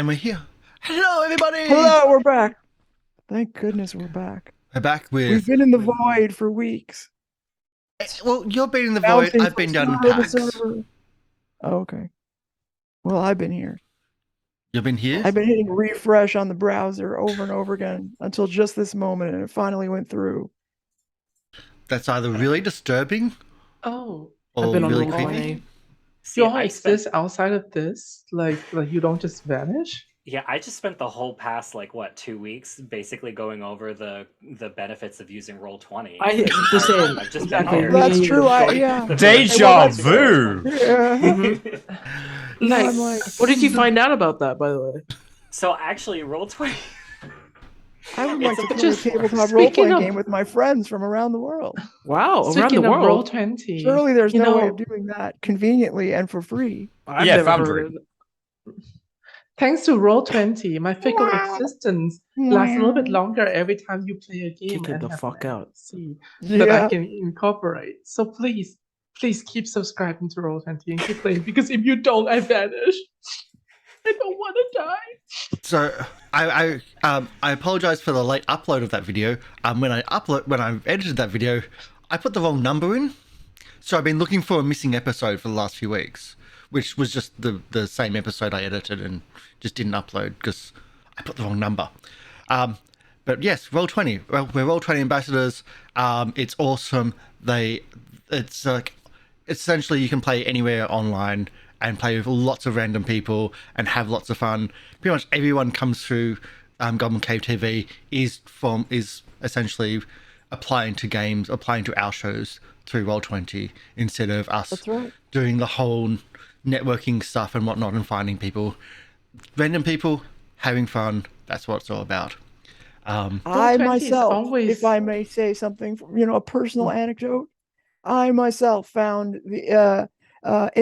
And we're here. Hello, everybody! Hello, we're back. Thank goodness we're back. We're back with... We've been in the void for weeks. Well, you've been in the void, Bouncing I've from been down in server to PAX. server. Oh, okay. Well, I've been here. You've been here? I've been hitting refresh on the browser over and over again until just this moment, and it finally went through. That's either really disturbing Oh, or I've been on really roll creepy. 20. you all exist outside of this? Like you don't just vanish? Yeah, I just spent the whole past 2 weeks basically going over the benefits of using Roll20. The same. I've just been Exactly. here. That's Me true. either. Yeah. Deja vu. Yeah. Nice. I'm like, What did you find out about that, by the way? So actually, Roll20. I would like to play a just- tabletop speaking role-playing of- game with my friends from around the world. Wow, around Speaking the of world. Roll20, Surely there's you no way know, of doing that conveniently and for free. I've Yeah, never Foundry. heard of it. thanks to Roll20, my fickle existence lasts a little bit longer every time you play a game Kick it and the have fuck an out. NPC that Yeah. I can incorporate. So please keep subscribing to Roll20 and keep playing, because if you don't, I vanish. I don't want to die. So I apologize for the late upload of that video. When I edited that video, I put the wrong number in. So I've been looking for a missing episode for the last few weeks, which was just the same episode I edited and just didn't upload because I put the wrong number. But yes, Roll20. Well, we're Roll20 ambassadors. It's awesome. It's essentially you can play anywhere online and play with lots of random people and have lots of fun. Pretty much everyone comes through GoblinCaveTV is essentially applying to our shows through Roll20 instead of us That's right. doing the whole networking stuff and whatnot and finding people. Random people having fun. That's what it's all about. I Roll20 is myself, always- if I may say something, a personal anecdote, I myself found an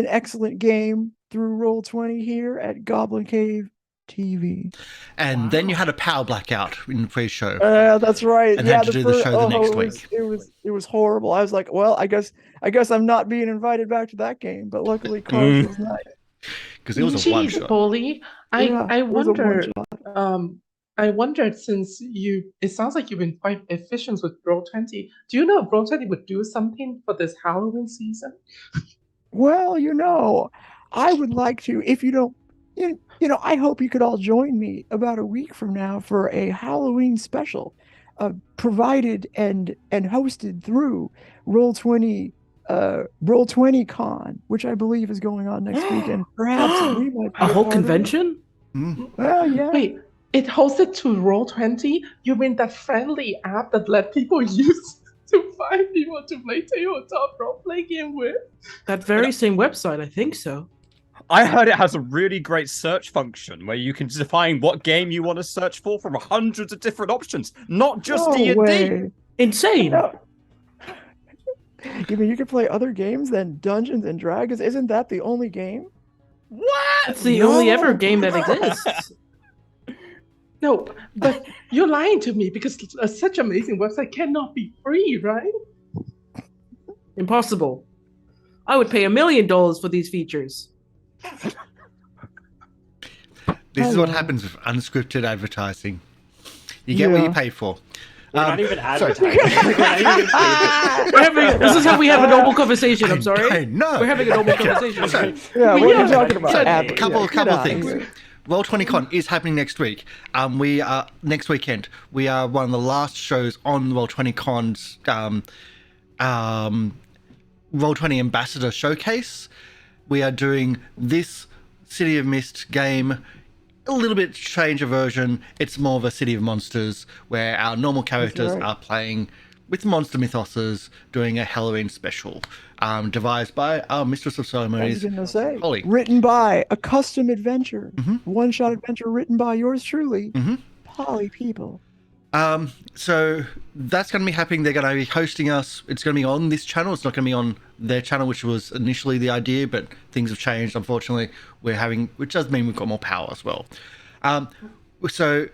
excellent game through Roll20 here at Goblin Cave TV. And then you had a power blackout in the pre-show. That's right. And yeah, had to do the show the next week. It was horrible. I was like, well, I guess I'm not being invited back to that game. But luckily, Karsh was not. Because it was a one Jeez, shot. Polly, I It was a wondered. one-shot. I wondered, since it sounds like you've been quite efficient with Roll20. Do you know if Roll20 would do something for this Halloween season? Well, I would like to. If you don't, I hope you could all join me about a week from now for a Halloween special, provided and hosted through Roll20, Roll20 Con, which I believe is going on next week, and perhaps we might be A whole part of it. convention? Well, yeah. Wait, it hosted to Roll20? You mean that friendly app that let people use to find people to play tabletop role-play game with? That very same website, I think so. I heard it has a really great search function where you can define what game you want to search for from hundreds of different options, not just No D&D. way. Insane. No. You mean you could play other games than Dungeons and Dragons? Isn't that the only game? What? That's the only ever game that exists. No, but you're lying to me, because such an amazing website cannot be free, right? Impossible. I would pay $1 million for these features. This is what Hello. happens with unscripted advertising. You get what you Yeah. pay for. We're not even so- advertising. We're not even paid. This is how we have a noble conversation. I'm sorry. I know. We're having a noble conversation. So, Yeah, what are Yeah. you talking about? So, Apple? couple Get of out things. here. Roll20 Con is happening next week. We are next weekend. We are one of the last shows on Roll20 Con's Roll20 Ambassador Showcase. We are doing this City of Mist game, a little bit stranger version. It's more of a City of Monsters, where our normal characters right. are playing with monster mythoses, doing a Halloween special, devised by our Mistress of I was Ceremonies, going to say, Holly. written by a custom adventure, Mhm. one-shot adventure written by yours truly, Mhm. Polly People. So that's going to be happening. They're going to be hosting us. It's going to be on this channel. It's not going to be on their channel, which was initially the idea, but things have changed. Unfortunately, which does mean we've got more power as well. So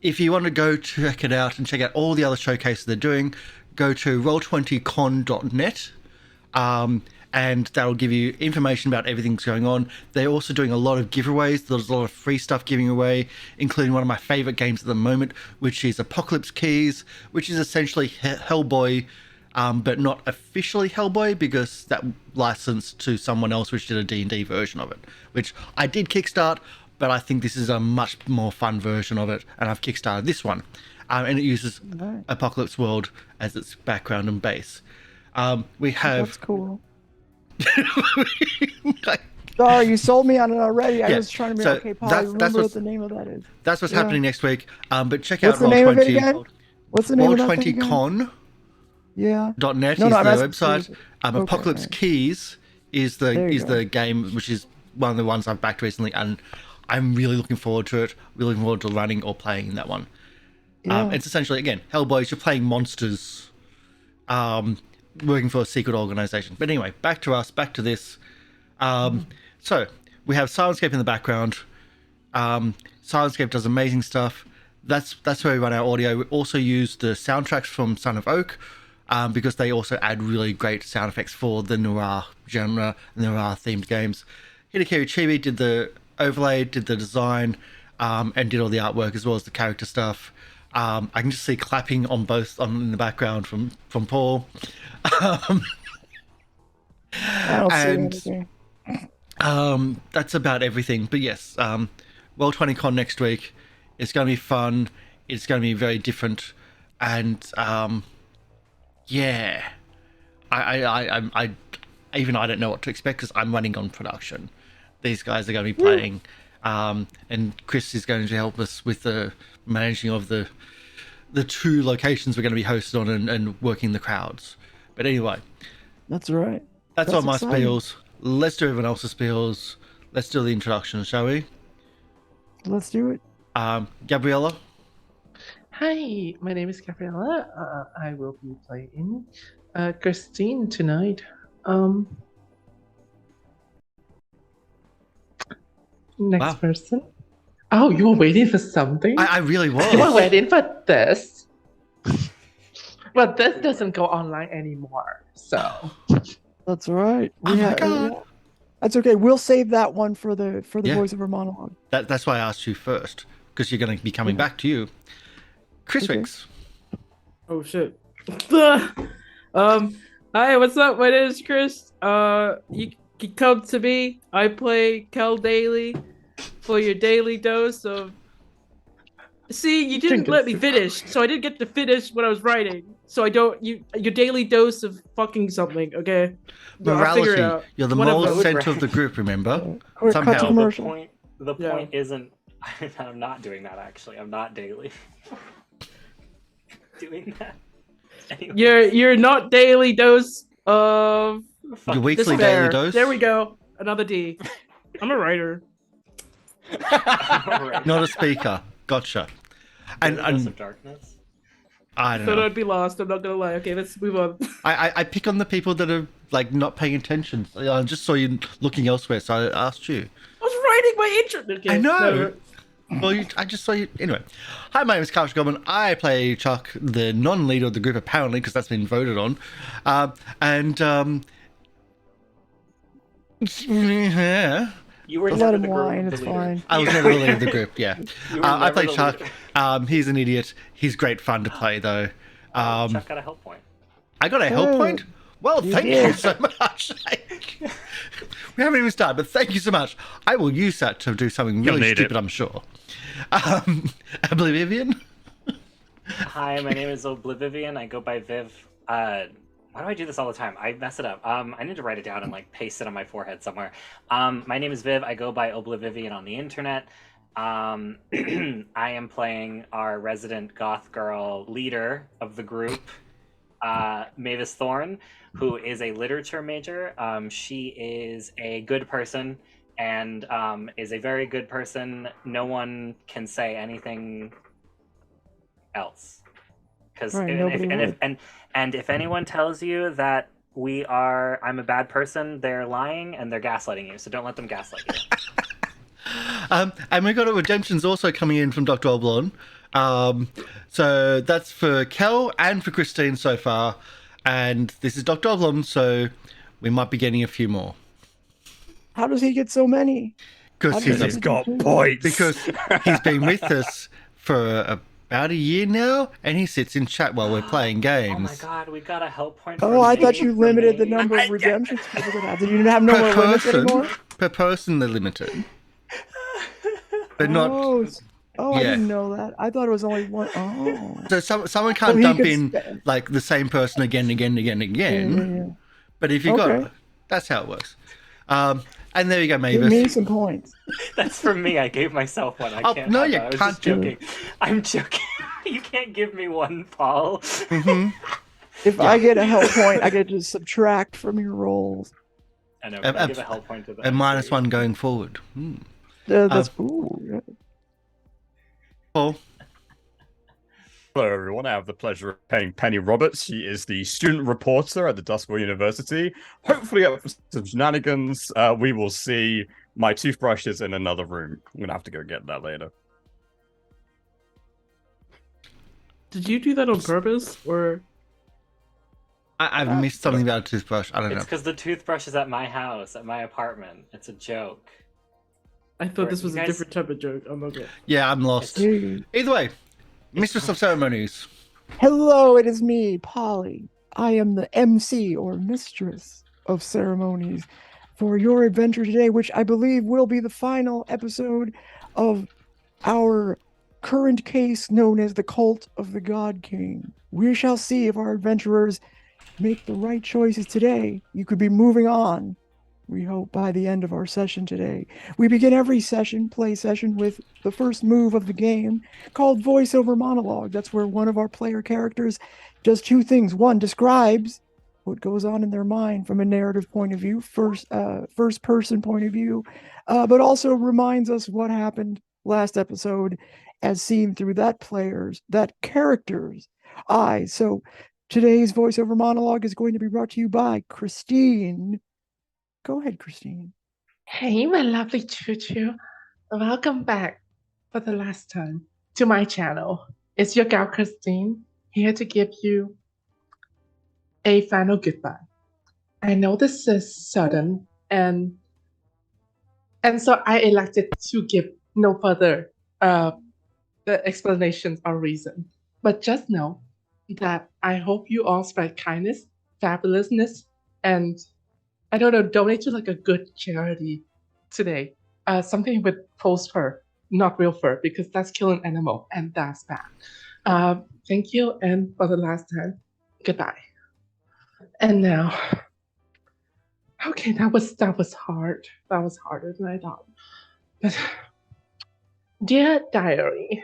if you want to go check it out and check out all the other showcases they're doing, go to roll20con.net. and that'll give you information about everything that's going on. They're also doing a lot of giveaways. There's a lot of free stuff giving away, including one of my favorite games at the moment, which is Apocalypse Keys, which is essentially Hellboy, but not officially Hellboy, because that licensed to someone else which did a D&D version of it, which I did kickstart, but I think this is a much more fun version of it, and I've kickstarted this one. And it uses Apocalypse World as its background and base. We have... That's cool. Sorry, you sold me on it already. I was trying to be okay, Paul. Remember what the name of that is. That's what's happening next week. But check out What's the name of it again? What's the name of that thing again? Roll20con. Yeah. .net is the website. Apocalypse Keys is the game, which is one of the ones I've backed recently, and I'm really looking forward to it. Really looking forward to running or playing in that one. Yeah. It's essentially, again, Hellboys, you're playing monsters, working for a secret organization. But anyway, back to us, back to this. So, we have Syrinscape in the background. Syrinscape does amazing stuff. That's where we run our audio. We also use the soundtracks from Son of Oak, because they also add really great sound effects for the noir genre, noir-themed games. Hideki Chibi did the overlay, did the design, and did all the artwork as well as the character stuff. I can just see clapping in the background from Paul. I don't see anything. That's about everything. But yes, Roll20con next week. It's going to be fun. It's going to be very different, and yeah, I don't know what to expect because I'm running on production. These guys are going to be playing, and Chris is going to help us with the managing of the 2 locations we're going to be hosted on and working the crowds. But anyway, that's right. That's all my spiels. Let's do everyone else's spiels. Let's do the introduction, shall we? Let's do it. Gabriela. Hi, my name is Gabriela. I will be playing Christine tonight. Next person. Oh, you were waiting for something? I really was. You were waiting for this. Well, this doesn't go online anymore, so. That's right. Oh my God. That's okay. We'll save that one for the voiceover monologue. That's why I asked you first, because you're going to be coming back to you. Kristix. Oh shit. Hi, what's up? My name is Chris. You can come to me. I play Kel Daily for your daily dose of. See, you didn't let me finish, so I didn't get to finish what I was writing. So I don't. Your daily dose of fucking something. Okay. Morality. You're the moral center of the group. Remember? Somehow. The point isn't. I'm not doing that. Actually, I'm not daily. Doing that. Anyway. You're not daily dose of. Your weekly daily dose. There we go. Another D. I'm a writer. Not a speaker. Gotcha. And of darkness. I don't know. know. I'd be lost. I'm not gonna lie. Okay, let's move on. I pick on the people that are like not paying attention. I just saw you looking elsewhere, so I asked you. I was writing my intro. Okay, I know. No. Well, I just saw you. Anyway, hi, my name is Karsh Goblin. I play Chuck, the non-leader of the group, apparently, because that's been voted on. Yeah. You were let him whine. It's fine. I was never the leader of the group. Yeah. I play Chuck. Leader. He's an idiot. He's great fun to play, though. Chuck got a help point. I got a help point. Well, thank you so much. We haven't even started, but thank you so much. I will use that to do something really stupid, I'm sure. Oblivivian. Hi, my name is Oblivivian. I go by Viv. Why do I do this all the time? I mess it up. I need to write it down and like paste it on my forehead somewhere. My name is Viv. I go by Oblivivian on the internet. I am playing our resident goth girl leader of the group, Mavis Thorn, who is a literature major. She is a good person and is a very good person. No one can say anything else. Because if anyone tells you that I'm a bad person, they're lying and they're gaslighting you. So don't let them gaslight you. And we got a redemptions also coming in from Dr. Oblon. So that's for Kel and for Christine so far. And this is Dr. Oblon, so we might be getting a few more. How does he get so many? Because He's got points. Because he's been with us for about a year now, and he sits in chat while we're playing games. Oh my god, we got a help point. Oh, I thought you limited the number of redemptions people could have. Did you have no more limits anymore? Per person, they're limited. But not. Oh, I didn't know that. I thought it was only one. Oh. So someone can't dump in like the same person again. Yeah. But if you got, that's how it works. And there you go, Mavis. Give me some points. That's for me. I gave myself one. I can't. No, have you that. I was can't just joking. I'm joking. You can't give me one, Paul. Mm-hmm. If I get a help point, I get to subtract from your rolls. I know. I give a help point to that. And -1 going forward. That's ooh. Paul. Hello, everyone. I have the pleasure of playing Penny Roberts. She is the student reporter at the Dustbowl University. Hopefully, up for some shenanigans. We will see. My toothbrush is in another room. I'm going to have to go get that later. Did you do that on purpose, or? I've missed something about a toothbrush. I don't know. It's because the toothbrush is at my house, at my apartment. It's a joke. I thought this was a different type of joke. I'm okay. Yeah, I'm lost. Either way, Mistress of Ceremonies. Hello, it is me, Polly. I am the MC, or Mistress of Ceremonies, for your adventure today, which I believe will be the final episode of our current case known as the Cult of the God King. We shall see if our adventurers make the right choices today. You could be moving on, we hope, by the end of our session today. We begin every play session, with the first move of the game called voiceover monologue. That's where one of our player characters does two things. One, describes what goes on in their mind from a narrative point of view, first person point of view, but also reminds us what happened last episode as seen through that character's eyes. So today's voiceover monologue is going to be brought to you by Christine. Go ahead, Christine. Hey, my lovely Choo. Welcome back for the last time to my channel. It's your gal Christine, here to give you a final goodbye. I know this is sudden, and so I elected to give no further explanations or reason. But just know that I hope you all spread kindness, fabulousness, and I don't know, donate to like a good charity today. Something with false fur, not real fur, because that's killing an animal, and that's bad. Thank you, and for the last time, goodbye. And now, okay, that was hard. That was harder than I thought. But dear diary,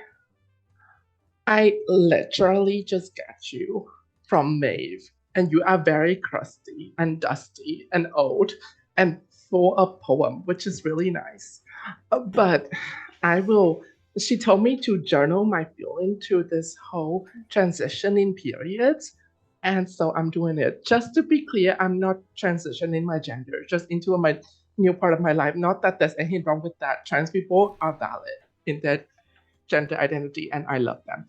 I literally just got you from Maeve, and you are very crusty and dusty and old and full of poem, which is really nice. But she told me to journal my feeling to this whole transitioning period. And so I'm doing it. Just to be clear, I'm not transitioning my gender, just into my new part of my life. Not that there's anything wrong with that. Trans people are valid in their gender identity, and I love them.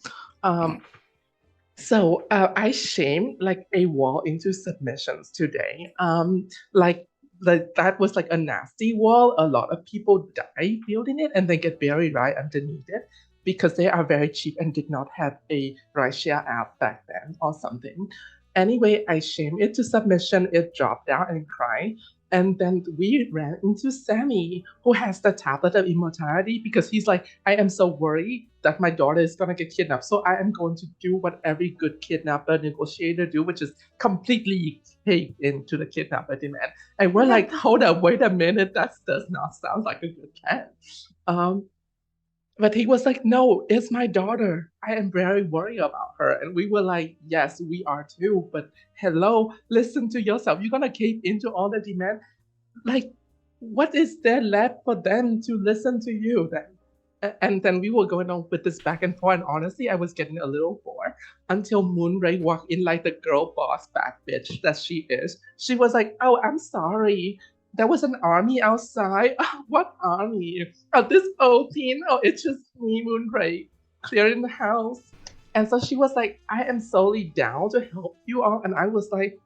So I shamed like a wall into submissions today. Like that was like a nasty wall. A lot of people die building it, and they get buried right underneath it because they are very cheap and did not have a rideshare app back then or something. Anyway, I shamed it to submission. It dropped down and cried. And then we ran into Sammy, who has the tablet of immortality, because he's like, I am so worried that my daughter is going to get kidnapped. So I am going to do what every good kidnapper negotiator do, which is completely cave into the kidnapper demand. And we're like, hold up, wait a minute. That does not sound like a good plan. But he was like, no, it's my daughter. I am very worried about her. And we were like, yes, we are too. But hello, listen to yourself. You're going to cave into all the demand. Like, what is there left for them to listen to you then? And then we were going on with this back and forth. And honestly, I was getting a little bored until Moonray walked in like the girl boss bad bitch that she is. She was like, oh, I'm sorry. There was an army outside. Oh, what army? Oh, this old teen. Oh, it's just me, Moonray, clearing the house. And so she was like, I am solely down to help you all. And I was like,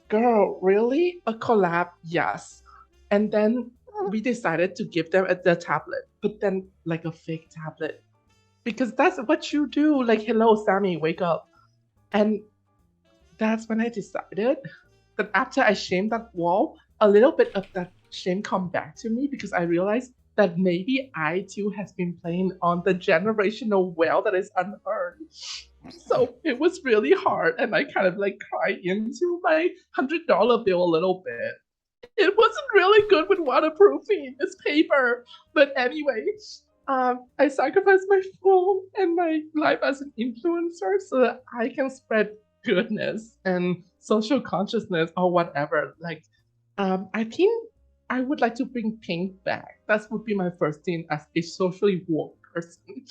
girl, really? A collab? Yes. And then we decided to give them the tablet, but then like a fake tablet. Because that's what you do. Like, hello, Sammy, wake up. And that's when I decided that after I shamed that wall, a little bit of that shame come back to me because I realized that maybe I too has been playing on the generational well that is unearned. So it was really hard, and I kind of like cried into my $100 bill a little bit. It wasn't really good with waterproofing this paper, but anyway, I sacrificed my phone and my life as an influencer so that I can spread goodness and social consciousness or whatever. Like, I think I would like to bring Payne back. That would be my first thing as a socially woke person.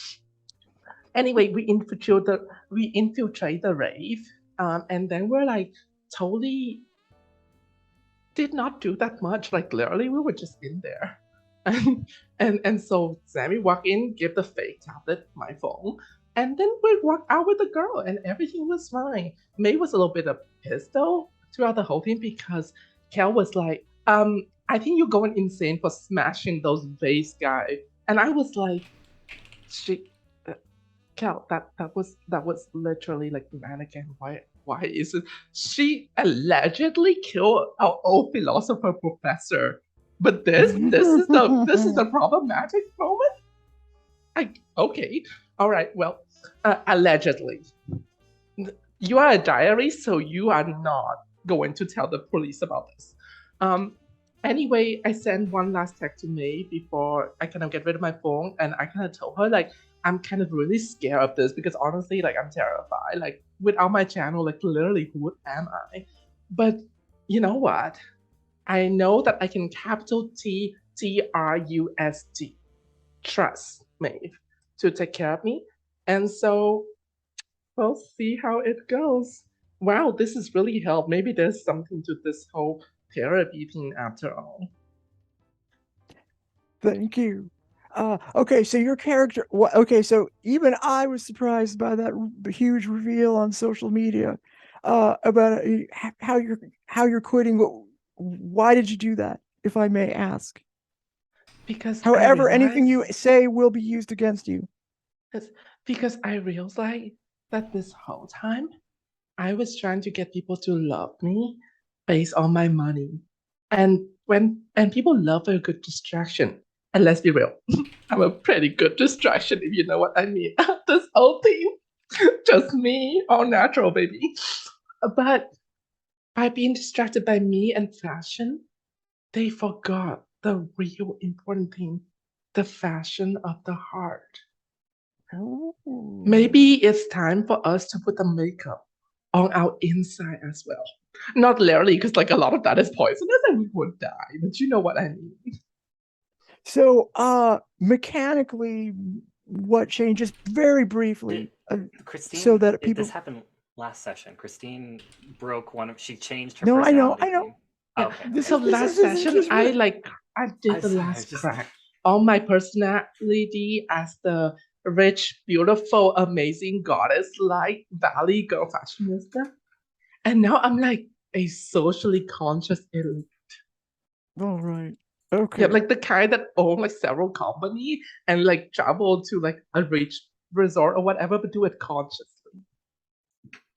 Anyway, we infiltrate the rave, and then we're like totally did not do that much. Like literally, we were just in there, and so Sammy walked in, give the fake tablet my phone, and then we walked out with the girl, and everything was fine. May was a little bit of pissed though throughout the whole thing because Kel was like, I think you're going insane for smashing those vase guy, and I was like, Kel, that was literally like mannequin. Why is it? She allegedly killed our old philosopher professor, but this is the problematic moment. Okay, all right. Well, allegedly, you are a diary, so you are not going to tell the police about this. Anyway, I sent one last text to May before I kind of get rid of my phone, and I kind of told her like, I'm kind of really scared of this because honestly, like I'm terrified. Like without my channel, like literally, who am I? But you know what? I know that I can capital TRUST trust Maeve to take care of me, and so we'll see how it goes. Wow, this has really helped. Maybe there's something to this whole therapy thing after all. Thank you. Okay, so your character. Okay, so even I was surprised by that huge reveal on social media about how you're quitting. Why did you do that, if I may ask? Because however, anything you say will be used against you. Because I realized that this whole time I was trying to get people to love me based on my money, and people love a good distraction. And let's be real, I'm a pretty good distraction, if you know what I mean. This whole thing, just me, all natural, baby. But by being distracted by me and fashion, they forgot the real important thing, the fashion of the heart. Oh. Maybe it's time for us to put the makeup on our inside as well. Not literally, because like a lot of that is poisonous and we would die, but you know what I mean. So, mechanically, what changes very briefly? Christine, so that people. This happened last session. Christine broke she changed her. No, I know. Yeah. Okay. So last session, I did the last crack on my personality as the rich, beautiful, amazing goddess, like Valley girl fashionista, and now I'm like a socially conscious elite. All right. Okay. Yeah, like the kind that own like several companies and like travel to like a rich resort or whatever, but do it consciously.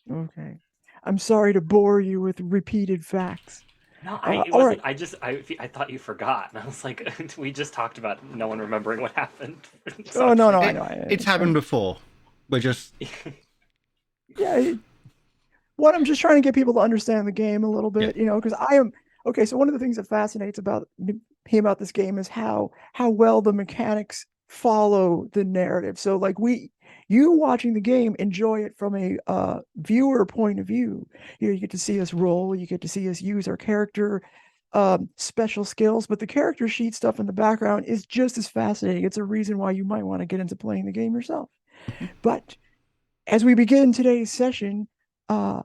Okay. I'm sorry to bore you with repeated facts. No, it wasn't. Right. I thought you forgot. And I was like, we just talked about no one remembering what happened. So, no, I know. It's happened before. We're just... Yeah. What I'm just trying to get people to understand the game a little bit, because I am... Okay, so one of the things that fascinates about me about this game is how well the mechanics follow the narrative. So like you watching the game, enjoy it from a viewer point of view. You get to see us roll, you get to see us use our character special skills, but the character sheet stuff in the background is just as fascinating. It's a reason why you might want to get into playing the game yourself. But as we begin today's session, at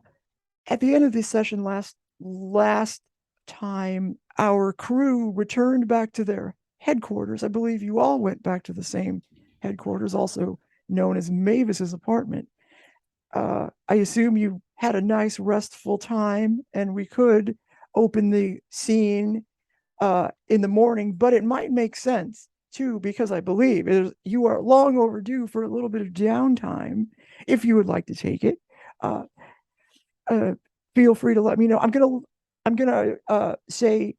the end of this session last time, our crew returned back to their headquarters. I believe you all went back to the same headquarters, also known as Mavis's apartment. I assume you had a nice restful time, and we could open the scene in the morning, but it might make sense too, because I believe you are long overdue for a little bit of downtime. If you would like to take it, feel free to let me know. I'm gonna say,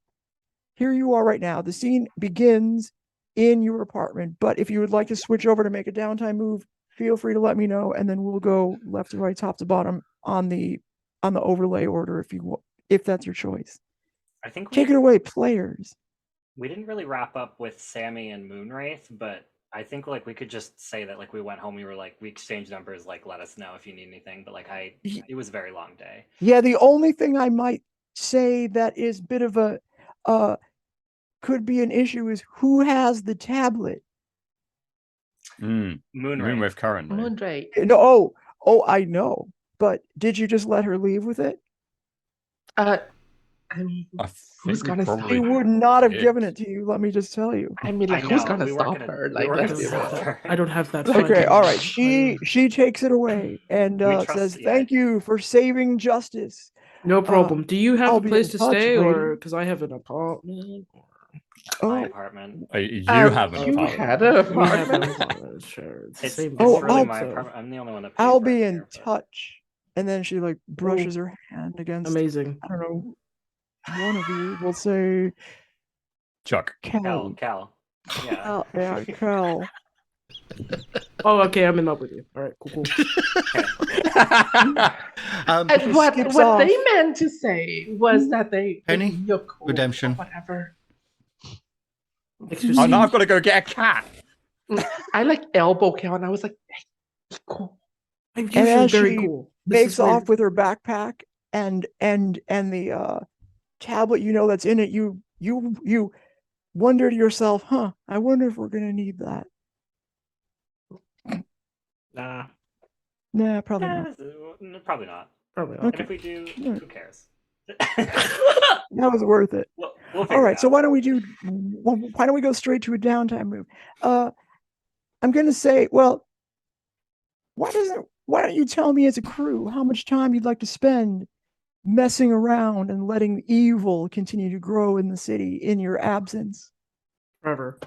here you are right now. The scene begins in your apartment, but if you would like to switch over to make a downtime move, feel free to let me know, and then we'll go left to right, top to bottom on the overlay order if that's your choice. I think Take it away, players. We didn't really wrap up with Sammy and Moonwraith, but I think like we could just say that like we went home, we were like, we exchanged numbers, like let us know if you need anything. But like it was a very long day. Yeah, the only thing I might say that is a bit of a could be an issue is who has the tablet. Moonwraith currently. Moonwraith. No, I know, but did you just let her leave with it? I mean, who's gonna stop He her? would not have given it to you. Let me just tell you. I mean, like, I who's know, gonna we weren't stop gonna- her? we Like, weren't let's gonna be stop real. her. I don't have that. Okay, fucking- all right. She takes it away and We trust- says, yeah. "Thank you for saving justice." No problem. Do you have I'll a be place in to touch, stay, lady. or because I have an apartment? My Oh, apartment. You have an You apartment. had a We have an apartment. apartment. Sure, it's the It's same. Oh, really I'll- my so- apartment. I'm the only one that pays I'll rent be in here, but- touch. And then she like brushes her hand against. Amazing. I don't know. One of you will say, Chuck. Kel. Cal. Yeah. Yeah, Kel. Oh, okay. I'm in love with you. All right, cool. And what skips what off. they meant to say was that Penny? you're cool, Redemption. or whatever. Excuse Oh, now I've got to go get a cat. I like elbow count. And I was like, hey, be cool. I'm And usually as very she cool. Makes off with her backpack and the tablet, that's in it. You wonder to yourself, I wonder if we're gonna need that. Nah, Nah, probably Yeah, not. probably not. probably not. Okay. And if we do, Right. who cares? That was worth it. We'll figure All it right, so out. why don't we go straight to a downtime move? I'm gonna say, well, why don't you tell me as a crew how much time you'd like to spend messing around and letting evil continue to grow in the city in your absence? Forever.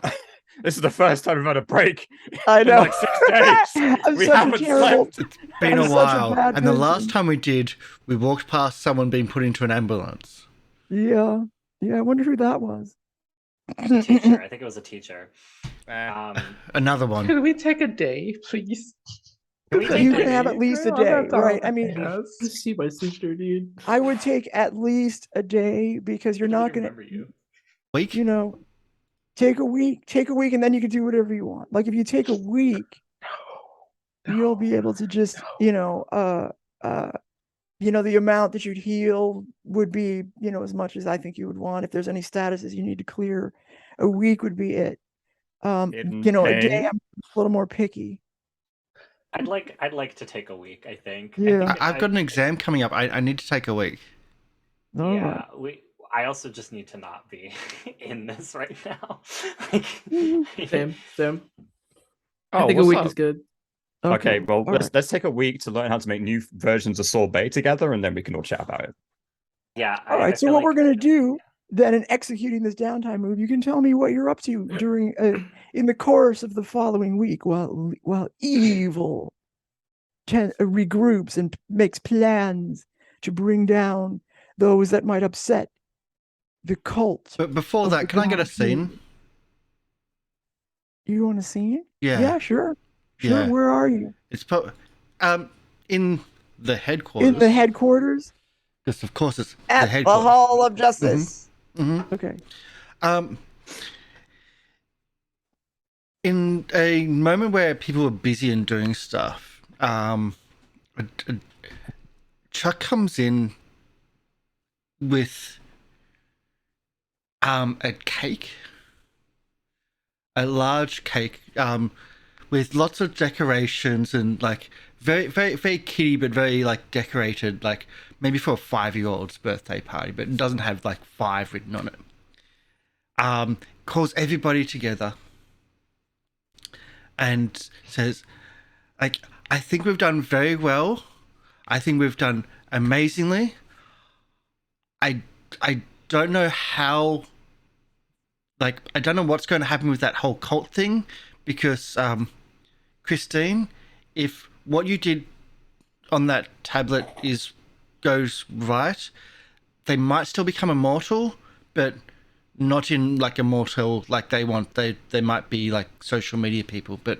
This is the first time we've had a break I in know. like 6 days. I'm We such a haven't terrible. slept. Been I'm a such a while, bad and the person. last time we did, we walked past someone being put into an ambulance. Yeah, I wonder who that was. Teacher. I think it was a teacher. Eh. Another one. Can we take a day, please? Can we You take can a- have at least a Oh, day, that's all right? I mean, yes. Let's see my sister, dude. I would take at least a day because you're I not don't gonna, remember you. Week? take a week, and then you can do whatever you want. Like if you take a week, you'll be able to just, the amount that you'd heal would be, as much as I think you would want. If there's any statuses you need to clear, a week would be it. Hidden A day, pain. I'm a little more picky. I'd like to take a week. I think. Yeah. I've got an exam coming up. I need to take a week. All Yeah, right. I also just need to not be in this right now. Like, Same. Oh, I think a what's week up? is good. Okay, well, all let's right. let's take a week to learn how to make new versions of sorbet together, and then we can all chat about it. Yeah. All right. So what we're gonna do then in executing this downtime move, you can tell me what you're up to during in the course of the following week while evil regroups and makes plans to bring down those that might upset the cult. But before of that, the can I get a God scene? King. You want to see it? Yeah. Yeah, sure. Yeah. Where are you? It's in the headquarters. In the headquarters? Because of course it's At the the headquarters. Hall of Justice. Mm-hmm. Okay. In a moment where people are busy and doing stuff, Chuck comes in with a cake, a large cake, with lots of decorations and like very, very, very kiddie, but very like decorated, like maybe for a 5-year-old's birthday party, but it doesn't have like 5 written on it. Calls everybody together and says, like, I think we've done very well. I think we've done amazingly. I don't know how. Like, I don't know what's going to happen with that whole cult thing, because Christine, if what you did on that tablet goes right, they might still become immortal, but not in like immortal like they want. They might be like social media people, but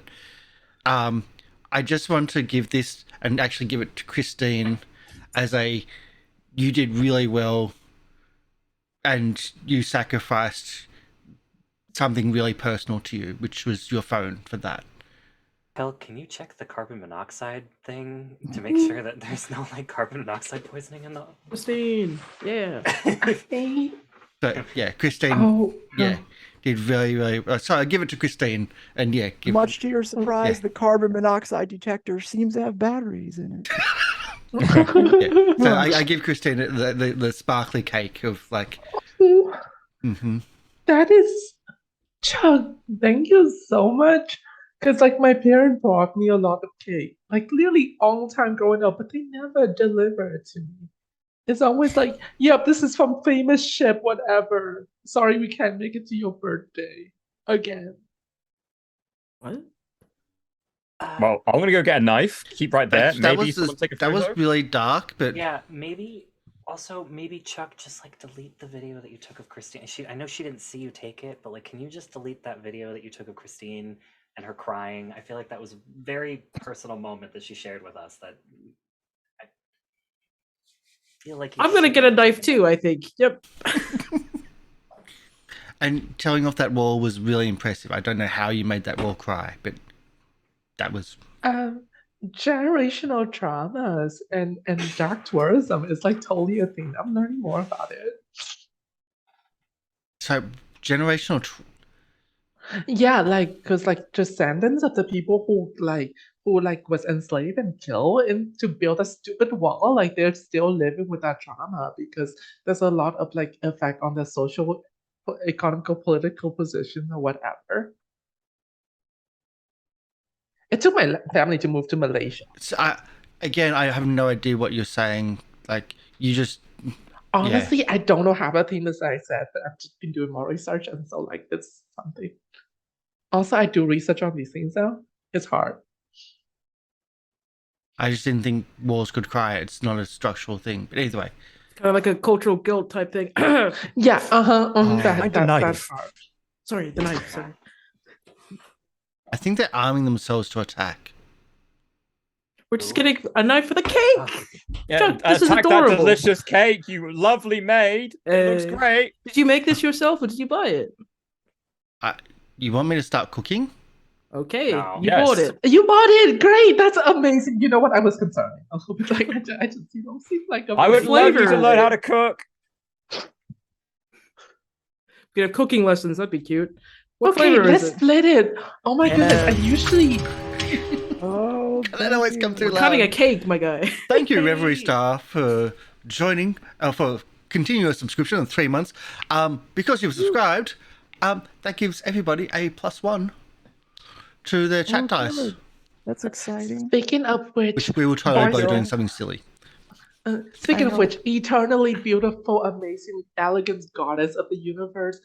I just want to give this and actually give it to Christine as you did really well, and you sacrificed something really personal to you, which was your phone, for that. Kel, can you check the carbon monoxide thing to make sure that there's no like carbon monoxide poisoning in the Christine, yeah. So yeah, Christine, Oh, yeah, did very, very well. So I give it to Christine, and yeah, Much to your surprise, the carbon monoxide detector seems to have batteries in it. yeah. So I give Christine the sparkly cake of like. That is, Chuck, thank you so much. Because, like, my parents bought me a lot of cake, like, literally all the time growing up, but they never deliver it to me. It's always like, yep, this is from famous ship, whatever. Sorry, we can't make it to your birthday again. What? Well, I'm gonna go get a knife. Keep right there. Maybe someone take a That photo. was really dark, but Yeah, maybe Chuck, just like delete the video that you took of Christine. I know she didn't see you take it, but like, can you just delete that video that you took of Christine and her crying? I feel like that was a very personal moment that she shared with us. That I feel like I'm gonna get a knife too, I think. Yep. and tearing off that wall was really impressive. I don't know how you made that wall cry, but that was. Generational traumas and dark tourism is like totally a thing. I'm learning more about it. So generational. Yeah, like because like descendants of the people who was enslaved and killed and to build a stupid wall, like they're still living with that trauma because there's a lot of like effect on their social, economical, political position or whatever. It took my family to move to Malaysia. So I have no idea what you're saying. Like, you just. Honestly, I don't know half the thing as I said, but I've just been doing more research, and so like it's something. Also, I do research on these things now. It's hard. I just didn't think walls could cry. It's not a structural thing. But either way. Kind of like a cultural guilt type thing. Yeah, that's hard. Sorry, the knife. Sorry. I think they're arming themselves to attack. We're just getting a knife for the cake. Yeah, Chuck, this is attack adorable. that delicious cake you lovely made. It looks great. Did you make this yourself or did you buy it? You want me to start cooking? Okay, No. you Yes. bought it. You bought it. Great. That's amazing. You know what? I was concerned a little bit. Like I just seem like a. I would love you to flavor. learn how to cook. We have cooking lessons. That'd be cute. What Okay, flavor let's is it? split it. Oh my goodness! I usually. Oh, That always comes through We're cutting a loud. cake, my guy. Thank you, Reverie Star, for joining, for continuing your subscription in 3 months. Because you've subscribed, that gives everybody a +1 to their chat dice, good. That's exciting. Speaking of which we will totally Boys, go doing something silly. Speaking I of know. which, eternally beautiful, amazing, elegant goddess of the universe,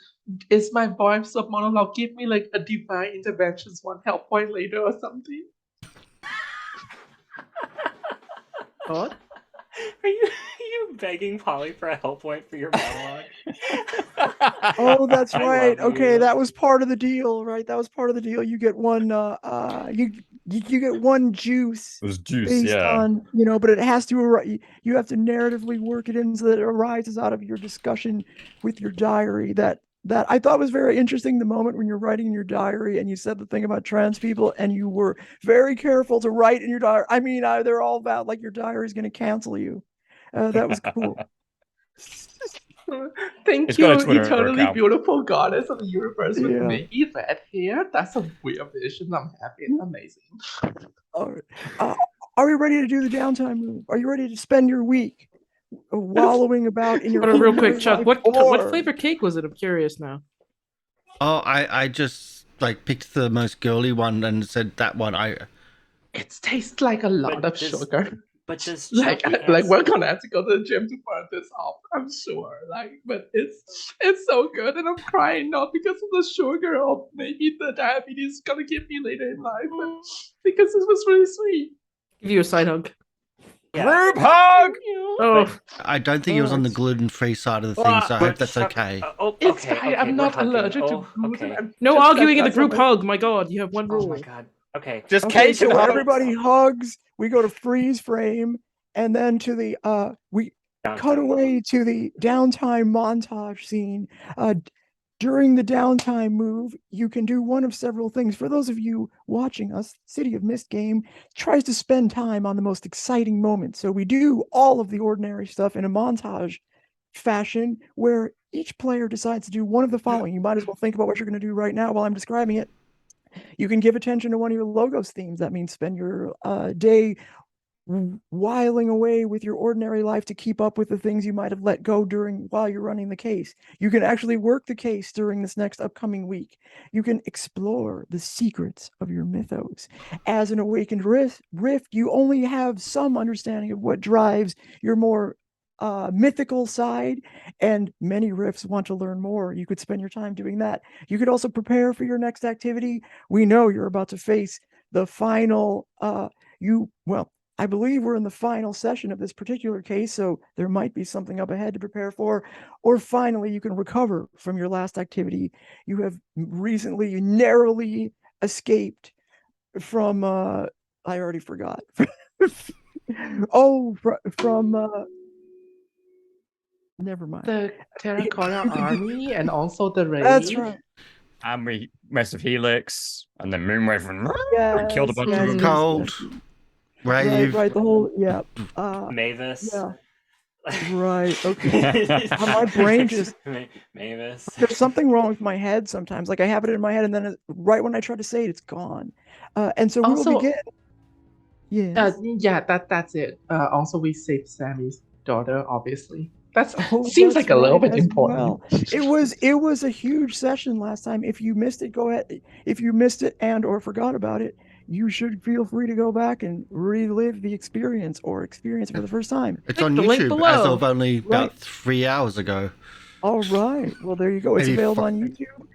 is my voice of monologue. Give me like a divine interventions 1 help point later or something. What? Are you begging Polly for a help point for your monologue? Oh, that's I right. love Okay, you. that was part of the deal, right? That was part of the deal. You get one you get one juice It was juice, based yeah. on, but it has to you have to narratively work it in so that it arises out of your discussion with your diary. That I thought was very interesting, the moment when you're writing in your diary and you said the thing about trans people and you were very careful to write in your diary. I mean, they're all about like your diary is going to cancel you. That was cool. Thank It's you, got a Twitter eternally account. beautiful goddess of the universe with Yeah. navy red hair. That's a weird vision. I'm happy. It's amazing. All right. Are we ready to do the downtime move? Are you ready to spend your week wallowing about in your Hold on, real culinary quick, Chuck. life, What or- flavor cake was it? I'm curious now. Oh, I just like picked the most girly one and said that one. It tastes like a lot But of this- sugar. But does Like, Chuck like we're answer- gonna have to go to the gym to burn this off, I'm sure. Like, but it's so good, and I'm crying not because of the sugar or maybe the diabetes is gonna get me later in life, but because it was really sweet. Give you a side hug. Yeah. Group hug! Oh, I don't think he was on the gluten-free side of the thing, so I hope that's okay. Oh, It's okay, fine. okay, I'm we're not hugging. allergic to Oh, gluten. okay. I'm no just arguing in the that's group something- hug. My God, you have one Oh rule. my god. Okay. Just Okay, cake and so hugs. everybody hugs. We go to freeze frame, and then to the we cut away to the downtime montage scene. During the downtime move, you can do one of several things. For those of you watching us, City of Mist game tries to spend time on the most exciting moments. So we do all of the ordinary stuff in a montage fashion where each player decides to do one of the following. You might as well think about what you're going to do right now while I'm describing it. You can give attention to one of your logos themes. That means spend your day whiling away with your ordinary life to keep up with the things you might have let go while you're running the case. You can actually work the case during this next upcoming week. You can explore the secrets of your mythos. As an awakened rift, you only have some understanding of what drives your more mythical side, and many rifts want to learn more. You could spend your time doing that. You could also prepare for your next activity. We know you're about to face the final I believe we're in the final session of this particular case, so there might be something up ahead to prepare for. Or finally, you can recover from your last activity. You have recently narrowly escaped from I already forgot. Never mind. The Terracotta Army and also the raid. That's right. And we messed with Helix, and then Moonwave and Yes, killed a bunch yes, of them. yes, Cold. yes. Right, the whole Mavis. yeah. Right, okay. My brain just Mavis. there's something wrong with my head sometimes. Like I have it in my head, and then right when I try to say it, it's gone. And so we will Also- begin. Yes. Yeah, that's it. Also, we saved Sammy's daughter, obviously. That's that's seems like a little right bit as important. well. It was a huge session last time. If you missed it, go ahead. If you missed it and or forgot about it, you should feel free to go back and relive the experience or experience it for the first time. It's Click on the link YouTube as below. of only about Right. 3 hours ago. All right. Well, there you go. It's Maybe available fi- on YouTube.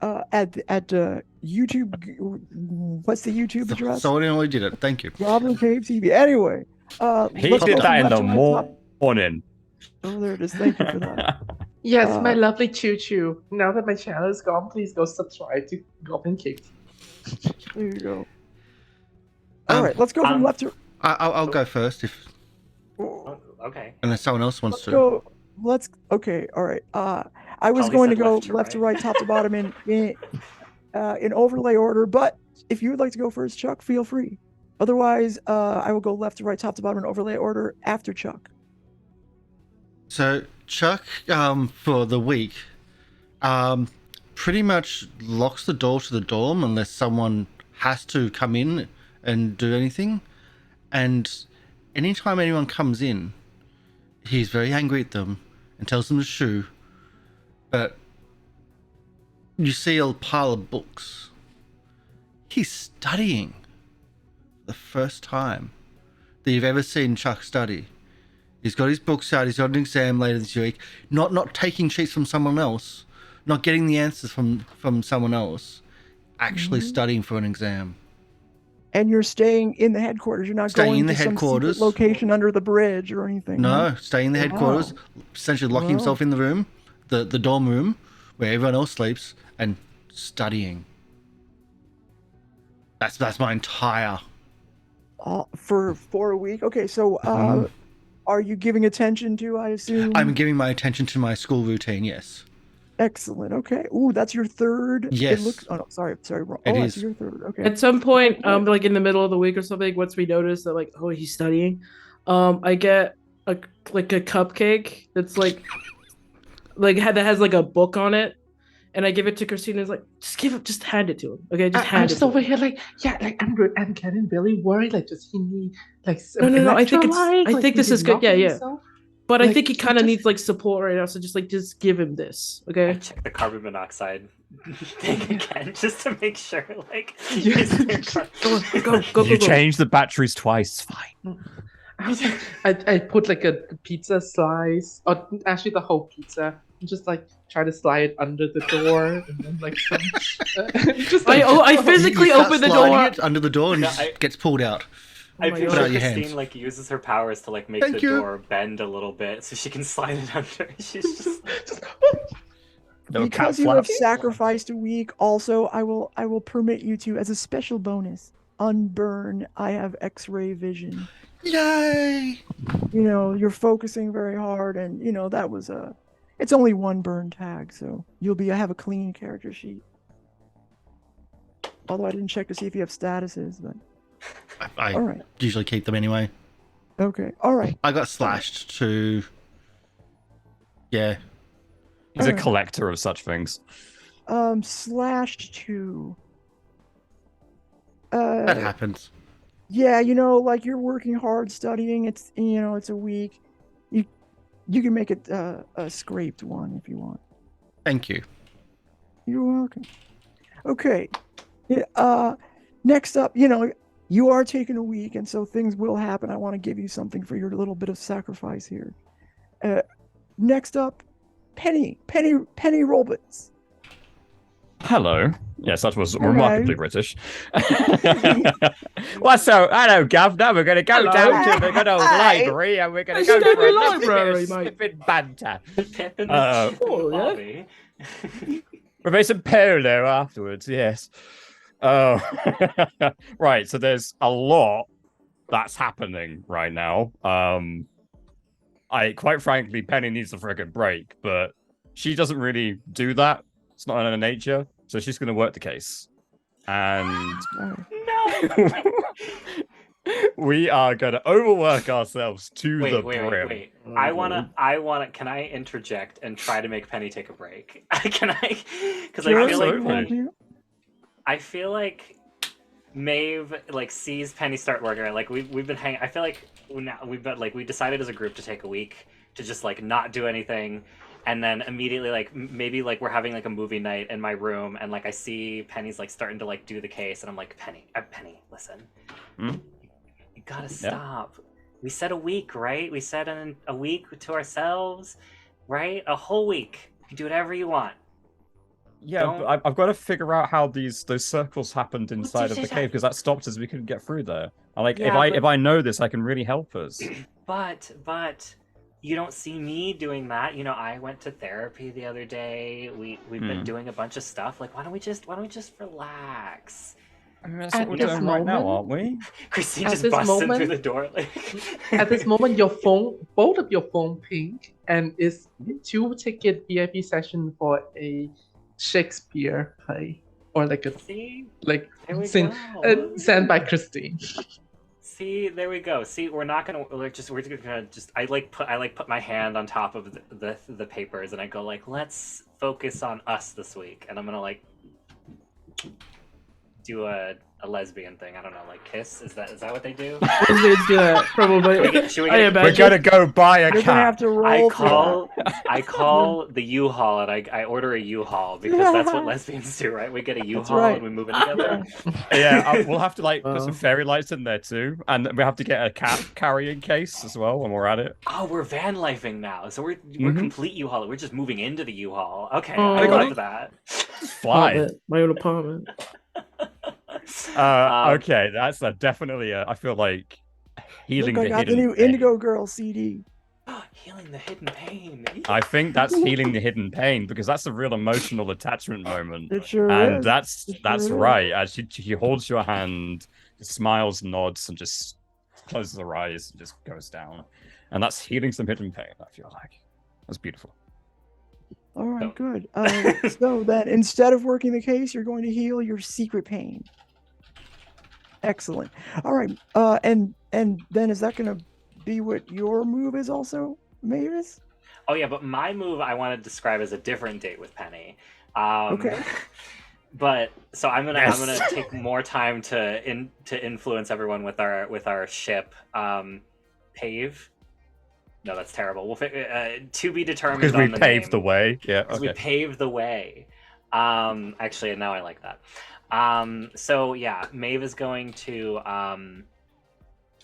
At YouTube. What's the YouTube address? Someone only did it. Thank you. GoblinCaveTV. Anyway, He let's did go that from in the left to right, top. morning. Oh, there it is. Thank you for that. Yes, my Uh, lovely Choo. Now that my channel is gone, please go subscribe to Goblin Cave. There you go. All right, let's go from left to. I'll go first if Oh, okay. unless someone else wants Let's to. go. Okay. All right. I was Polly going to said go left to left to right. right, top to bottom in overlay order, but if you would like to go first, Chuck, feel free. Otherwise, I will go left to right, top to bottom in overlay order after Chuck. So Chuck, for the week, pretty much locks the door to the dorm unless someone has to come in and do anything. And anytime anyone comes in, he's very angry at them and tells them to shoo. But you see a pile of books. He's studying for the first time that you've ever seen Chuck study. He's got his books out. He's got an exam later this week. Not taking cheats from someone else. Not getting the answers from someone else. Actually studying for an exam. And you're staying in the headquarters. You're not Staying going in the to some headquarters. secret location under the bridge or anything. No, huh? staying in the headquarters. Essentially locking Wow. himself in the room, the dorm room, where everyone else sleeps, and studying. That's my entire. For a week. Okay, so are you giving attention to? I assume. I'm giving my attention to my school routine. Yes. Excellent. Okay. Ooh, that's your third. Yes. It looks. Oh no, sorry. Wrong. It That's is. your third. Okay. At some point, like in the middle of the week or something, once we notice that like, oh, he's studying, I get a cupcake that's like that has like a book on it, and I give it to Christina. It's like, just hand it to him. Okay, just hand I'm it. just To over him. here like, yeah, like I'm getting really worried. Like, does he need like some No, I think electrolytes? Like, this he's is good. knocking Yeah. himself? But I Like, think he he kind of just- needs like support right now. So just give him this. I Okay. check the carbon monoxide thing again just to make sure, like, Yes. is there Go. You changed the batteries twice. Fine. I put like a pizza slice, or actually the whole pizza, and just like try to slide it under the door, and then like some, just like I physically You start open the sliding door. it under the door and No, it gets pulled out. I my picture God. Put out your Christine hands. like uses her powers to like make Thank the you. door bend a little bit so she can slide it under. She's just Little cat Because you have flap. sacrificed a week, also I will permit you to, as a special bonus, unburn. I have X-ray vision. Yay! You know, you're focusing very hard, and you know that was a. It's only one burn tag, so I have a clean character sheet. Although I didn't check to see if you have statuses, but I all right, usually keep them anyway. okay, all right. I got slashed to. Yeah. He's a Alright. collector of such things. Slashed to. That happens. Yeah, you know, like you're working hard studying. It's it's a week. You can make it a scraped one if you want. Thank you. You're welcome. Okay. Yeah, next up, you are taking a week, and so things will happen. I want to give you something for your little bit of sacrifice here. Next up, Penny Roberts. Hello. Yes, that was Hello. remarkably British. Well, so, hello, Gav. Now we're going to go Hello. down to the good old Hi. library and we're going It's to go still for a the little bit library, of mate. sniffing banter. Pippin Uh, Oh, yeah. Bobby. We'll make some polo afterwards, yes. Oh, right. So there's a lot that's happening right now. I quite frankly, Penny needs a friggin' break, but she doesn't really do that. It's not in her nature, so she's going to work the case, and All right. we are going to overwork ourselves to the brim. Wait. I wanna. Can I interject and try to make Penny take a break? Can I? Because Sure, I feel absolutely. like want to? I feel like Maeve like sees Penny start working. Right? Like we've been hanging. I feel like we decided as a group to take a week to just like not do anything, and then immediately like maybe like we're having like a movie night in my room, and like I see Penny's like starting to like do the case, and I'm like Penny, listen, Hmm? you gotta stop. We said a week, right? We said a week to ourselves, right? A whole week. You can do whatever you want. Yeah, Don't- but I've got to figure out how those circles happened inside of the cave because that stopped us. We couldn't get through there. And like, Yeah, if I know this, I can really help us. But you don't see me doing that. You know, I went to therapy the other day. We've been doing a bunch of stuff. Like, why don't we just relax? I mean, that's At what we're this doing right now, moment- aren't we? Christine At just this busted through moment- the door. Like... At this moment, both of your phone pink, and it's 2-ticket VIP session for a Shakespeare play, or like a See, like there we sing, go. sent by Christine. See, there we go. See, we're not gonna we're gonna just. I put my hand on top of the papers, and I go like, let's focus on us this week, and I'm gonna like do a lesbian thing. I don't know, like kiss. Is that what they do? Let's do that, probably. Should we I get- We're imagine. gonna go buy a You're gonna have cat. to roll. I for call the U-Haul and I order a U-Haul because that's what lesbians do, right? We get a U-Haul right. and we move in together. Yeah, we'll have to like put some Well. fairy lights in there too, and we have to get a cat carrying case as well when we're at it. Oh, we're van lifing now, so we're Mhm. complete U-Haul. We're just moving into the U-Haul. Okay, Oh. I love that. Fly. Apartment, my own apartment. Okay, that's definitely I feel like healing Look, I the got the hidden new pain. Indigo Girl CD. Healing the hidden pain. I think that's healing the hidden pain because that's a real emotional attachment moment. It sure And is. that's It sure is. right. As she holds your hand, smiles, nods, and just closes her eyes and just goes down. And that's healing some hidden pain, I feel like. That's beautiful. All right, So- good. So then, instead of working the case, you're going to heal your secret pain. Excellent. All right. And then is that going to be what your move is also, Mavis? Oh yeah, but my move I want to describe as a different date with Penny. Okay. But so I'm gonna Yes. take more time to influence everyone with our ship. Pave. No, that's terrible. We'll to be determined Because we on the paved the name. way. Yeah, Because we okay. paved the way. Actually, now I like that. So yeah, Maeve is going to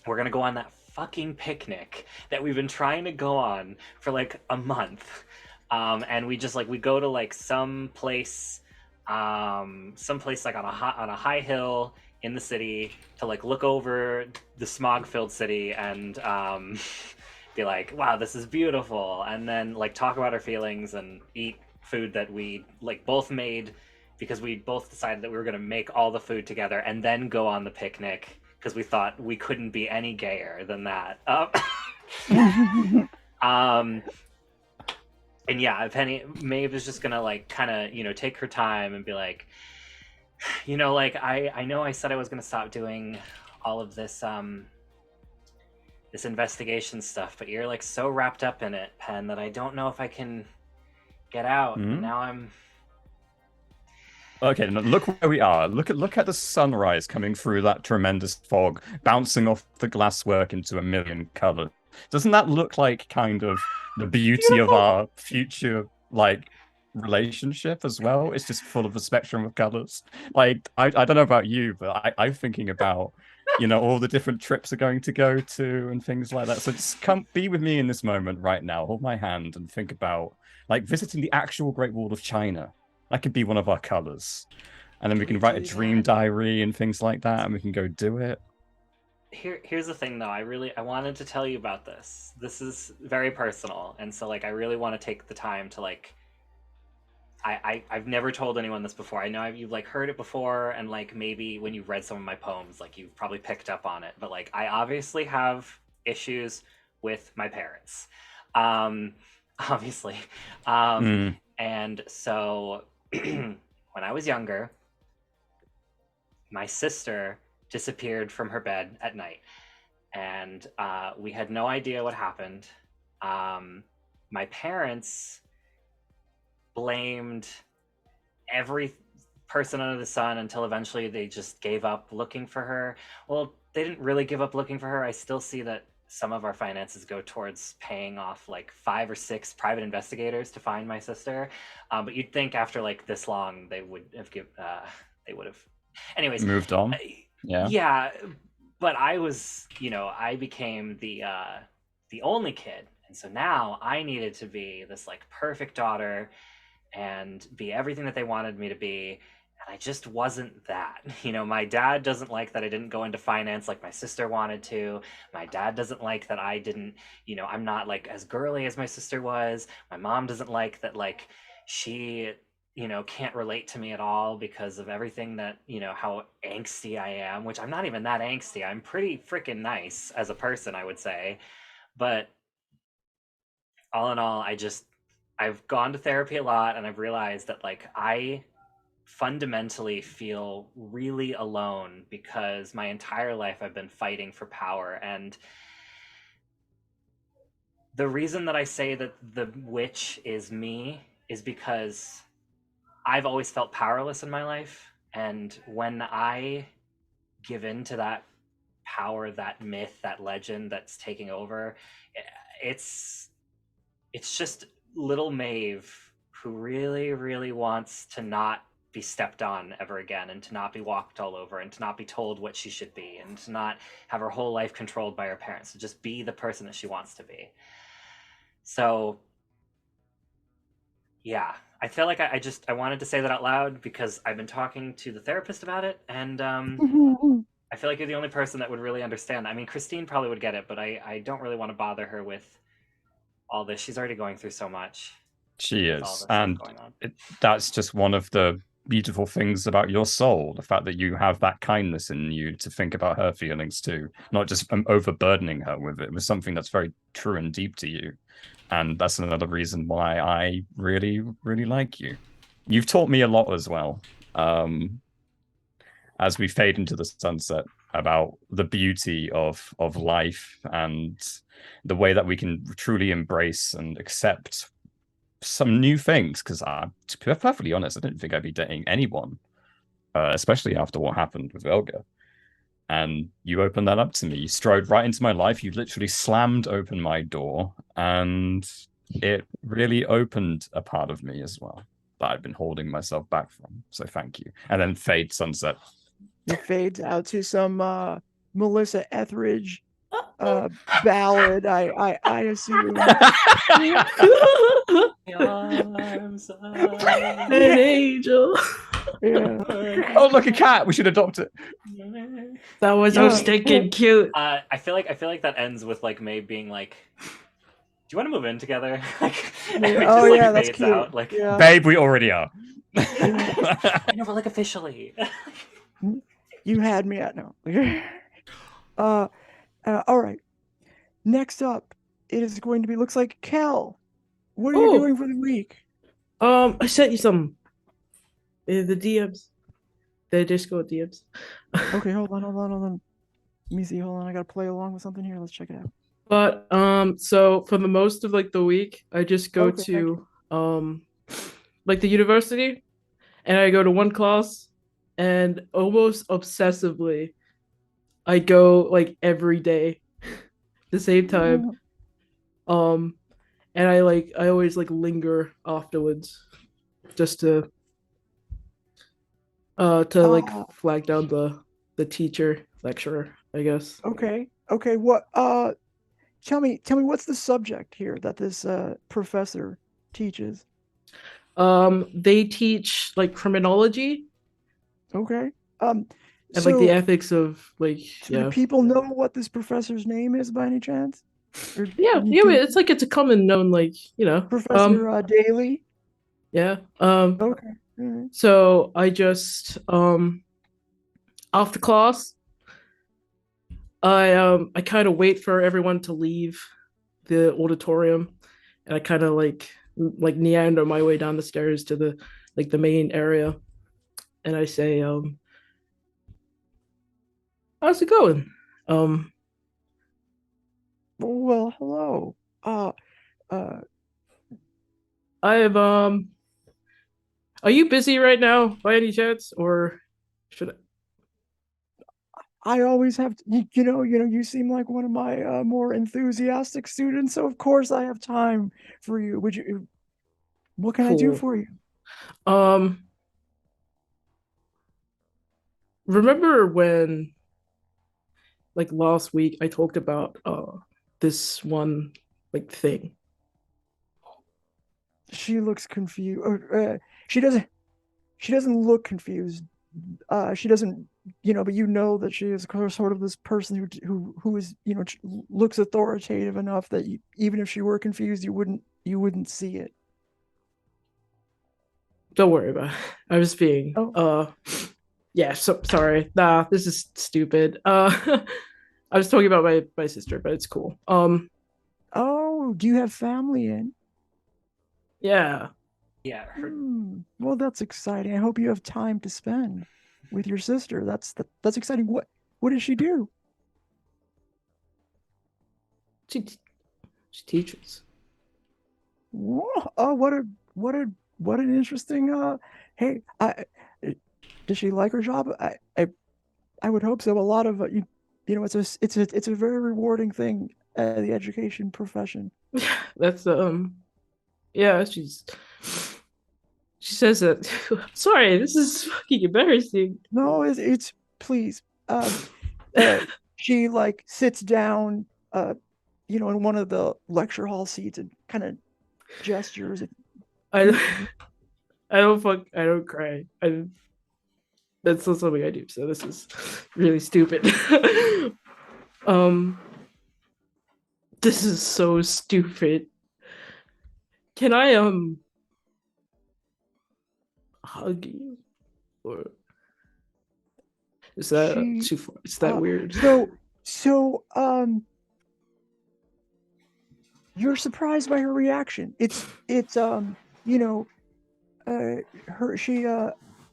we're gonna go on that fucking picnic that we've been trying to go on for like a month. And we just like we go to like some place like on a high hill in the city to like look over the smog-filled city and be like, wow, this is beautiful, and then like talk about our feelings and eat food that we like both made because we both decided that we were going to make all the food together and then go on the picnic because we thought we couldn't be any gayer than that. And yeah, Maeve is just gonna like kind of, you know, take her time and be like, you know, like I know I said I was gonna stop doing all of this this investigation stuff, but you're like so wrapped up in it, Pen, that I don't know if I can get out. And now I'm Okay, now look where we are. Look at the sunrise coming through that tremendous fog, bouncing off the glasswork into a million colors. Doesn't that look like kind of the beauty of our future, like, relationship as well? It's just full of a spectrum of colors. Like, I don't know about you, but I'm thinking about, you know, all the different trips we're going to go to and things like that. So just come be with me in this moment right now. Hold my hand and think about, like, visiting the actual Great Wall of China. That could be one of our colors. And then we can write a dream diary and things like that, and we can go do it. Here's the thing though, I wanted to tell you about this. This is very personal, and so like I really want to take the time to like I've never told anyone this before. I know you've like heard it before, and like maybe when you've read some of my poems, like you've probably picked up on it, but like I obviously have issues with my parents. Obviously. And so when I was younger, my sister disappeared from her bed at night, and we had no idea what happened. My parents blamed every person under the sun until eventually they just gave up looking for her. Well, they didn't really give up looking for her. I still see that some of our finances go towards paying off like 5 or 6 private investigators to find my sister. But you'd think after like this long, they would have anyways moved on. Yeah, but I was, you know, I became the only kid, and so now I needed to be this like perfect daughter and be everything that they wanted me to be, and I just wasn't that. You know, my dad doesn't like that I didn't go into finance like my sister wanted to. My dad doesn't like that I didn't, you know, I'm not like as girly as my sister was. My mom doesn't like that like she, you know, can't relate to me at all because of everything that, you know, how angsty I am, which I'm not even that angsty. I'm pretty freaking nice as a person, I would say. But all in all, I've gone to therapy a lot, and I've realized that like I fundamentally feel really alone because my entire life I've been fighting for power. And the reason that I say that the witch is me is because I've always felt powerless in my life, and when I give in to that power, that myth, that legend that's taking over, it's just little Maeve who really, really wants to not be stepped on ever again, and to not be walked all over, and to not be told what she should be, and to not have her whole life controlled by her parents, to just be the person that she wants to be. So yeah, I feel like I wanted to say that out loud because I've been talking to the therapist about it, and I feel like you're the only person that would really understand. I mean, Christine probably would get it, but I don't really want to bother her with all this. She's already going through so much. She is, and that's just one of the beautiful things about your soul, the fact that you have that kindness in you to think about her feelings too, not just overburdening her with it. It was something that's very true and deep to you. And that's another reason why I really, really like you. You've taught me a lot as well, as we fade into the sunset, about the beauty of life and the way that we can truly embrace and accept some new things. Because to be perfectly honest, I didn't think I'd be dating anyone, especially after what happened with Elga. And you opened that up to me. You strode right into my life. You literally slammed open my door, and it really opened a part of me as well that I'd been holding myself back from. So thank you. And then fade sunset. It fades out to some Melissa Etheridge ballad, I assume. Arms of An angel. Yeah. Oh, look, a cat. We should adopt it. That was so stinking cute. I feel like that ends with like May being like, "Do you want to move in together?" Like, and it Oh, just, yeah, like, that's fades cute. out. Like, Yeah. Babe, we already are. I know, but like officially. You had me at no. All right. Next up, it is going to be, looks like Kel. What are you doing for the week? I sent you some. The DMs. The Discord DMs. Okay, hold on. Let me see. Hold on. I gotta play along with something here. Let's check it out. But so for the most of like the week, I just go to like the university, and I go to one class, and almost obsessively, I go like every day, the same time. And I always like linger afterwards, just to like flag down the teacher lecturer, I guess. Okay. What? Tell me what's the subject here that this professor teaches? They teach like criminology. Okay. And like the ethics of like do people know what this professor's name is by any chance? It's like it's a common known, like, Professor Daily. Yeah. Okay. Right. So I just after class, I kind of wait for everyone to leave the auditorium, and I kind of like meander my way down the stairs to the main area, and I say, how's it going? Well, hello. I have are you busy right now by any chance, or should I always have to, you seem like one of my more enthusiastic students, so of course I have time for you. What can I do for you? Remember when, like last week, I talked about this one like thing? She looks confused. She doesn't look confused. She doesn't, but you know that she is sort of this person who is, looks authoritative enough that even if she were confused, you wouldn't see it. Don't worry about it. I was being yeah, so sorry. Nah, this is stupid. I was talking about my sister, but it's cool. Oh, do you have family in? Yeah. Yeah. Well, that's exciting. I hope you have time to spend with your sister. That's exciting. What does she do? She teaches. Whoa, oh, what an interesting. Hey, does she like her job? I would hope so. A lot of it's a very rewarding thing, the education profession. That's yeah, she says that. Sorry, this is fucking embarrassing. No, it's please. She like sits down, in one of the lecture hall seats and kind of gestures. I don't cry. That's not something I do. So this is really stupid. This is so stupid. Can I hug you, or is that too far? Is that weird? So you're surprised by her reaction.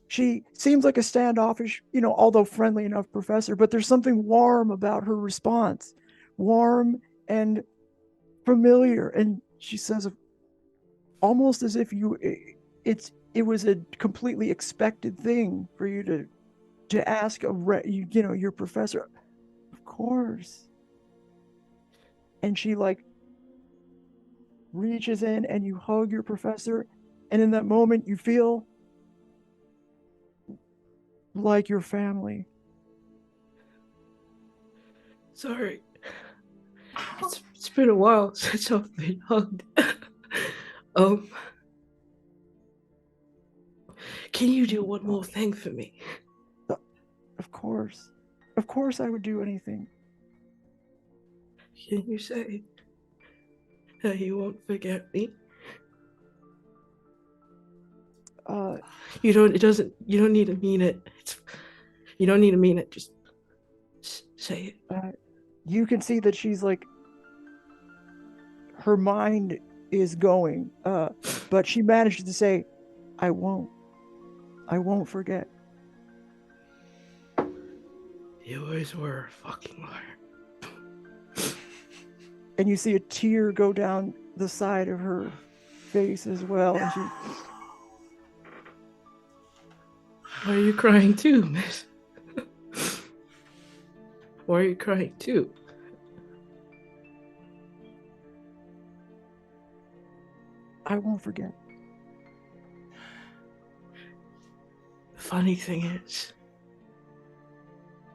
She seems like a standoffish, although friendly enough professor, but there's something warm about her response. Warm and familiar. And she says, almost as if it was a completely expected thing for you to ask your professor. Of course. And she like reaches in and you hug your professor, and in that moment you feel like your family. Sorry. It's been a while since I've been hugged. Can you do one more thing for me? Of course. Of course I would do anything. Can you say that you won't forget me? You don't need to mean it. You don't need to mean it. Just say it. You can see that she's like, her mind is going, but she manages to say, I won't forget. You always were a fucking liar. And you see a tear go down the side of her face as well. And she, why are you crying too, miss? Why are you crying too? I won't forget. The funny thing is,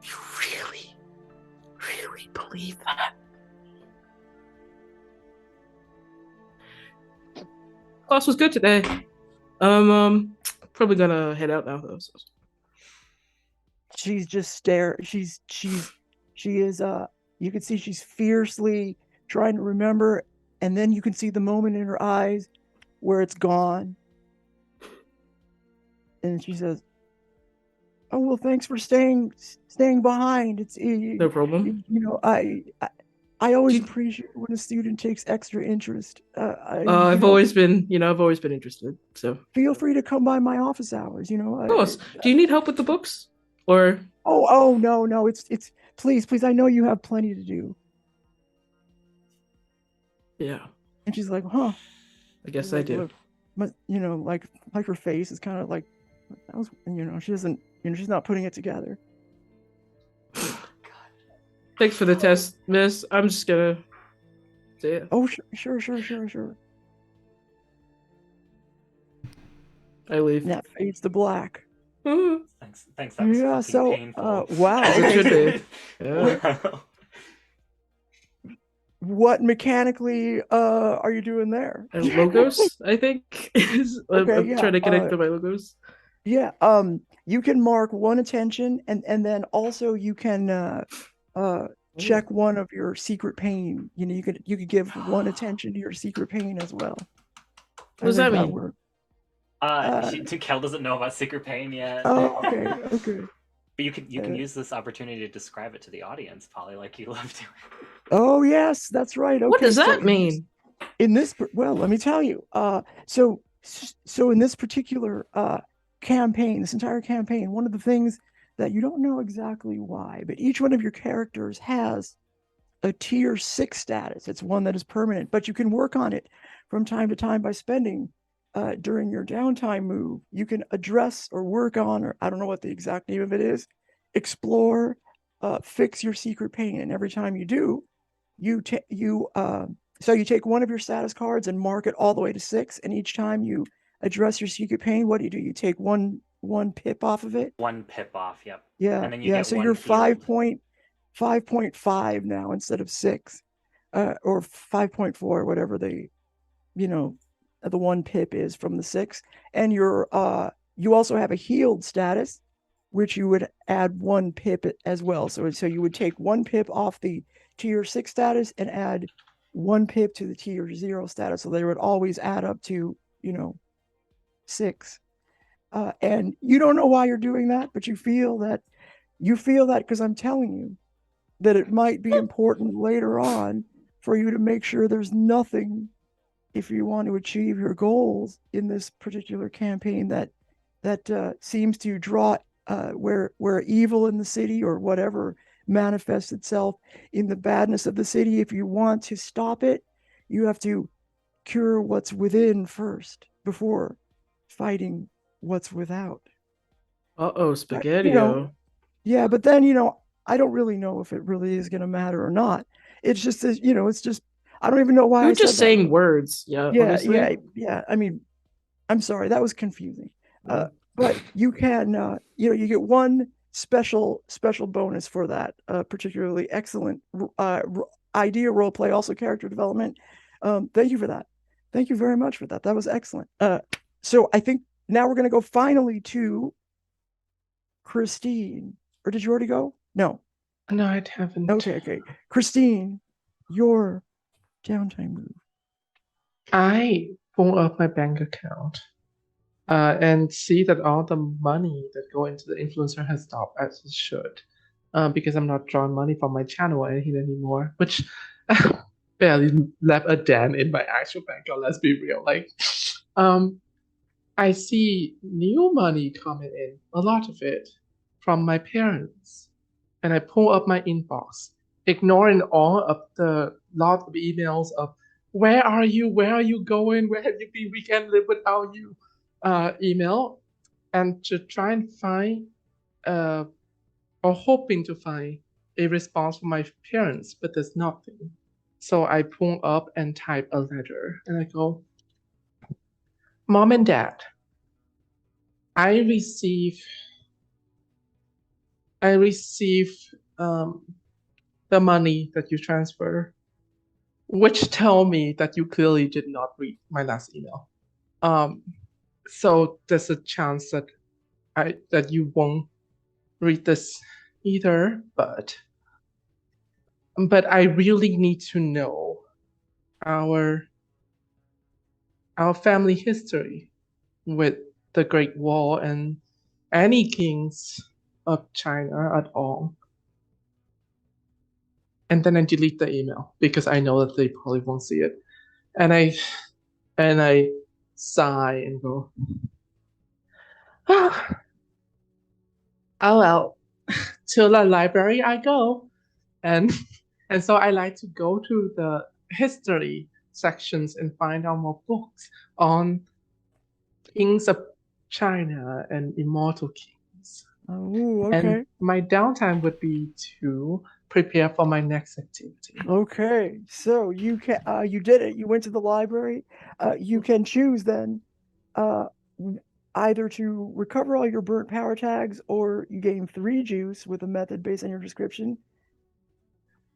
you really believe that? Class was good today. Probably gonna head out now though. So. She's just she is you can see she's fiercely trying to remember, and then you can see the moment in her eyes where it's gone. And she says, "Oh well, thanks for staying behind. It's no problem. You know, I always appreciate when a student takes extra interest. I've always been interested. So feel free to come by my office hours. You know, of course. Do you need help with the books, or? Oh no. It's please. I know you have plenty to do. Yeah. And she's like, huh? I guess I do. But you know, like her face is kind of like that was. You know, she doesn't. You know, she's not putting it together. Thanks for the test, miss. I'm just gonna say it. Oh, sure. I leave. That fades to black. Thanks. That was Yeah. So, painful. wow. It should be. Yeah. What mechanically are you doing there? Logos, I think. I'm trying to connect to my logos. Yeah. You can mark one attention, and then also you can check one of your secret pain. You know, you could give one attention to your secret pain as well. What does that mean? Kel doesn't know about secret pain yet. Oh, okay. But you can use this opportunity to describe it to the audience, Polly, like you love doing. Oh yes, that's right. Okay, what does that mean? Well, let me tell you. So in this particular campaign, this entire campaign, one of the things that you don't know exactly why, but each one of your characters has a tier 6 status. It's one that is permanent, but you can work on it from time to time by spending during your downtime move. You can address or work on, or I don't know what the exact name of it is, explore, fix your secret pain. And every time you do, you take one of your status cards and mark it all the way to 6. And each time you address your secret pain, what do? You take one pip off of it. 1 pip off. Yep. Yeah. And then you get so one you're healed. 5.5 now instead of 6, or 5.4, whatever the 1 pip is from the 6. And you also have a healed status, which you would add 1 pip as well. So you would take 1 pip off the tier 6 status and add 1 pip to the tier 0 status. So they would always add up to 6. And you don't know why you're doing that, but you feel that because I'm telling you that it might be important later on for you to make sure there's nothing, if you want to achieve your goals in this particular campaign, that seems to draw where evil in the city or whatever manifests itself in the badness of the city. If you want to stop it, you have to cure what's within first before fighting what's without. Spaghetti-o. Yeah, but then I don't really know if it really is going to matter or not. It's just it's just, I don't even know why. You're just saying words. Yeah. I mean, I'm sorry, that was confusing. But you can you get one special bonus for that particularly excellent idea roleplay, also character development. Thank you for that. Thank you very much for that. That was excellent. So I think now we're going to go finally to Christine. Or did you already go? No. No, I haven't. Okay. Christine, your downtime move. I pull up my bank account and see that all the money that go into the influencer has stopped as it should. Because I'm not drawing money from my channel anymore, which barely left a dent in my actual bank account, let's be real. Like, I see new money coming in, a lot of it, from my parents. And I pull up my inbox, ignoring all of the lot of emails of, where are you? Where are you going? Where have you been? We can't live without you. Email, and to try and find, or hoping to find, a response from my parents, but there's nothing. So I pull up and type a letter, and I go, Mom and Dad, I receive the money that you transfer, which tell me that you clearly did not read my last email. So there's a chance that you won't read this either, but I really need to know our family history with the Great Wall and any kings of China at all. And then I delete the email because I know that they probably won't see it. And I sigh and go, oh well, to the library I go. And so I like to go to the history sections and find out more books on kings of China and immortal kings. Oh, okay. And my downtime would be to prepare for my next activity. Okay, so you can you did it. You went to the library. You can choose then either to recover all your burnt power tags, or you gain 3 juice with a method based on your description.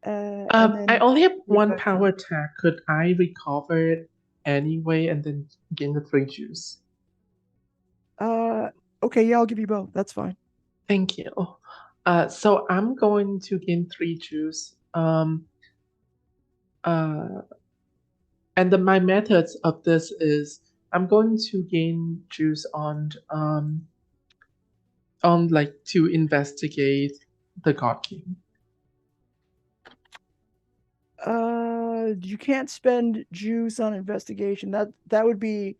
I only have 1 power tag. Could I recover it anyway and then gain the 3 juice? Okay, yeah, I'll give you both. That's fine. Thank you. So I'm going to gain 3 juice. And my methods of this is I'm going to gain juice on like to investigate the God King. You can't spend juice on investigation. That would be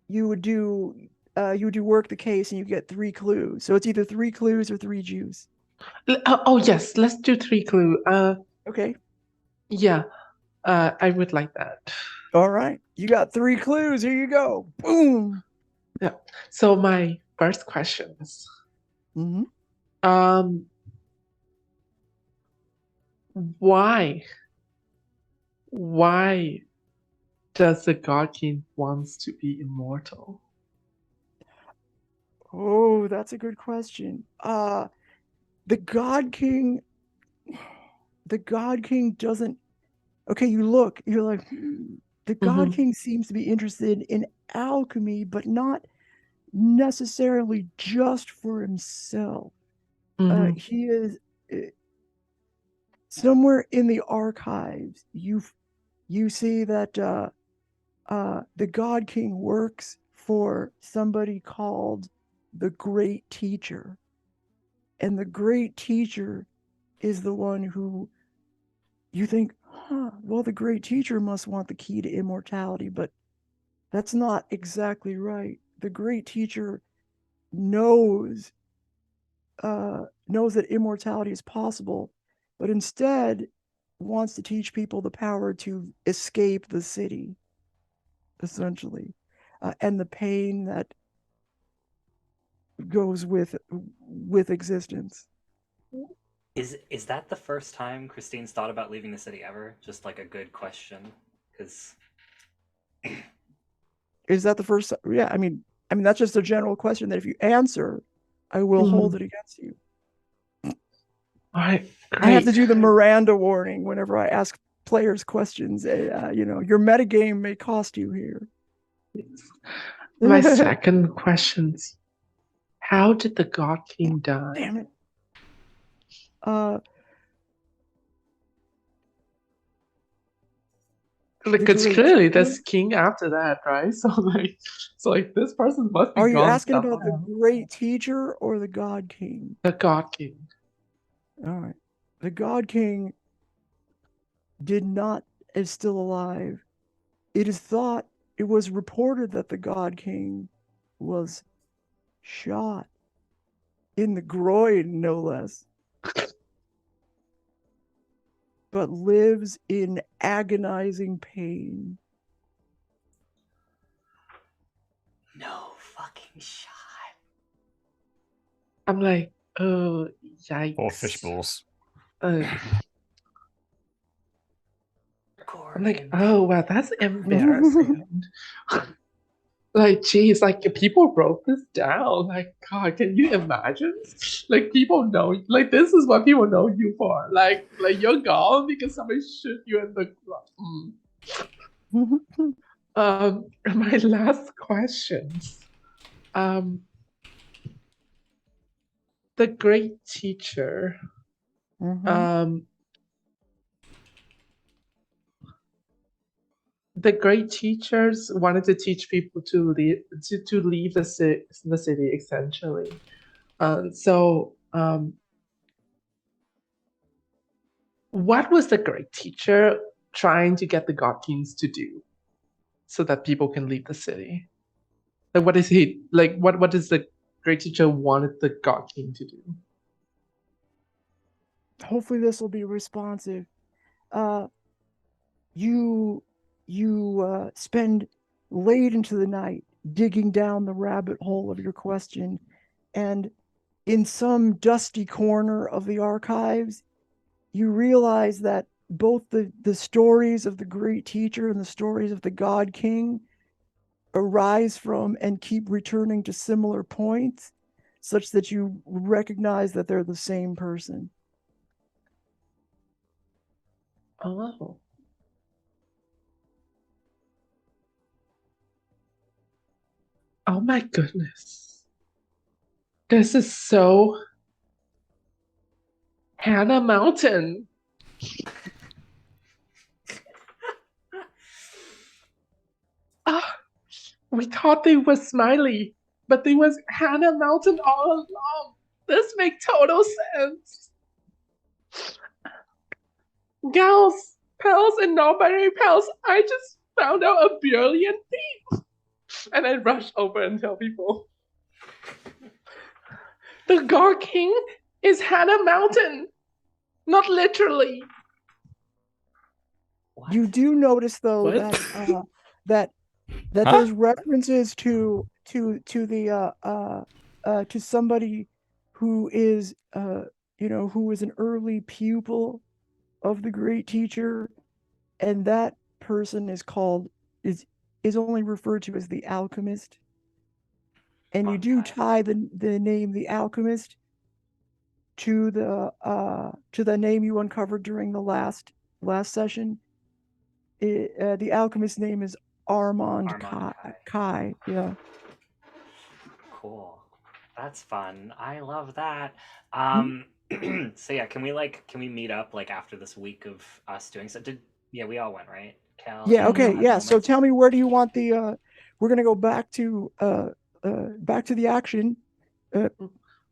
you would do work the case and you get 3 clues. So it's either 3 clues or 3 juice. Oh yes, let's do 3 clue. Okay. Yeah. I would like that. All right. You got 3 clues. Here you go. Boom. Yeah. So my first question is, why does the God King wants to be immortal? Oh, that's a good question. The God King doesn't. Okay, you're like, the God King seems to be interested in alchemy, but not necessarily just for himself. He is somewhere in the archives. You see that the God King works for somebody called the Great Teacher, and the Great Teacher is the one who you think, well, the Great Teacher must want the key to immortality, but that's not exactly right. The Great Teacher knows that immortality is possible, but instead wants to teach people the power to escape the city, essentially, and the pain that goes with existence. Is that the first time Christine's thought about leaving the city ever? Just like a good question, because is that the first? Yeah, I mean that's just a general question that if you answer, I will hold it against you. All right, I have to great. do the Miranda warning whenever I ask players questions. Your metagame may cost you here. My second question: how did the God King die? Damn it. Because great clearly teacher? there's king after that, right? So like this person must be Are you gone asking about the somehow. great teacher or the God King? The God King. All right. The God King is still alive. It was reported that the God King was shot in the groin, no less, but lives in agonizing pain. No fucking shot. I'm like, oh, yikes. Or fish balls. I'm like, oh, wow, that's embarrassing. Like, geez, like people wrote this down. Like, God, can you imagine? Like, people know, like, this is what people know you for. Like you're gone because somebody shoot you in the my last questions. The great teacher. The great teachers wanted to teach people to leave the city, essentially. What was the great teacher trying to get the God Kings to do so that people can leave the city? Like, what is he like? What does the great teacher wanted the God King to do? Hopefully, this will be responsive. You spend late into the night digging down the rabbit hole of your question, and in some dusty corner of the archives, you realize that both the stories of the great teacher and the stories of the God King arise from and keep returning to similar points, such that you recognize that they're the same person. Oh. Oh my goodness. This is so Hannah Mountain. We thought they were Smiley, but they was Hannah Mountain all along. This makes total sense. Gals, pals, and non-binary pals, I just found out a brilliant thing. And I rush over and tell people. The God King is Hannah Mountain. Not literally. What? You do notice though that there's references to somebody who is who is an early pupil of the great teacher, and that person is only referred to as the alchemist. And you do tie the name the alchemist to the name you uncovered during the last session. The alchemist's name is Armand Kai. Yeah. Cool. That's fun. I love that. So yeah, can we meet up like after this week of us doing so? We all went, right? Kel, yeah, okay, yeah. So tell me, where do you want the we're gonna go back to the action.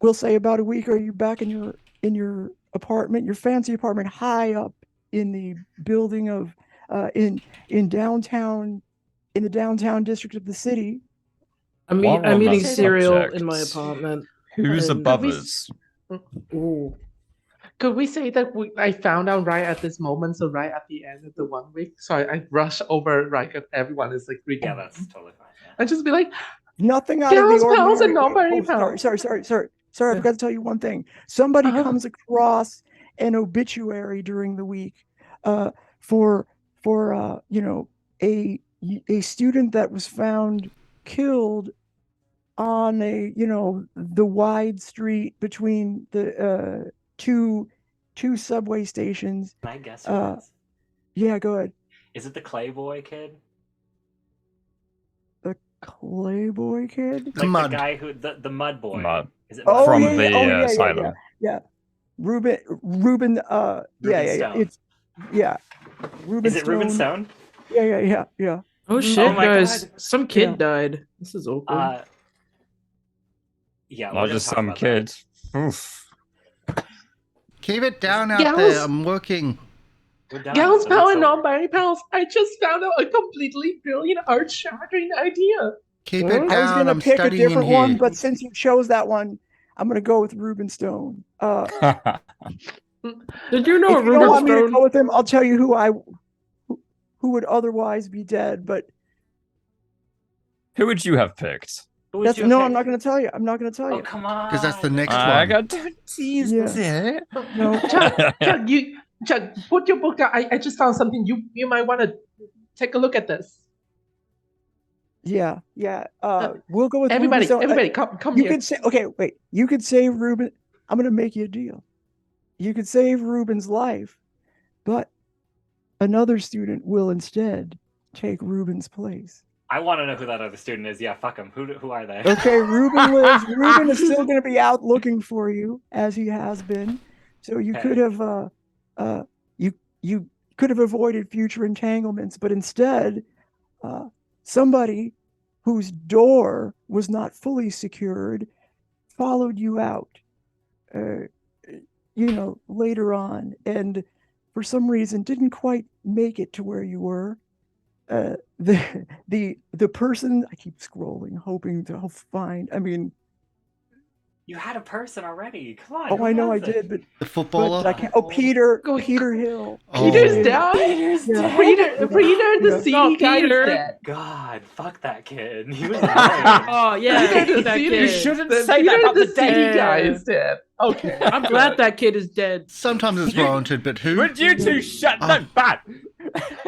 We'll say about a week. Are you back in your apartment, your fancy apartment, high up in the building of in downtown, in the downtown district of the city? I'm eating cereal in my apartment. Who's above us? Ooh. Could we say that I found out right at this moment, so right at the end of the 1 week? So I rush over right because everyone is like freaking. Yeah, that's totally fine. Yeah. And just be like, nothing out of the ordinary. Pals and non-binary pals. Sorry. I forgot to tell you one thing. Somebody comes across an obituary during the week for a student that was found killed on the wide street between the two 2 subway stations. Can I guess who it is? Yeah, go ahead. Is it the Clayboy kid? The Clayboy kid? The Like mud. the guy who the mud boy. Mud. Is it Oh, Mud? From yeah, the yeah. Oh, yeah, asylum. Yeah. Ruben, Ruben yeah. Stone. It's Ruben Is it Ruben Stone? Yeah. Oh shit, Oh my guys! God. Some kid Yeah. died. This is awkward. Yeah. we're Not gonna just talk some about kid. Oof. Keep it down out Gals. there. I'm working. that. We're done. Gals, The power, week's and over. non-binary pals. I just found out a completely brilliant, earth-shattering idea. Keep I it was down. gonna I'm pick a studying in different here. one, but since you chose that one, I'm gonna go with Ruben Stone. Did you know If you don't Ruben want me to Stone? go with him, I'll tell you who would otherwise be dead. But Who would you have picked? Who would that's you no, pick? I'm not gonna tell you. I'm not gonna tell Oh you. come on. Because that's the next I one. got don't tease Yeah. it. No. Chuck, put your book down. I just found something. You might want to take a look at this. Yeah. We'll go with Everybody, Ruben Stone. come You here. could say, okay, wait. You could save Ruben. I'm gonna make you a deal. You could save Ruben's life, but another student will instead take Ruben's place. I want to know who that other student is. Yeah, fuck him. Who are they? Okay, Ruben lives. Ruben is still going to be out looking for you as he has been. So you could have, you could have avoided future entanglements, but instead, somebody whose door was not fully secured followed you out. Later on, and for some reason didn't quite make it to where you were. The person, I keep scrolling, hoping to find. I mean, You had a person already. Come on. oh, who I know I was it? did, but The footballer. I can't. Oh, Peter Go- Hill. Oh. Peter's down. Peter's Yeah. dead. Peter, the Yeah. CD No, guy is Peter. dead. God, fuck that kid. He was annoying. Oh yeah, Peter, the that CD, kid. shouldn't say that about the the CD dead. guy is dead. Okay, I'm glad that kid is dead. Sometimes it's warranted, but who? Would you two shut Oh. no bad?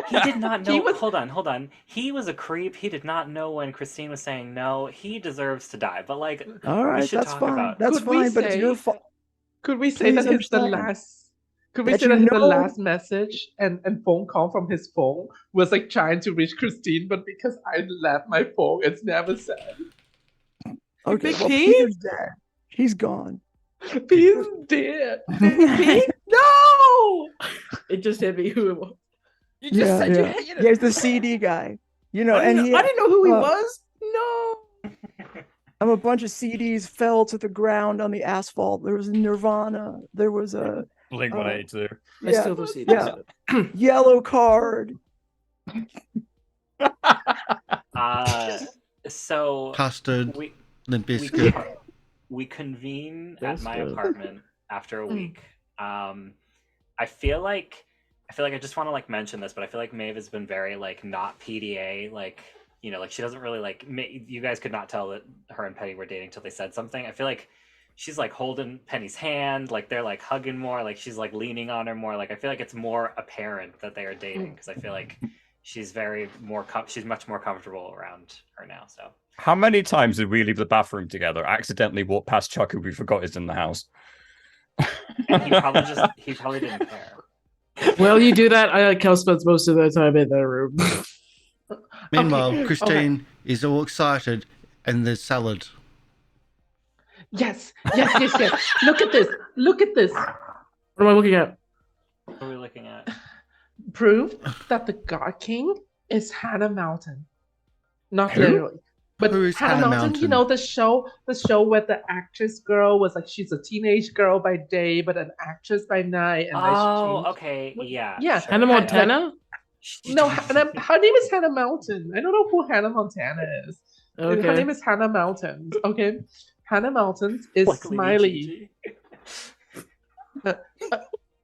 He did not know. He was- Hold on. He was a creep. He did not know when Christine was saying no. He deserves to die. But like, All right, should that's talk fine. about- That's Could we fine, but it's say- your fault. could we say Please that it's the understand last? Could we that say that you the know- last message and phone call from his phone was like trying to reach Christine, but because I left my phone, it's never said. Okay, Big well, P? Peter's dead. He's gone. He's dead. Pete? No! It just hit me who it was. You just Yeah, said yeah. you hated Yeah, he's the CD guy. I And didn't, he, know, I didn't know who he uh, was. No. a bunch of CDs fell to the ground on the asphalt. There was Nirvana. There was a Blink 182. I yeah, still don't see yeah. that. Yellow Card. So Custard, we Limp we, Bizkit. we convene at my That's good. apartment after a week. I feel like I just want to like mention this, but I feel like Maeve has been very like not PDA, like like she doesn't really like. You guys could not tell that her and Penny were dating till they said something. I feel like she's like holding Penny's hand, like they're like hugging more, like she's like leaning on her more. Like I feel like it's more apparent that they are dating because I feel like she's she's much more comfortable around her now. So How many times did we leave the bathroom together, accidentally walk past Chuck who we forgot is in the house? and he probably didn't care. Well, you do that. I like Kel spends most of the time in that room. Meanwhile, Okay, Christine is all excited, and there's salad. Yes. Look at this. What am I looking at? What are we looking at? Proof that the God King is Hannah Mountain. Not Who? literally. But Who is Hannah Hannah Mountain, Mountain? you know, the show where the actress girl was like she's a teenage girl by day, but an actress by night. And Oh, okay, yeah. Yeah. sure. Hannah Montana? No, her name is Hannah Mountain. I don't know who Hannah Montana is. Her Okay. name is Hannah Mountain. Okay. Hannah Mountain is Like Lady Smiley. Gigi.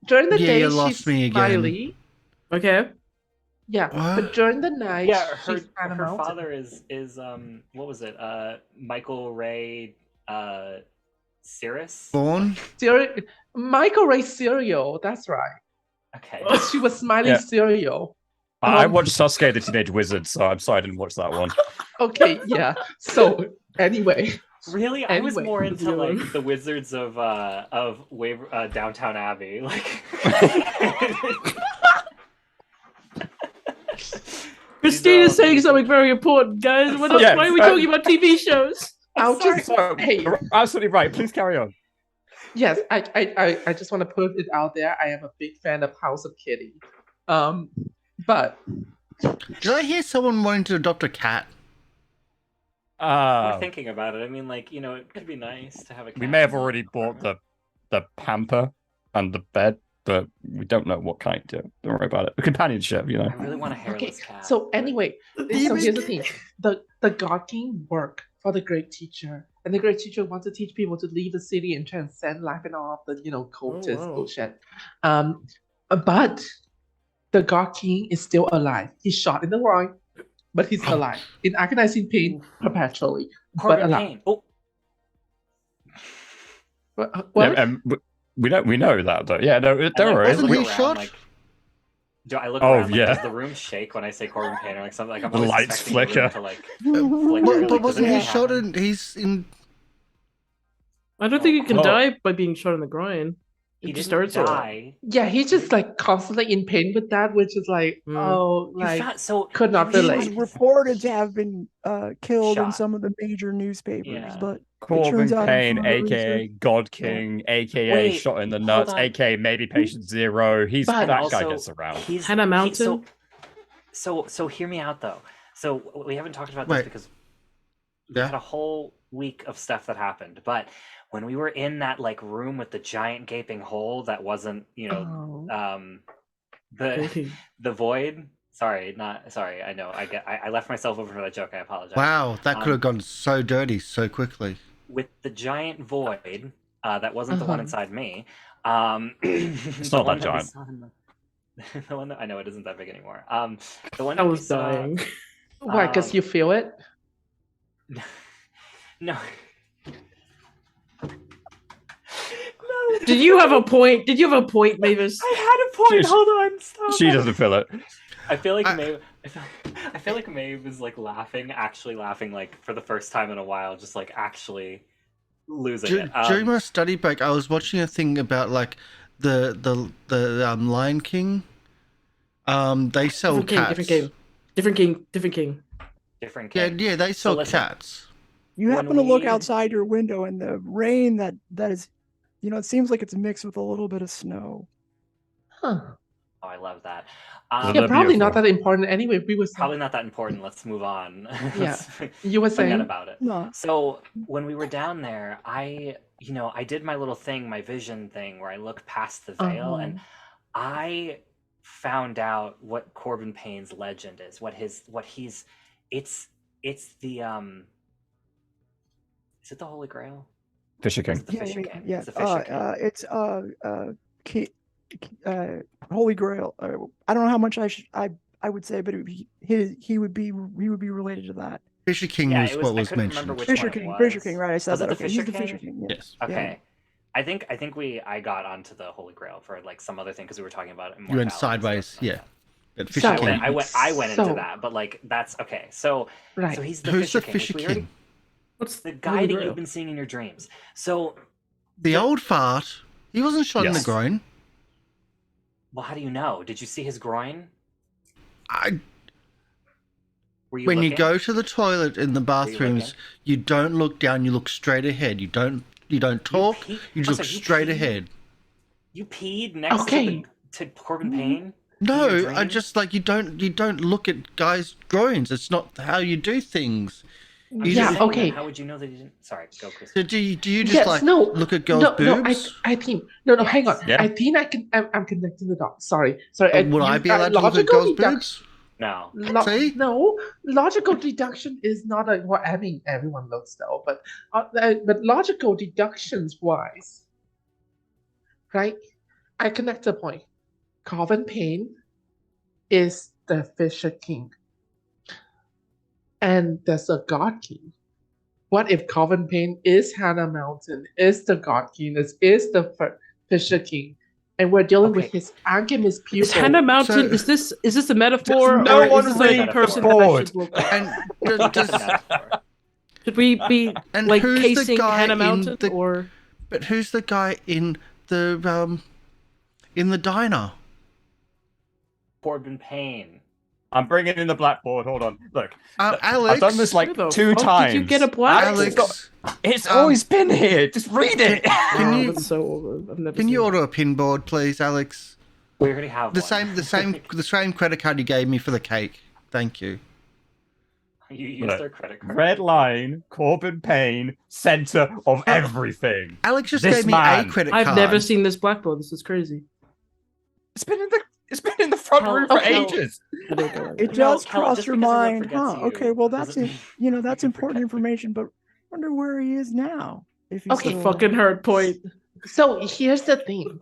During the Yeah, day, you lost she's me again. Smiley. Okay. Yeah, What? but during the night, Yeah, she's Hannah her Mountain. father is what was it? Michael Ray Cirrus? Thorn? Michael Ray Cereal. That's right. Okay. She was Smiley Yeah. Cereal. I Um, watched Sasuke the Teenage Wizard, so I'm sorry I didn't watch that one. Okay, yeah. So anyway, Really, I was Anyway, more into Dylan. like the Wizards of Downtown Abbey. Like, Christina's saying something very important, guys. Why are we talking about TV shows? I'll just hey. You're absolutely right. Please carry on. Yes, I just want to put it out there. I am a big fan of House of Kitty. But Did I hear someone wanting to adopt a cat? we're thinking about it. I mean, like, you know, it could be nice to have a cat. We may have already bought the hamper and the bed, but we don't know what kind. Don't worry about it. The companionship, you know. I really want a hairless cat. so anyway, so here's the thing: the God King work for the great teacher, and the great teacher wants to teach people to leave the city and transcend life and all of the cultist bullshit. But the God King is still alive. He's shot in the groin, but he's alive in agonizing pain perpetually, but alive. Payne. Oh, What? Yeah, we know that though. Yeah, no, don't worry. Wasn't he shot? Like, do I look Oh, around? Like, yeah. Does the room shake when I say Corbin Payne or like something? Like I'm The always lights expecting the room flicker. to like flicker. But Like, wasn't does he it shot happen? in? He's in. I don't think you can Oh. die by being shot in the groin. He It just didn't starts all die. Yeah, he's just like constantly in pain with that, which is like, You like found, so could not you He relate. was reported to have been killed in Shot. some of the major newspapers, Yeah. but it Corbin turns out Payne, in further aka research- God King, aka Wait, shot in the hold nuts, on. aka maybe patient zero. He's But- that And guy also, gets around. He's Hannah Mountain? So hear me out though. So we haven't talked about this Wait. because we Yeah. had a whole week of stuff that happened. But when we were in that like room with the giant gaping hole that wasn't, the void. Sorry, I know. I left myself over for that joke. I apologize. Wow, that could have gone so dirty so quickly. With the giant void, that wasn't the one inside me. It's the not one that we giant. saw in the one that I know it isn't that big anymore. The one I that we was saw. dying. Why? Because you feel it. No. Did you have a point? Mavis? I had a point. She- Hold on. Stop. She doesn't feel it. I feel like I- Maeve. I feel like Maeve is like actually laughing, like for the first time in a while, just like actually losing it. During my study break, I was watching a thing about like the Lion King. They sell cats. Different king. Different Yeah, king. yeah, they So sell listen, cats. You When happen to look we- outside your window, and the rain that is, it seems like it's mixed with a little bit of snow. Huh. Oh, I love that. Well, Yeah, they're probably not beautiful. that important anyway. We were Probably not that important. Let's move on. Yeah. Let's You were forget saying. about it. No, So when we were down there, I did my little thing, my vision thing, where I look past the veil, and I found out what Corbin Payne's legend is. It's the is it the Holy Grail? Fisher Or is King. it the Fisher King? yeah. It's the Fisher King. It's Holy Grail. I don't know how much I would say, but he would be related to that. Fisher King Yeah, was it was. what I was couldn't remember mentioned. which Fisher one King, it Fisher was. King, right? I said Was it that. the Okay, he's Fisher the Fisher King? King. Yes. Okay. I think I got onto the Holy Grail for like some other thing because we were talking about it. You went sideways, yeah. But Fisher So- King. I went into So- that, but like that's okay. So Right. so he's the Who's Fisher the King. Fisher which we already- King? What's the guy that you've been seeing in your dreams. So The old fart. He wasn't shot in the Yes. groin. well, how do you know? Did you see his groin? Were you When you looking? go to the toilet in the bathrooms, looking? you don't look down. You look straight ahead. You don't talk. pee- You I'm just sorry, look you straight peed? ahead. You peed next Okay. to Corbin Payne? No, In your I dreams? just like you don't look at guys' groins. It's not how you do things. I'm You just Yeah, just, saying, okay. How would you know that you didn't? Sorry, go, Chris. so do you just Yes, like no, look at girls' no, boobs? I think no, hang on. Yeah. I think I'm connecting the dots. Sorry. Would I be allowed to look at girls' boobs? No. See? No, logical deduction is not a what I mean. Everyone looks though, but logical deductions wise, right? I connect the point. Corbin Payne is the Fisher King, and there's a God King. What if Corbin Payne is Hannah Mountain, is the God King, is the Fisher King, and we're dealing with Okay. his alchemist pupil? Is Hannah Mountain? So- is this a metaphor? no or one is this read a person the that board. actually looked- And It's a metaphor. Should we be And like who's the casing guy Hannah in Mountain the- or? But who's the guy in the diner? Corbin Payne. I'm bringing in the blackboard. Hold on. Look, Alex. I've done this like Where the 2 fuck times. did you get a blackboard? Alex, It's always been here. Just read it. Can you- That's so old. I've never can seen you that. order a pinboard, please, Alex? We already have The one. the same credit card you gave me for the cake. Thank you. You used Look, their credit card. Red line, Corbin Payne, center of everything. Alex just This gave me man. a credit card. I've never seen this blackboard. This is crazy. It's been in the front Kel- room for okay. ages. It No, does Kel, cross just your because everyone mind, forgets huh? you Okay, well that's doesn't mean that's you important forget. information, but I wonder where he is now. If he's Okay. still Fucking hard point. So here's the thing.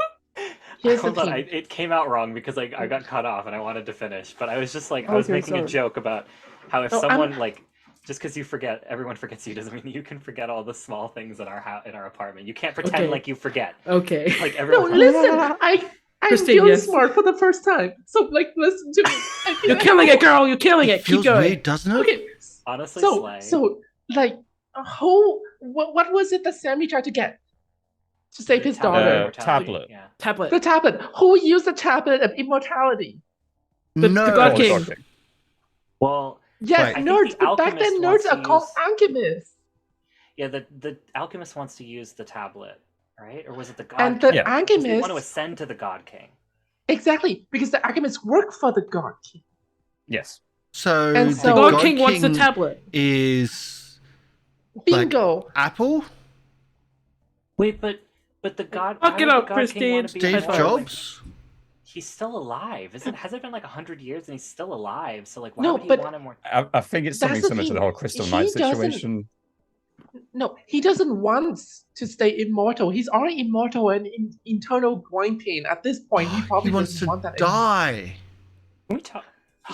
Here's the Hold on, thing. it came out wrong because I got cut off and I wanted to finish, but I was just like I was Okay, making a sorry. joke about how if No, someone like just because you forget, everyone forgets you doesn't mean you can forget all the small things in our in our apartment. You can't pretend Okay. like you forget. Okay. Like No, everyone. listen. I'm Christine, feeling yes. smart for the first time. So like, listen to me. I feel You're like- killing it, girl. You're killing It it. Keep feels going. weird, doesn't it? Okay. Honestly, So Slay. like, what was it that Sammy tried to get to save his Tablet daughter? immortality, tablet. Yeah. Tablet. The tablet. Who used the tablet of immortality? The no. God Oh, King. shocking. Well, Yes, Right. I think nerds. the But back then, alchemist nerds wants are to called use- alchemists. yeah. The alchemist wants to use the tablet, right? Or was it the god? And the King? Because they want to alchemists, ascend to the god king. exactly, because the alchemists work for the god king. Yes. So And the so- God God King wants the King tablet. is Bingo. Apple, Wait, but the god. Fuck why it would the up, God King Christine. wanna be Steve involved? Jobs. He's still alive. Has it been like 100 years and he's still alive? So like, why No, would he but- want him more? I think it's That's something the similar to the thing. whole Crystal He Knight doesn't- situation. No, he doesn't want to stay immortal. He's already immortal and in internal growing pain. At this point, he probably He wants doesn't to want that anymore. die. Can we talk?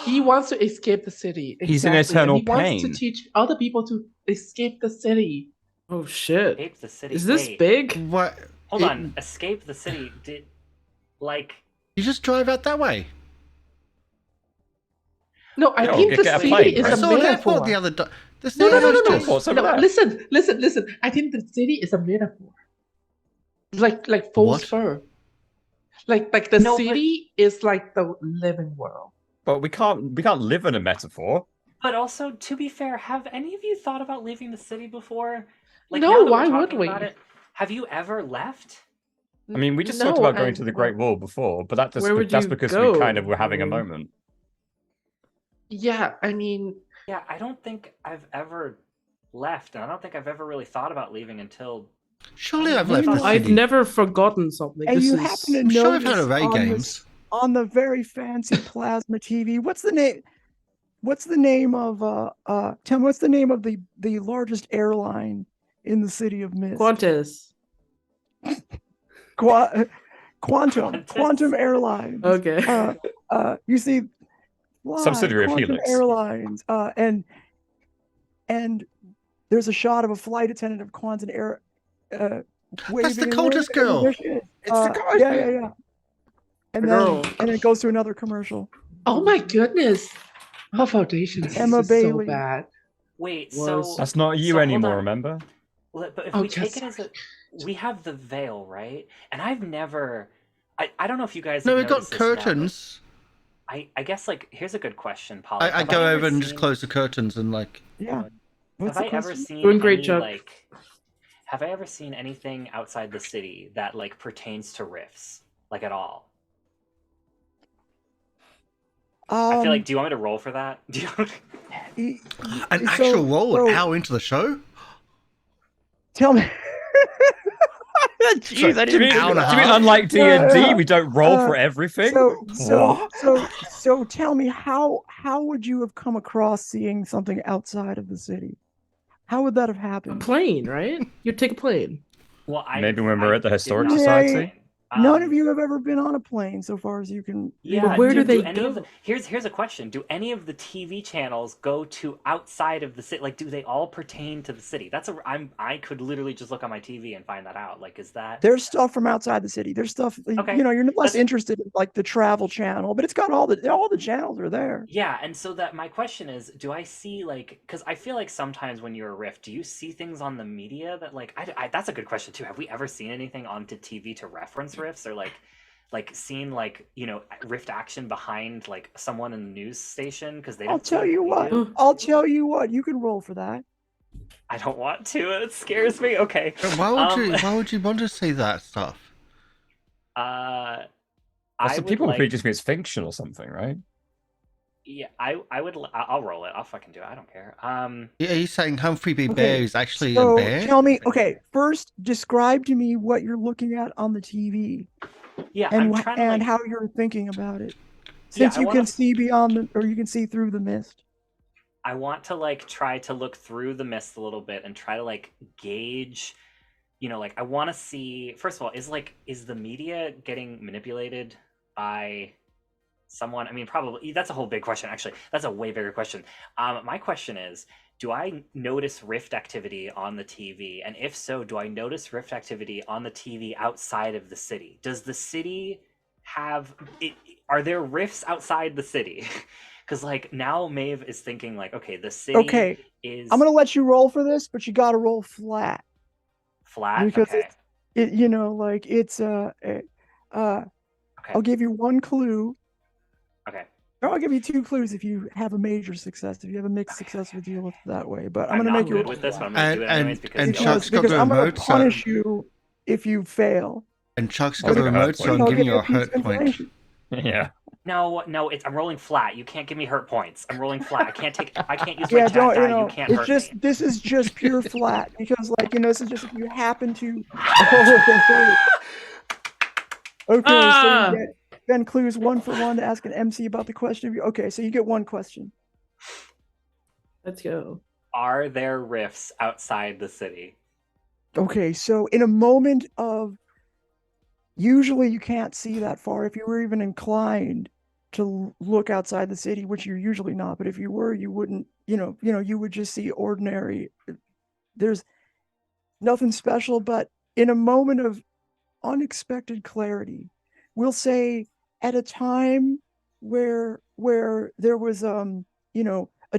He wants to escape the city. He's in exactly, and eternal he wants to pain. teach other people to escape the city. Oh shit. Escape the city. Is this Wait, big? What? Hold It- on. Escape the city. Did like You just drive out that way. No, I No, think get the a city plane, is right? I a saw an metaphor. airport the other day. No, no, no, no, no. What's over No, there? listen. I think the city is a metaphor. Like false What? fur. Like the No, but- city is like the living world. But we can't live in a metaphor. But also, to be fair, have any of you thought about leaving the city before? Like, No, now that we're why would talking we? about it, have you ever left? I mean, we just No, talked about going and- to the Great Wall before, but Where would that's you because go? we kind of were having a I mean- moment. Yeah, I mean, Yeah, I don't think I've ever left, and I don't think I've ever really thought about leaving until. Surely I've left the know, city. I've never forgotten something. And This you is... happen to I'm sure I've notice had array on games. on the very fancy plasma TV. What's the name? What's the name of Tim? What's the name of the largest airline in the city of Mist? Qantas. Quantum Qantas. Quantum Airlines. Okay. You see, Subsidiary of Quantum Helix. Airlines. And there's a shot of a flight attendant of Quantum Air. That's the cultist girl. There she is. It's the cultist Yeah, girl. yeah, yeah. And The then girl. and it goes to another commercial. oh my goodness. Our foundations Emma is so Bailey. bad. Wait, Was- so. That's not you So hold anymore, on. remember? But if Oh, we take yes. it as a. We have the veil, right? And I've never. I don't know if you guys. No, have we got noticed this now, but curtains. I guess, like, here's a good question, Polly. I Have go ever over and just seen- close the curtains and like. Yeah. What's Have the I ever question? seen Doing great, any, Chuck. like, have I ever seen anything outside the city that like pertains to rifts, like at all? I feel like. Do you want me to roll for that? Do you? An So- actual roll an so- hour into the show? Tell me. So, Jeez, I do you didn't mean, hour and a do you mean half? unlike D&D, Yeah. we don't roll Uh, for everything? So tell me how would you have come across seeing something outside of the city? How would that have A happened? plane, right? You'd take a plane. Well, Maybe when we're at the did Historic not- Society? None of you have ever been on a plane, so far as you can. Yeah, But where do they any of go? here's a question. Do any of the TV channels go to outside of the city? Like, do they all pertain to the city? I could literally just look on my TV and find that out. Like, is that There's stuff from outside the city. There's stuff, Okay, you're less that's- interested in like the travel channel, but it's got all the channels are there. Yeah, and so that my question is, do I see like, because I feel like sometimes when you're a Rift, do you see things on the media that like, that's a good question too. Have we ever seen anything onto TV to reference Rifts, or like seen like, you know, Rift action behind like someone in the news station? Because they I'll don't. tell you what. do. I'll tell you what. You can roll for that. I don't want to. It scares me. Okay. Why would you want to see that stuff? I Some would people like, think it just means fiction or something, right? Yeah, I would. I'll roll it. I'll fucking do it. I don't care. Yeah, are you saying Humphrey B. Okay, Bear is actually a So bear? tell me, okay, first describe to me what you're looking at on the TV Yeah, and I'm trying to and like. how you're thinking about it. Yeah, Since I you wanna can see beyond the, or you can see through the mist. I want to like try to look through the mist a little bit and try to like gauge, you know, like I want to see. First of all, is the media getting manipulated by someone? I mean, probably that's a whole big question. Actually, that's a way bigger question. My question is, do I notice Rift activity on the TV? And if so, do I notice Rift activity on the TV outside of the city? Does the city have it? Are there rifts outside the city? Because like now Maeve is thinking like, okay, the city Okay, is I'm gonna let you roll for this, but you got to roll flat flat. because Okay. like it's Okay. I'll give you one clue. Okay. Or I'll give you two clues if you have a major success. If you have a mixed success, we deal with it that way. But I'm gonna not make you good with this, but I'm gonna do it anyways because and y'all- Chuck's got because the I'm gonna remote, so punish you if you fail. and Chuck's I'll got the give it a hurt remote, so point. I'm I'll giving give you a a piece hurt of point. information. Yeah. No, I'm rolling flat. You can't give me hurt points. I'm rolling flat. I can't use my Yeah, chat don't die. You can't hurt me. this is just pure flat because this is just if you happen to. Okay, so you get then clues 1 for 1 to ask an MC about the question. Okay, so you get one question. Let's go. Are there rifts outside the city? Okay, so in a moment of, usually you can't see that far. If you were even inclined to look outside the city, which you're usually not, but if you were, you wouldn't, you would just see ordinary. There's nothing special, but in a moment of unexpected clarity, we'll say at a time where there was a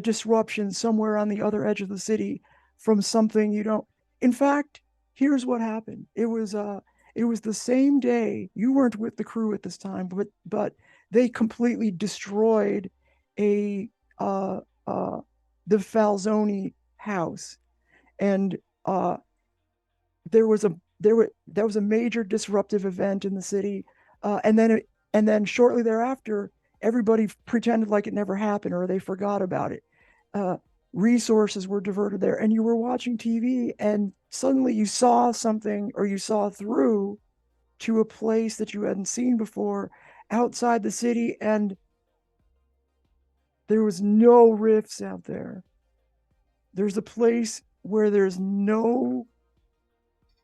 disruption somewhere on the other edge of the city from something you don't. In fact, here's what happened. It was the same day. You weren't with the crew at this time, but they completely destroyed the Falzoni house, and there was a major disruptive event in the city, and then shortly thereafter, everybody pretended like it never happened or they forgot about it. Resources were diverted there, and you were watching TV, and suddenly you saw something, or you saw through to a place that you hadn't seen before outside the city, and there was no rifts out there. There's a place where there's no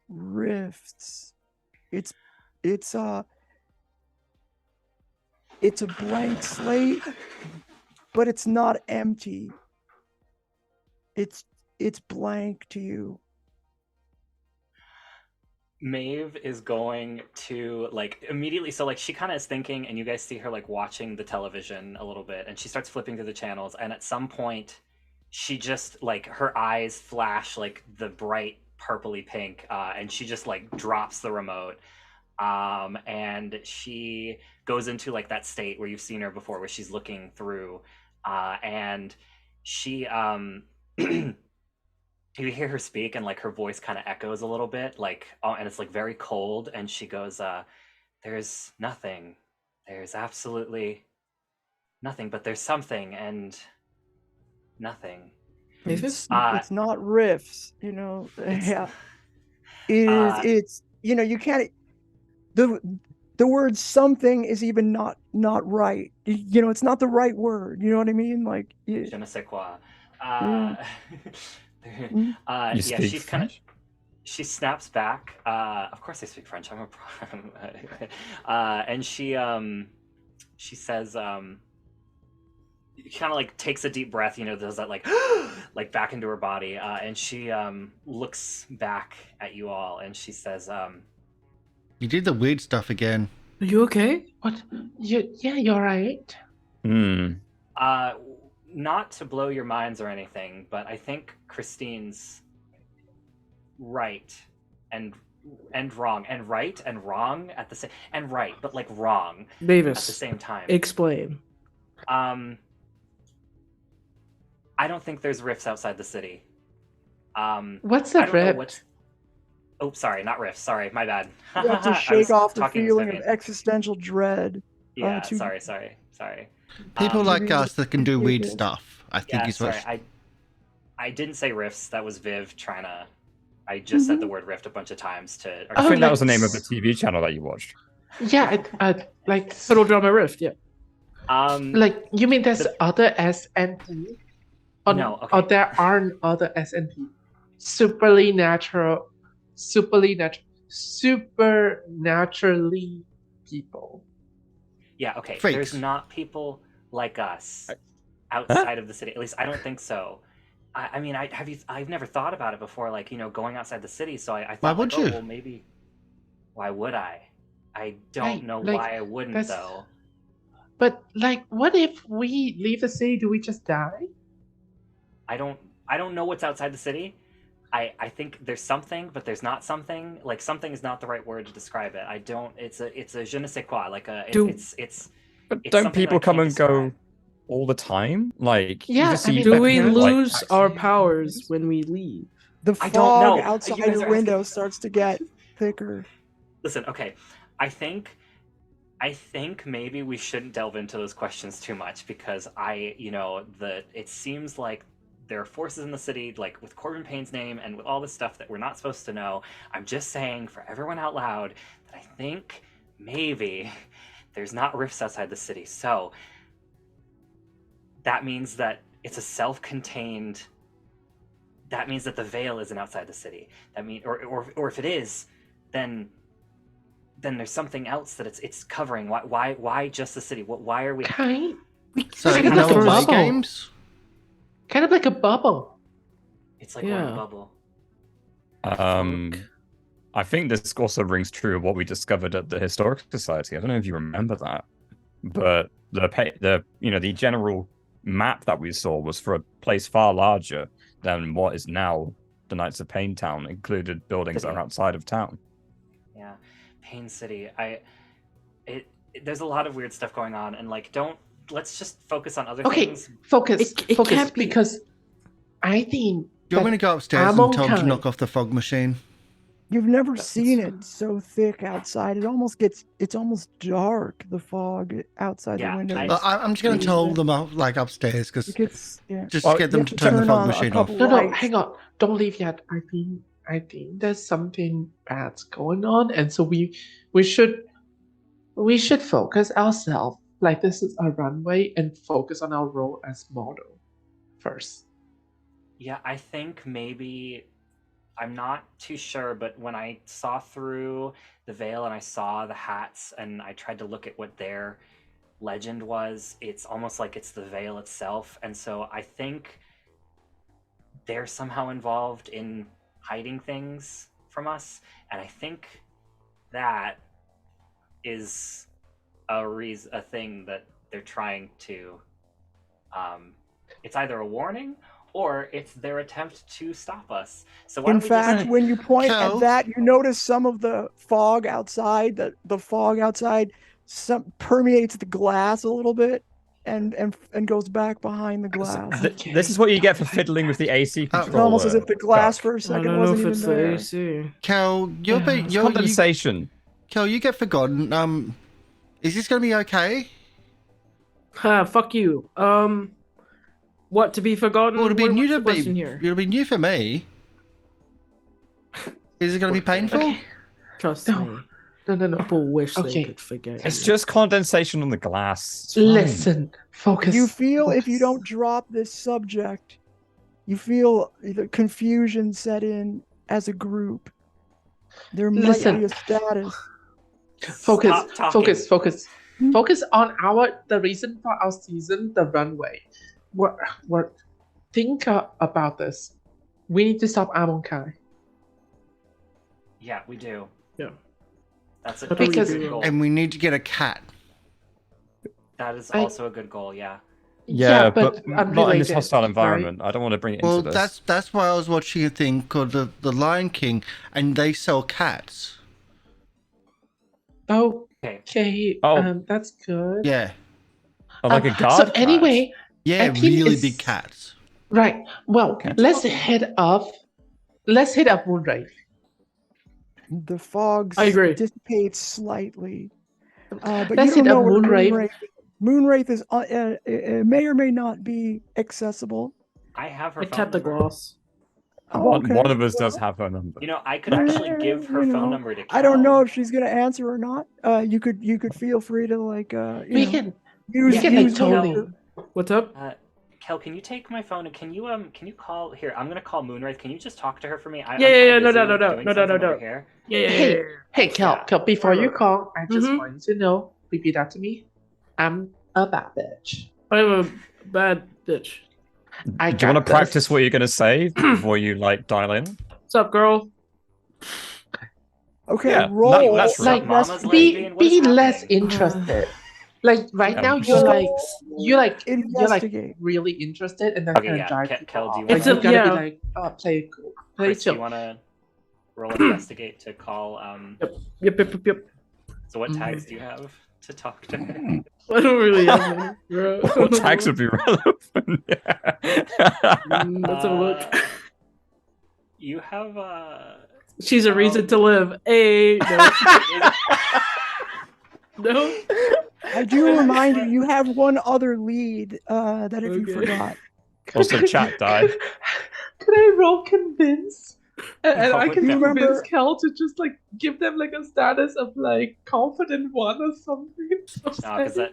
rifts. It's a blank slate, but it's not empty. It's blank to you. Maeve is going to like immediately, so like she kind of is thinking, and you guys see her like watching the television a little bit, and she starts flipping through the channels, and at some point she just like her eyes flash like the bright purpley pink, and she just like drops the remote, and she goes into like that state where you've seen her before, where she's looking through, and she you hear her speak, and like her voice kind of echoes a little bit, like, and it's like very cold, and she goes, there's nothing, there's absolutely nothing, but there's something, and nothing. It's not riffs, yeah. It's you can't, the word something is even not right. It's not the right word. You know what I mean? Like, Je ne sais quoi. Yeah. Yeah, she's kind of. she snaps back. Of course I speak French. I'm a pro. And she says, kind of like takes a deep breath, does that like like back into her body, and she looks back at you all, and she says, You did the weird stuff again. Are you okay? What? You're right. Not to blow your minds or anything, but I think Christine's right and wrong, and right and wrong at the same, and right, but like wrong Mavis, at the same time. Explain. I don't think there's rifts outside the city. What's the rift? Oh, sorry, not rifts. Sorry, my bad. You have to shake off the feeling of existential dread. Yeah, sorry. People like us that can do weird stuff, I think is what... I didn't say rifts. That was Viv trying to... I just said the word rift a bunch of times to... I think that was the name of the TV channel that you watched. Yeah, like... Total Drama Rift, yeah. Like, you mean there's other SNP? No, okay. Or there aren't other SNP? Supernaturally people. Yeah, okay. Freaks. There's not people like us outside of the city. At least I don't think so. I mean, I've never thought about it before, like, going outside the city, so I thought, why would you? Well, maybe... Why would I? I don't know why I wouldn't, though. But, like, what if we leave the city? Do we just die? I don't know what's outside the city. I think there's something, but there's not something. Like, something is not the right word to describe it. It's a je ne sais quoi. Like But don't people come and go all the time? Like, yeah. Do we lose our powers when we leave? The fog outside your window starts to get thicker. Listen, okay. I think maybe we shouldn't delve into those questions too much, because it seems like there are forces in the city, like with Corbin Payne's name and with all this stuff that we're not supposed to know. I'm just saying for everyone out loud that I think maybe there's not rifts outside the city. So that means that it's a self-contained... That means that the veil isn't outside the city. That mean, or if it is, then there's something else that it's covering. Why just the city? Why are we? So kind of no like a away bubble. games? Kind of like a bubble. It's like we're in a bubble. I think this also rings true of what we discovered at the Historical Society. I don't know if you remember that, but the general map that we saw was for a place far larger than what is now the Knights of Payne Town, included buildings that are outside of town. Yeah, Payne City. There's a lot of weird stuff going on, and like, let's just focus on other things. Focus. It can't be. Because I think... Do you want me to go upstairs and tell them to knock off the fog machine? You've never seen it so thick outside. It's almost dark, the fog outside the window. I'm just going to tell them upstairs, because just get them to turn the fog machine off. No, hang on. Don't leave yet. I think there's something bad going on, and so we should focus ourselves. Like, this is a runway, and focus on our role as model first. Yeah, I think maybe... I'm not too sure, but when I saw through the veil and I saw the hats and I tried to look at what their legend was, it's almost like it's the veil itself. And so I think they're somehow involved in hiding things from us. And I think that is a thing that they're trying to... it's either a warning or it's their attempt to stop us. So in fact, when you point at that, you notice some of the fog outside. The fog outside permeates the glass a little bit, and goes back behind the glass. This is what you get for fiddling with the AC controller. It's almost as if the glass for a second wasn't even there. AC. Kel, it's condensation. Kel, you get forgotten. Is this going to be okay? Fuck you. What to be forgotten? Well, it'll be new to me. It'll be new for me. Is it going to be painful? Okay. Trust me. No. People wish they could forget. It's just condensation on the glass. Listen, focus. You feel if you don't drop this subject, you feel the confusion set in as a group. There might Listen. be a status. Focus, Stop talking. focus. Hmm? Focus on the reason for our season, the runway. Think about this. We need to stop Amonkai. Yeah, we do. Yeah. That's a What do we Because- good do? goal. And we need to get a cat. That is I- also a good goal. Yeah. Yeah, but not in this unrelated, hostile right? environment. I don't want to bring it Well, into this. that's why I was watching a thing called the Lion King, and they sell cats. Okay. Oh. That's good. Yeah, Oh, like a guard So cat. anyway, yeah, I think really it's- big cats. right. Well, Okay. let's hit up Moonray. The fog I agree. dissipates slightly. But Let's you don't hit know up where Moonwraith. Moonwraith is may or may not be accessible. I have her I phone tapped the number. gloss. Oh, okay. One of us does have her number. You know, I could actually give her You phone know, number to Kel. I don't know if she's gonna answer or not. You could feel free to like We can use like use totally. What's up? Kel, can you take my phone and can you call here? I'm gonna call Moonrise. Can you just talk to her for me? I'm Yeah, kinda no, busy no, doing no, something no. over here. Yeah. Hey, Kel, before you call, I just Mhm. want you to know, repeat after me. I'm a bad bitch. I'm a bad bitch. I Do you want got to practice this. what you're going to say before you like dial in? What's up, girl? Okay, Yeah, roll. that's right. Like, Mama's be lesbian? What is less happening? interested. Like right Yeah, now, I'm you're just- like Investigate. really interested, and then Okay, kind yeah. of drive Kel, people do you off. wanna? It's Like, a- you gotta yeah. be like, play cool, play Chris, do chill. you want to roll investigate to call? Yep. So what tags do you have to talk to her? I don't really have any, bro. What tags would be relevant? Let's have a look. You have She's a reason to live. Hey, no. No? I do remind you, you have one other lead that if you Okay. forgot. Also, chat die. Could I roll convince? And I No, can you convince remember- Kel to just like give them like a status of like confident one or something. No, because that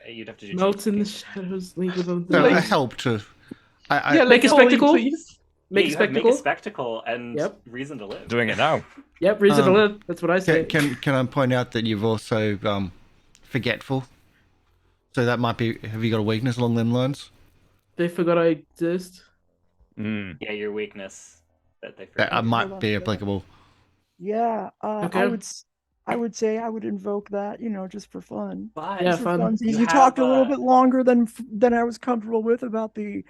you'd have to do. Melt in the cheating. shadows, leave without So the I light. help to. I Yeah, Make a Tony, spectacle? please. Make Yeah, a you have spectacle. Make a spectacle and Yep. reason to live. Doing it now. Yep, reason to Um, live. That's what I say. can I point out that you've also forgetful. So that might be. Have you got a weakness along them lines? They forgot I exist. Mm. Yeah, your weakness that they That forgot. might on be a second. applicable. Yeah, Okay. I would say I would invoke that, just for fun. But Yeah, Just for fun. funsies. You You talked a have, little bit longer than I was comfortable with about the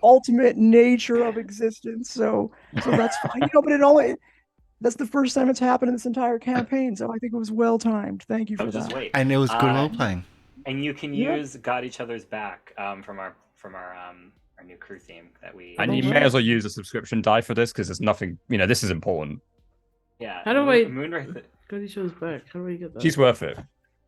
ultimate nature of existence. So that's fine. But that's the first time it's happened in this entire campaign. So I think it was well timed. Thank you for oh, just that. wait. And it was good role Uh, playing. And you can Yeah. use "Got Each Other's Back" from our new crew theme that we. And you may as well use a subscription die for this because there's nothing. This is important. Yeah. How do I- Moonwraith? Got each other's back. How do I get that? She's worth it.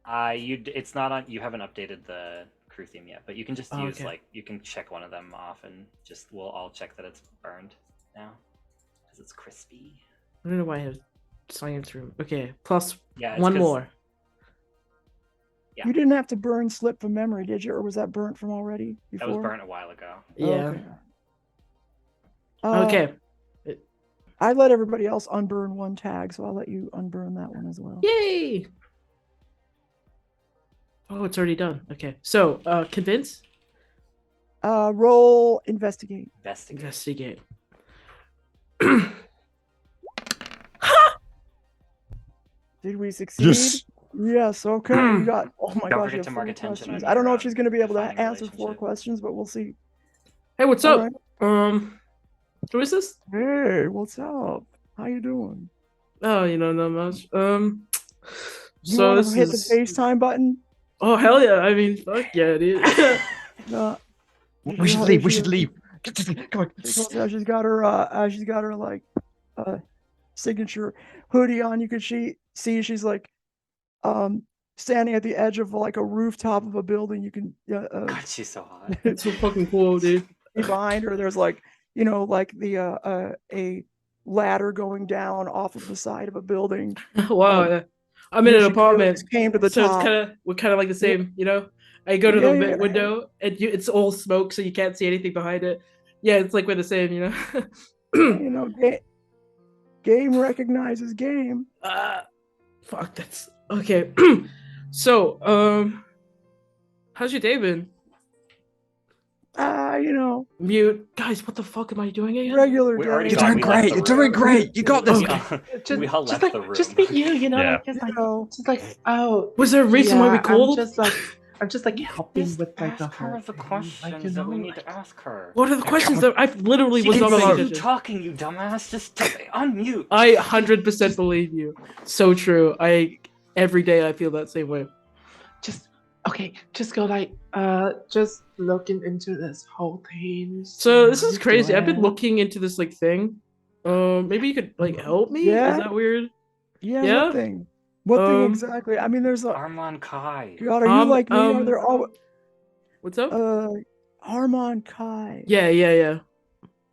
It's not on. You haven't updated the crew theme yet, but you can just Oh, use okay. you can check one of them off and we'll all check that it's burned now because it's crispy. I don't know why I have science room. Okay, plus Yeah. It's one 'cause- more. Yeah. You didn't have to burn slip from memory, did you? Or was that burnt from already That before? was burnt a while ago. Yeah. Okay. Okay. I let everybody else unburn one tag, so I'll let you unburn that one as well. Yay! Oh, it's already done. Okay. So, convince, Roll investigate. Investigate. investigate. Did we succeed? Yes. Yes, okay. You got. Oh my Don't gosh, forget you have to mark 4 attention questions. on I don't know your, if she's going to be able to defining answer 4 relationship. questions, but we'll see. Hey, what's All up? right. Who is this? Hey, what's up? How you doing? Oh, not much. You So want this to hit is. the FaceTime button? Oh hell yeah! I mean, fuck yeah, dude. We should leave. We should leave. Come on. She's got her like signature hoodie on. You could see she's like standing at the edge of like a rooftop of a building. You can God, she's so hot. It's so fucking cool, dude. behind her there's like like the a ladder going down off of the side of a building. Wow. Yeah. I'm in an She clearly apartment, just came to the so top. we're kind of like the same, I go to the Yeah, yeah. window and it's all smoke, so you can't see anything behind it. Yeah, it's like we're the same, You know, game recognizes game. Fuck, that's okay. So, how's your day been? You know, Mute. Guys, what the fuck am I doing again? regular We day. already You're got- doing we left great. the You're doing room. great. You got this. We guy. all, we all left like, the room. just be you, you know, Yeah. like, just like, know, just like, oh, Was there a reason why we yeah, called? I'm just like helping Just with like the ask her whole the thing. questions Like, you that we know, need to ask her. What are the questions that I literally She was can not see paying you attention? talking, you dumbass. Just unmute. I 100% believe you. So true. Every day I feel that same way. just okay, just go like, just looking into this whole thing. So see this how is you crazy. I've been doing. looking into this like thing. Maybe you could like help me? Yeah. Is that weird? yeah, Yeah? what thing? What thing Um, exactly? I mean, there's a. Armand Kai. God, are you like me? Are there all What's up? Armand Kai? Yeah.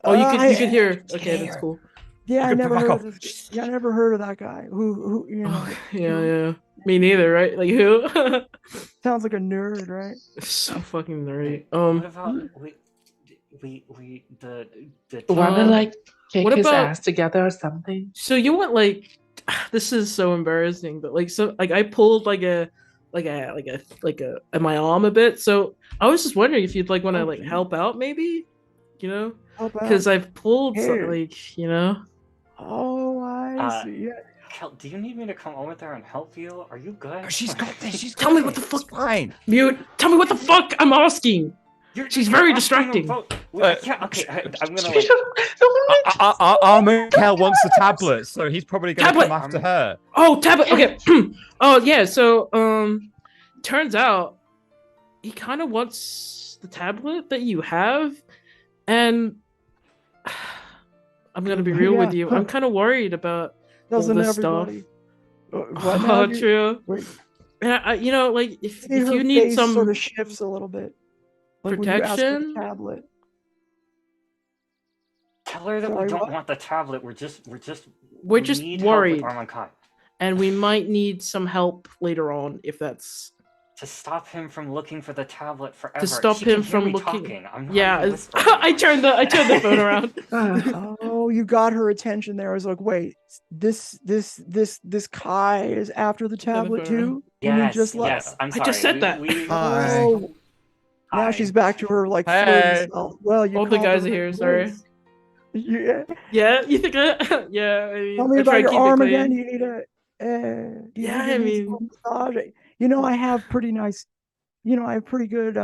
Oh, you could hear. Okay, that's hear. cool. Yeah, I Good, never back heard off. of this. Yeah, I never heard of that guy. Who you know? Oh, yeah. Me neither, right? Like who? Sounds like a nerd, right? So fucking nerdy. What about the Wanna like kick what his about- ass together or something? So you want like this is so embarrassing, but like so like I pulled like a my arm a bit. So I was just wondering if you'd like want to like Okay. help out maybe, you know, Help out. because I've pulled Here. like you know. Oh, I see. Yeah. Kel, do you need me to come over there and help you? Are you good? Oh, she's got this. She's Tell got me it. what the fuck- It's fine. Mute. Tell me what the fuck I'm asking. She's very distracting. Yeah, okay. I'm gonna You like. Armand Kel wants the tablet, so he's probably going to Tablet. come after her. Oh, tablet. Okay. Oh yeah. So turns out he kind of wants the tablet that you have, and I'm gonna be real with you. I'm kind of worried about Doesn't all this everybody? stuff. What now? Oh, true. Wait, And you know, like if see, her you need face some sort of shifts a little bit. Like when you ask for the protection, tablet. Tell her that we Sorry, don't what? want the tablet. We're just we're we just need help with worried, Armand Kai. and we might need some help later on if that's To stop him from looking for the tablet forever. stop She can him hear from me looking- talking. I'm not yeah. even It's, whispering. I turned the phone around. Oh, you got her attention there. I was like, wait, this Kai is after the tablet phone around. too? You mean Yes, just like yes. I'm I sorry. just said that. Hi. Oh, now Hi. she's back to her like Hey. flirty self. Well, you All the called guys the are right here. Sorry. place. Yeah. Yeah, you think? Yeah. I mean, Tell me I try about to your keep it arm clean. again. You need a. Do you Yeah, think it I needs a mean- massage? You know, I have pretty nice. You know, I have pretty good.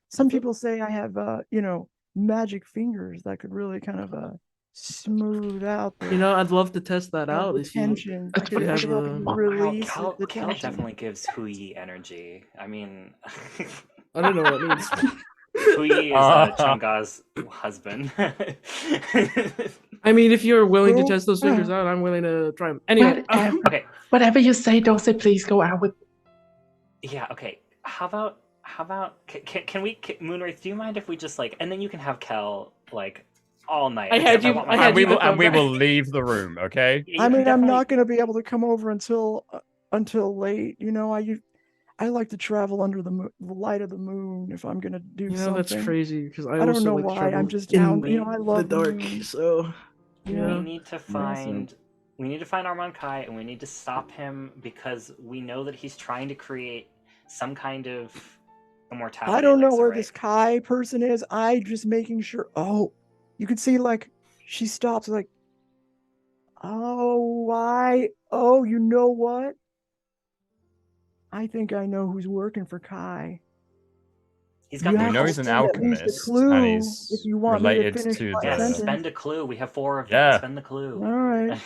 Some people say I have. You know, magic fingers that could really kind of smooth out the. You know, I'd love to test that out. the If you, tension. I if could you have help a, you Wow, release Kel, the Kel tension. definitely gives Hui energy. I mean, I don't know what it means. Hui is Chunga's husband. I mean, if you're willing to Who? test those fingers out, I'm willing to try them. Anyway, Okay, Whatever you say, don't say please go out with. yeah, okay. How about can we Moonwraith? Do you mind if we just like, and then you can have Kel like all night. I had except you- want my I had And we you will, to come and we back. will leave the room, okay? Yeah, you I can mean, I'm definitely- not going to be able to come over until late. You know, I like to travel under the light of the moon if I'm going to do you know something. that's crazy because I I don't also know like to why. travel I'm just in down. You know, I love the dark. moon. So You yeah. know? We need to find Armand Kai and we need to stop him because we know that he's trying to create some kind of immortality. I don't know elixir, where right? this Kai person is. I just making sure. Oh, you can see like she stops like. Oh, why? Oh, you know what? I think I know who's working for Kai. He's got You the have We know to he's an spend at least a alchemist, clue and he's if you want me to related finish to my the. Yes, sentence. spend a clue. We have 4 of you. Yeah. Spend the clue. All right.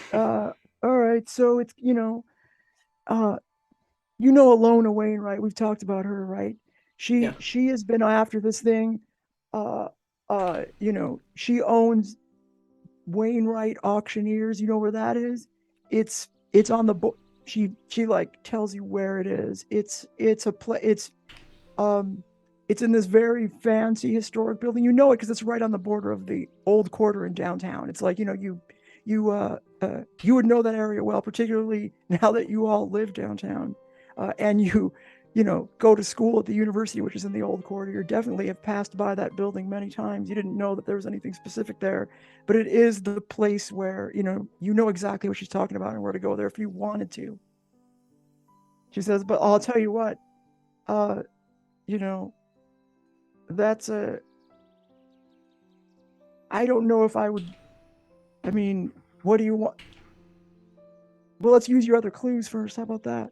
All right. So it's you know Alona Wainwright. We've talked about her, right? Yeah. She has been after this thing. You know, she owns Wainwright Auctioneers. You know where that is? It's on the book. She like tells you where it is. It's in this very fancy historic building. You know it because it's right on the border of the old quarter in downtown. It's like, you know, you would know that area well, particularly now that you all live downtown, and you go to school at the university, which is in the old quarter, you definitely have passed by that building many times. You didn't know that there was anything specific there, but it is the place where, you know exactly what she's talking about and where to go there if you wanted to. She says, but I'll tell you what, that's I don't know if I would, what do you want? Well, let's use your other clues first. How about that?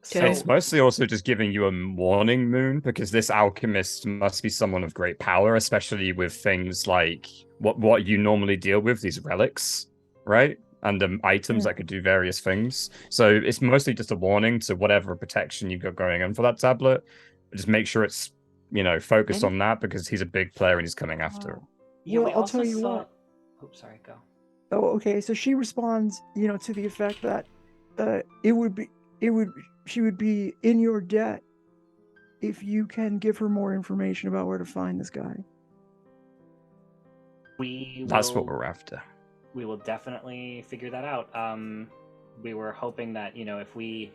So, It's mostly also just giving you a warning, Moon, because this alchemist must be someone of great power, especially with things like what you normally deal with, these relics, right? And items that could do various things. So it's mostly just a warning to whatever protection you've got going on for that tablet. Just make sure it's, focused on that, because he's a big player and he's coming after it. yeah, Well, we I'll also tell you saw... what. Oh, sorry, go. Oh, okay. So she responds, to the effect that she would be in your debt if you can give her more information about where to find this guy. That's what we're after. We will definitely figure that out. We were hoping that, if we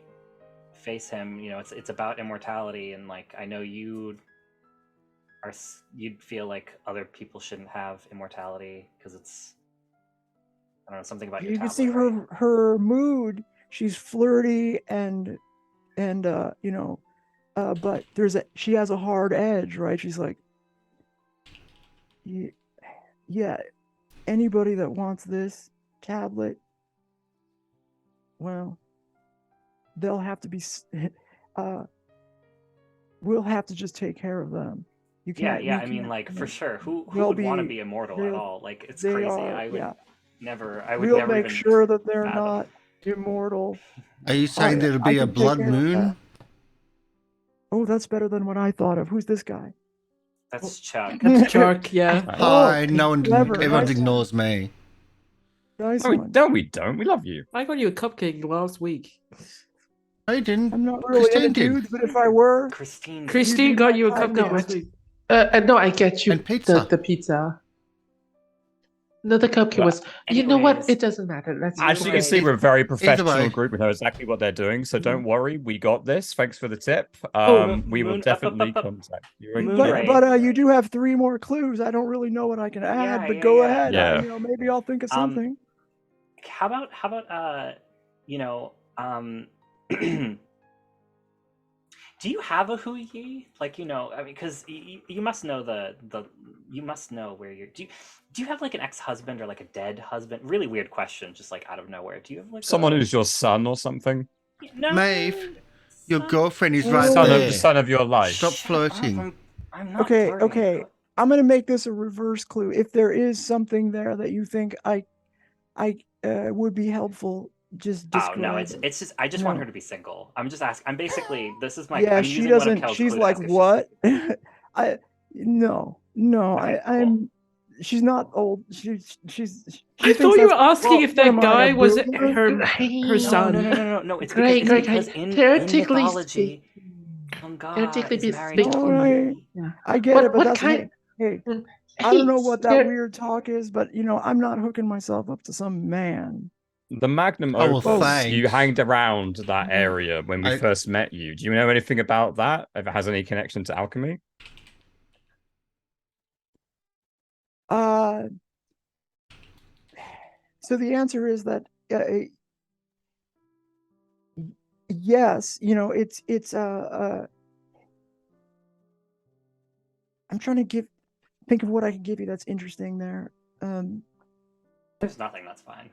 face him, it's about immortality, and like I know you'd feel like other people shouldn't have immortality because it's, I don't know, something about your You can tablet, see right? her mood. She's flirty and but she has a hard edge, right? She's like, yeah, anybody that wants this tablet, well, they'll have to be, we'll have to just take care of them. You can't. Yeah, I mean, like, for sure. Who would want to be immortal at all? Like, it's crazy. I would never We'll make even sure that they're fathom. not immortal. Are you saying there'll be a blood moon? Oh, that's better than what I thought of. Who's this guy? That's Chuck. That's Chuck, yeah. Hi, clever. everyone Nice ignores me. Nice No, one. we don't. We love you. I got you a cupcake last week. I didn't. I'm not really Christine into did. dudes, but if I were, Christine got you a cupcake last week. No, I get you And pizza. the pizza. No, the cupcake was. You know what? It doesn't matter. Let's. As you can see, we're a very professional way. group. We know exactly what they're doing, so don't worry. We got this. Thanks for the tip. We will Moon, definitely contact you. but you do have 3 more clues. I don't really know what I can add, but go ahead. Yeah. Maybe I'll think of something. How about do you have a Hu Yi? Like, I mean, because you must know you must know where you're. Do you have like an ex-husband or like a dead husband? Really weird question, just like out of nowhere. Do you have like someone who's your son or something? No, Maeve, your girlfriend is Oh. right Son there. of the son of your life. Stop flirting. I'm not Okay, flirting. okay. I'm gonna make this a reverse clue. If there is something there that you think I would be helpful, just describe. Oh no, it. it's just I just want her to be single. I'm just asking. I'm basically this is my. Yeah, I'm she using one of doesn't. Kel's She's clues to like, ask if what? No. Okay, I'm. She's not old. She's. I thought you were that's- asking if what that am I, guy a was boomer? her son. No. It's Great, because great. in Theoretically mythology, Hungar Theoretically is married to All Hu right. Yi. Yeah. I get What- it, but what that's kind- hey. I don't know what that There- weird talk is, but I'm not hooking myself up to some man. The Magnum Oh, well, Opus, thanks. you hanged around that area when we first met you. Do you know anything about that? If it has any connection to alchemy? So the answer is that yes, it's I'm trying to think of what I can give you that's interesting there. There's nothing. That's fine.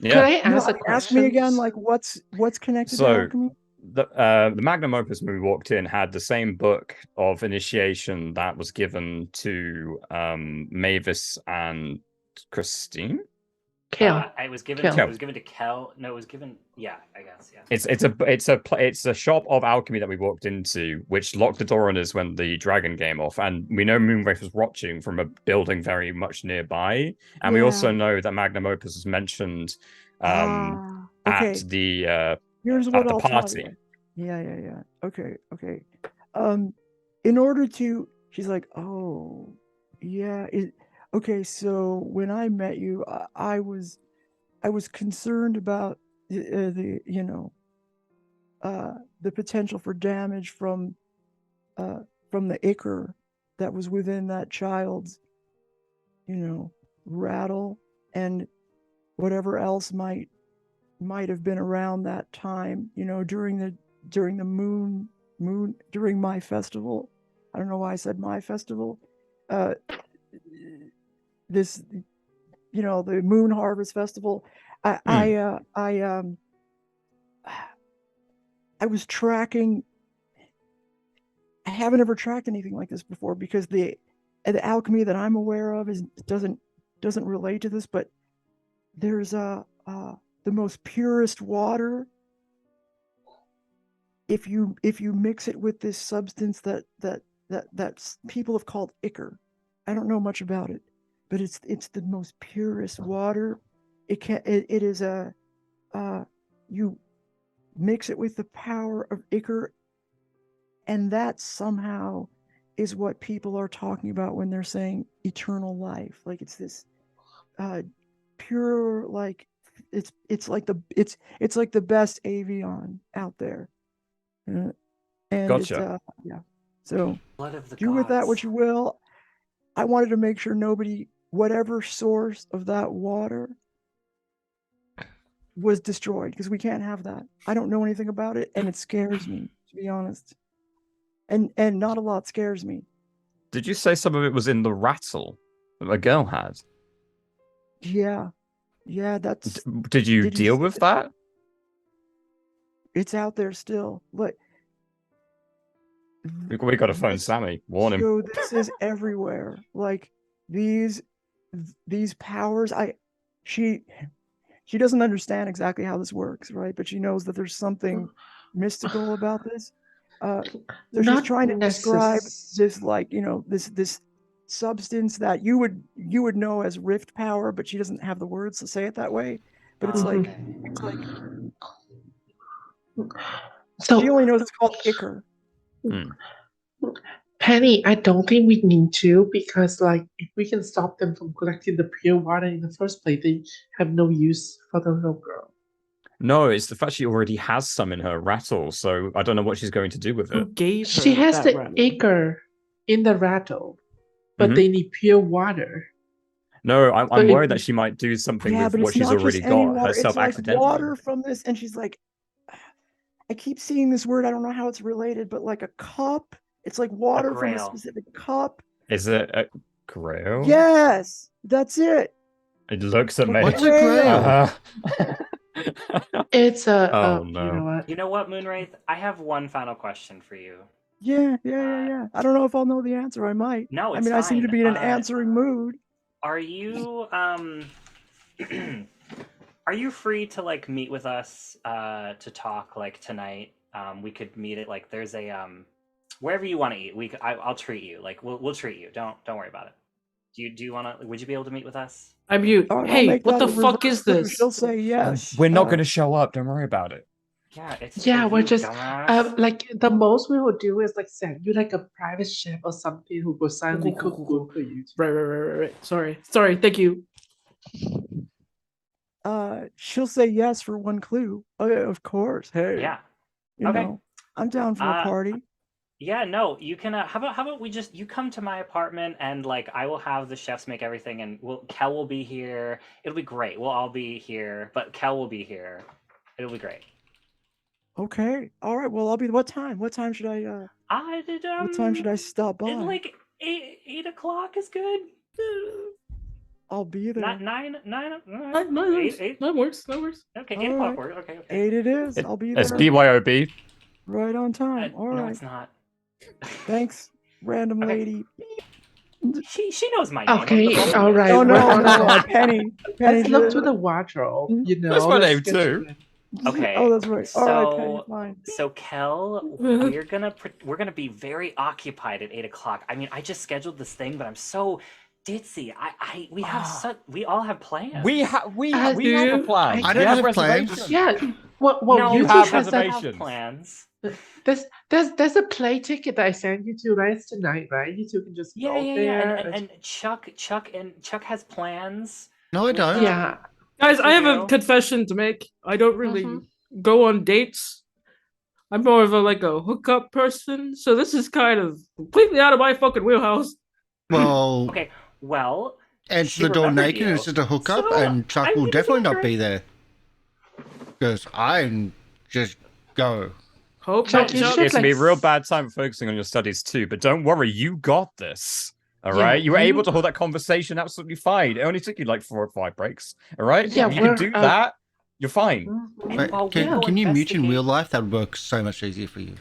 Could I No, ask a question? ask me again, like what's connected to So alchemy? the Magnum Opus when we walked in had the same book of initiation that was given to Mavis and Christine. Kel. It was given. Kel. It was given to Kel. No, it was given. Yeah, I guess. Yeah. It's a shop of alchemy that we walked into, which locked the door on us when the dragon came off, and we know Moonwraith was watching from a building very much nearby, and we also know that Magnum Opus was mentioned Okay. at the Here's at what the I'll tell party. you. Yeah. Okay. In order to, she's like, oh, yeah. Okay, so when I met you, I was concerned about the the potential for damage from the ichor that was within that child's, rattle and whatever else might have been around that time, during the moon during my festival. I don't know why I said my festival. This, the Moon Harvest Festival. I was tracking. I haven't ever tracked anything like this before because the alchemy that I'm aware of doesn't relate to this. But there's the most purest water. If you mix it with this substance that people have called ichor, I don't know much about it, but it's the most purest water. It is you mix it with the power of ichor, and that somehow is what people are talking about when they're saying eternal life. Like it's this pure, like it's like the best Avion out there. And Gotcha. So Blood of the do with that gods. what you will. I wanted to make sure nobody, whatever source of that water, was destroyed, because we can't have that. I don't know anything about it, and it scares me, to be honest. And not a lot scares me. Did you say some of it was in the rattle that a girl had? Yeah, that's. Did you deal with that? It's out there still. But We got to phone Sammy. Warn him. So this is everywhere. Like these powers. She doesn't understand exactly how this works, right? But she knows that there's something mystical about this. So she's trying to describe this, like, this substance that you would know as rift power, but she doesn't have the words to say it that way. But it's like So she only knows it's called ichor. Penny, I don't think we need to, because like if we can stop them from collecting the pure water in the first place, they have no use for the little girl. No, it's the fact she already has some in her rattle, so I don't know what she's going to do with it. Who gave her She has that the rattle? ichor in the rattle, but they need pure water. No, I'm worried that she might do something with what she's already got herself accidentally. Water from this, and she's like, I keep seeing this word. I don't know how it's related, but like a cup. It's like water from a specific cup. Is it a grail? Yes, that's it. It looks amazing. What's a grail? It's a. Oh no! You know what, Moonwraith? I have one final question for you. Yeah. I don't know if I'll know the answer. I might. No, I seem to be in an answering mood. Are you are you free to like meet with us to talk like tonight? We could meet at like there's a wherever you want to eat. I'll treat you. Like we'll treat you. Don't worry about it. Do you want to? Would you be able to meet with us? I'm mute. Hey, what the fuck is this? She'll say yes. We're not going to show up. Don't worry about it. Yeah, we're just like the most we will do is like send you like a private chef or something who will silently cook food for you. Right. Sorry. Thank you. She'll say yes for one clue. Of course. Hey. Yeah. You know, I'm down for a party. Yeah, no, you can. How about we just you come to my apartment and like I will have the chefs make everything, and Kel will be here. It'll be great. We'll all be here, but Kel will be here. It'll be great. Okay. All right. Well, I'll be. What time? What time should I? What time should I stop by? Like 8 o'clock is good. I'll be there. Not 9. 8. That works. Okay, 8 o'clock works. Okay. 8 it is. I'll be there. It's BYOB. Right on time. All right. No, it's not. Thanks, random lady. She knows my name. Okay, all right. Oh no, Penny. Let's look to the wardrobe. You know, that's my name too. Okay. Oh, that's right. All right, Penny, fine. So Kel, we're gonna be very occupied at 8 o'clock. I mean, I just scheduled this thing, but I'm so ditzy. We all have plans. We have a plan. I don't have plans. Yeah. Well, no, you have reservations. Plans. There's a play ticket that I sent you to, right? It's tonight, right? You two can just go there. And Chuck has plans. No, I don't. Yeah. Guys, I have a confession to make. I don't really go on dates I'm more of a hookup person, so this is kind of completely out of my fucking wheelhouse. Well, Okay, well, enter she the door remembered naked and you. it's just a hookup, So, and Chuck I will mean, definitely it's not be there. Because I'm just go. Hope Chuck, not, you Chuck. should- It's gonna be a real bad time focusing on your studies too, but don't worry, you got this. All Yeah, right, you were you- able to hold that conversation absolutely fine. It only took you like 4 or 5 breaks. All right, Yeah, you we're, can do that. You're fine. And Wait, while we go can you mute in investigate- real life? That would work so much easier for you.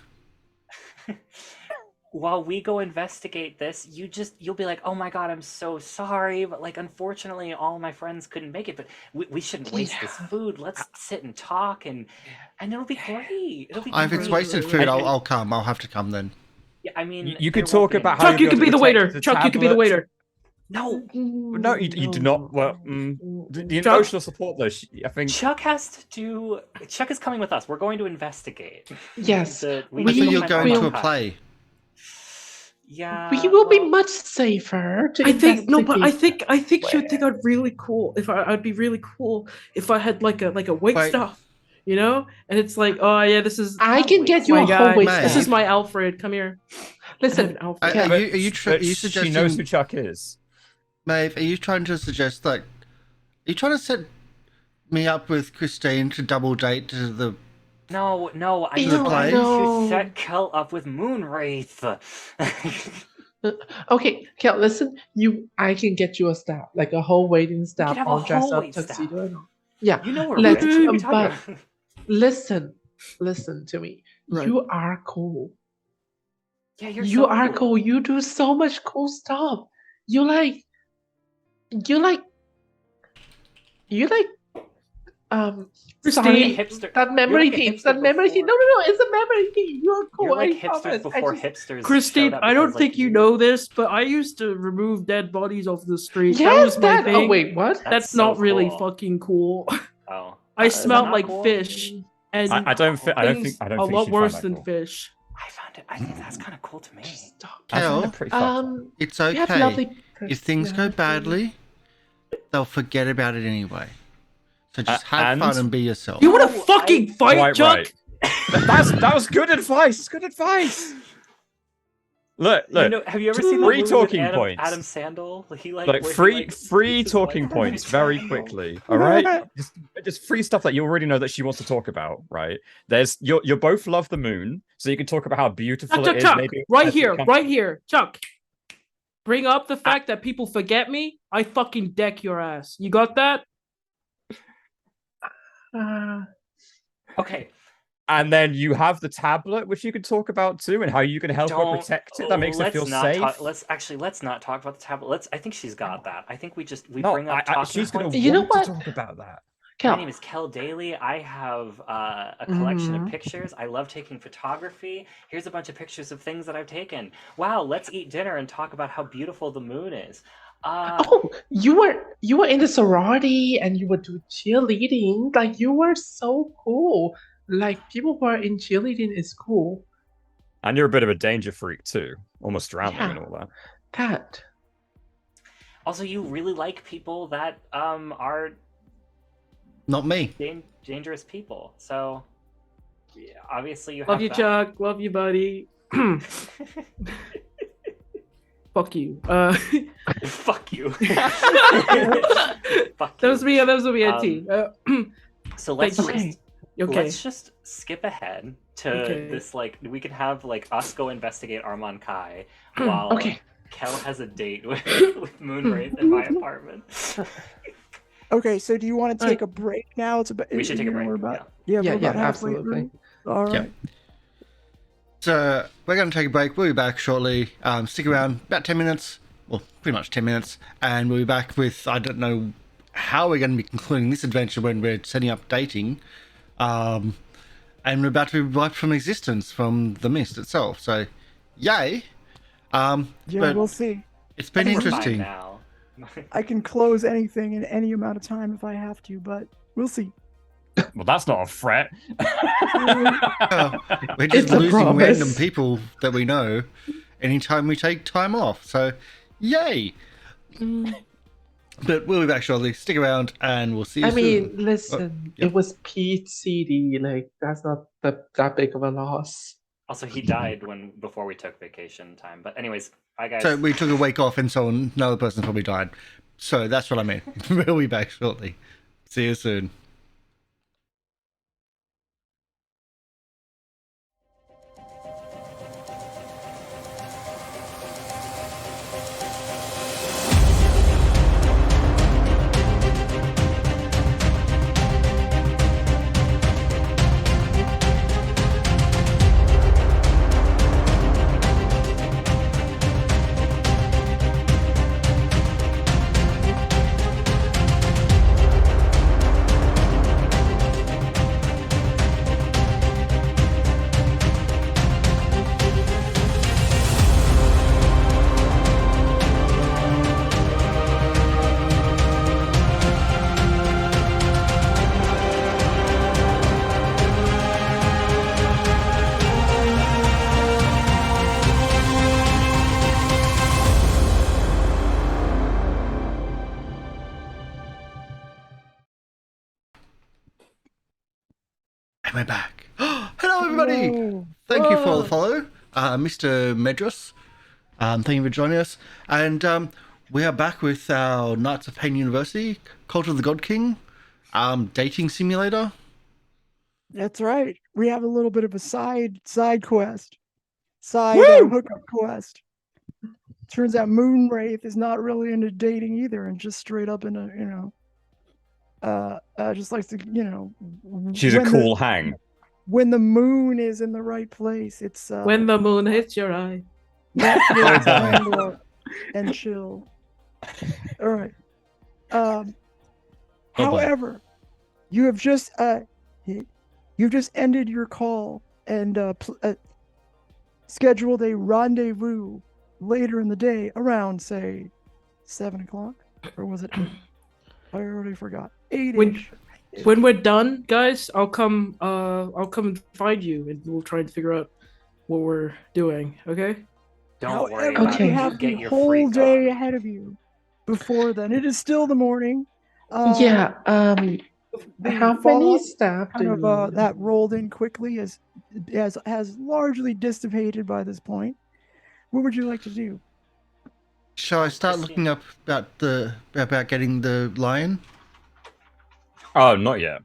While we go investigate this, you'll be like, oh my god, I'm so sorry, but like unfortunately all my friends couldn't make it, but we shouldn't waste this food. Let's sit and talk and it'll be great. It'll be If it's great. wasted food, I'll come. I'll have to come then. Yeah, I mean, You could there won't talk be about any- how Chuck, you you'll could be be the able to waiter. take the Chuck, you could be the tablet. waiter. No, No, you do not. Well, the Chuck- emotional support though. I think Chuck is coming with us. We're going to investigate. Yes. I We- thought you're we- going to a we'll- play. Yeah. We will be well, much safer to I think no, but I investigate. think she would think I'd really cool if I'd be really cool if I had like a wait Wait. staff, you know? And it's like, oh yeah, this is I can get you my a guy. whole wait Mate. This is staff. my Alfred. Come here. I have Listen, an Alfred. Yeah, Are you but you she knows who suggesting, Chuck is. Maeve? Are you trying to suggest like, are you trying to set me up with Christine to double date to the? No, I'm Ew, trying no. to set Kel up with Moonwraith. okay, Kel, listen. I can get you a staff, like a whole waiting staff, have a all dressed whole up, wait staff. tuxedo and all. Yeah, You know we're Let's- rich. What are you but- talking about? listen to me. Right. You are cool. Yeah, you're You so are cool. You do so much cool stuff. You like Christine. sorry, Hipster. that memory You're like a theme. hipster That memory theme. No, before- it's a memory theme. You're cool. You're like I promise. hipsters before I just- hipsters. Christine, showed up I don't because, think like, you know this, but I used to remove dead bodies off the street. that Yes, was my that. thing. Oh wait, what? That's so not really cool. fucking cool. Oh, I is that smelled not like cool? fish, and I don't think. I don't things think. I don't a think lot she'd worse find that than cool. fish. I found it. I think that's kind of cool to me. Stop. I find Kel, it pretty fucked up. it's We have okay. lovely If things go personalities. badly, they'll forget about it anyway. So just have and- fun and be yourself. You want to No, fucking I- fight, Quite Chuck? right. That was good advice. Good advice. Look. You know, have you ever seen the Three movie with talking Adam, points. Adam Sandel? He like Like where he, three like, three keeps his talking wife points on very triangle. quickly. All right, just free stuff that you already know that she wants to talk about. Right? There's you both love the moon, so you can talk about how beautiful Chuck, it is. Chuck, Maybe right as it here, comes- right here, Chuck. Bring up the fact that people forget me. I fucking deck your ass. You got that? Okay, And then you have the tablet, which you can talk about too, and how you can help her don't. protect it. That makes her let's feel not safe. Talk, let's not talk about the tablet. I think she's got that. I think we No, bring up talking she's going points. to You know want what? to talk about that. My Kel, name is Kel Daily. I have a collection Mhm. of pictures. I love taking photography. Here's a bunch of pictures of things that I've taken. Wow, let's eat dinner and talk about how beautiful the moon is. oh, you were in the sorority and you were doing cheerleading. Like you were so cool. Like people who are in cheerleading is cool. And you're a bit of a danger freak too, almost drowning Yeah. and all that. That. Also, you really like people that are Not me. dangerous people. So yeah, obviously you have Love you, that. Chuck. Love you, buddy. Fuck you. Fuck you. Fuck That was you. me. That was me. T. So let's Thank just, you. Okay. let's just skip ahead to Okay. this. Like we can have like us go investigate Armand Kai while Okay. Kel has a date with Moonwraith in my apartment. Okay, so do you want to take a break now? It's about. We should take a break. We're Yeah. about, yeah, Yeah, we're about yeah, halfway absolutely. through. All right. Yep. So we're going to take a break. We'll be back shortly. Stick around about 10 minutes. Well, pretty much 10 minutes. And we'll be back with, I don't know how we're going to be concluding this adventure when we're setting up dating. And we're about to be wiped from existence from the mist itself. So, yay. Yeah, But we'll see. it's been We're fine interesting. now. I can close anything in any amount of time if I have to, but we'll see. Well, that's not a threat. Oh, we're just It's a losing promise. random people that we know anytime we take time off. So, yay. But we'll be back shortly. Stick around, and we'll see you I soon. mean, listen, yeah. it was Pete CD. Like, that's not that big of a loss. Also, he died before we took vacation time. But anyways, bye guys. So we took a week off, and so another person probably died. So that's what I mean. We'll be back shortly. See you soon. And we're back. Hello, everybody. Whoa. Thank you for the follow, Mr. Medros. Thank you for joining us. And we are back with our Knights of Payne University, Cult of the God King, dating simulator. That's right. We have a little bit of a side quest, hookup quest. Turns out Moonwraith is not really into dating either, and just straight up into just likes to She's a cool hang. When the moon is in the right place, it's When the moon hits your eye. Netflix and chill. All right. However, you have just ended your call and scheduled a rendezvous later in the day around, say, 7 o'clock, or was it 8? I already forgot. 8-ish. When we're done, guys, I'll come and find you, and we'll try and figure out what we're doing. Okay? Don't worry However, about you it. have You the get your whole freak day on. ahead of you. Before then, it is still the morning. How many staff do you need? That rolled in quickly has largely dissipated by this point. What would you like to do? Shall I start looking up about getting the lion? Oh, not yet.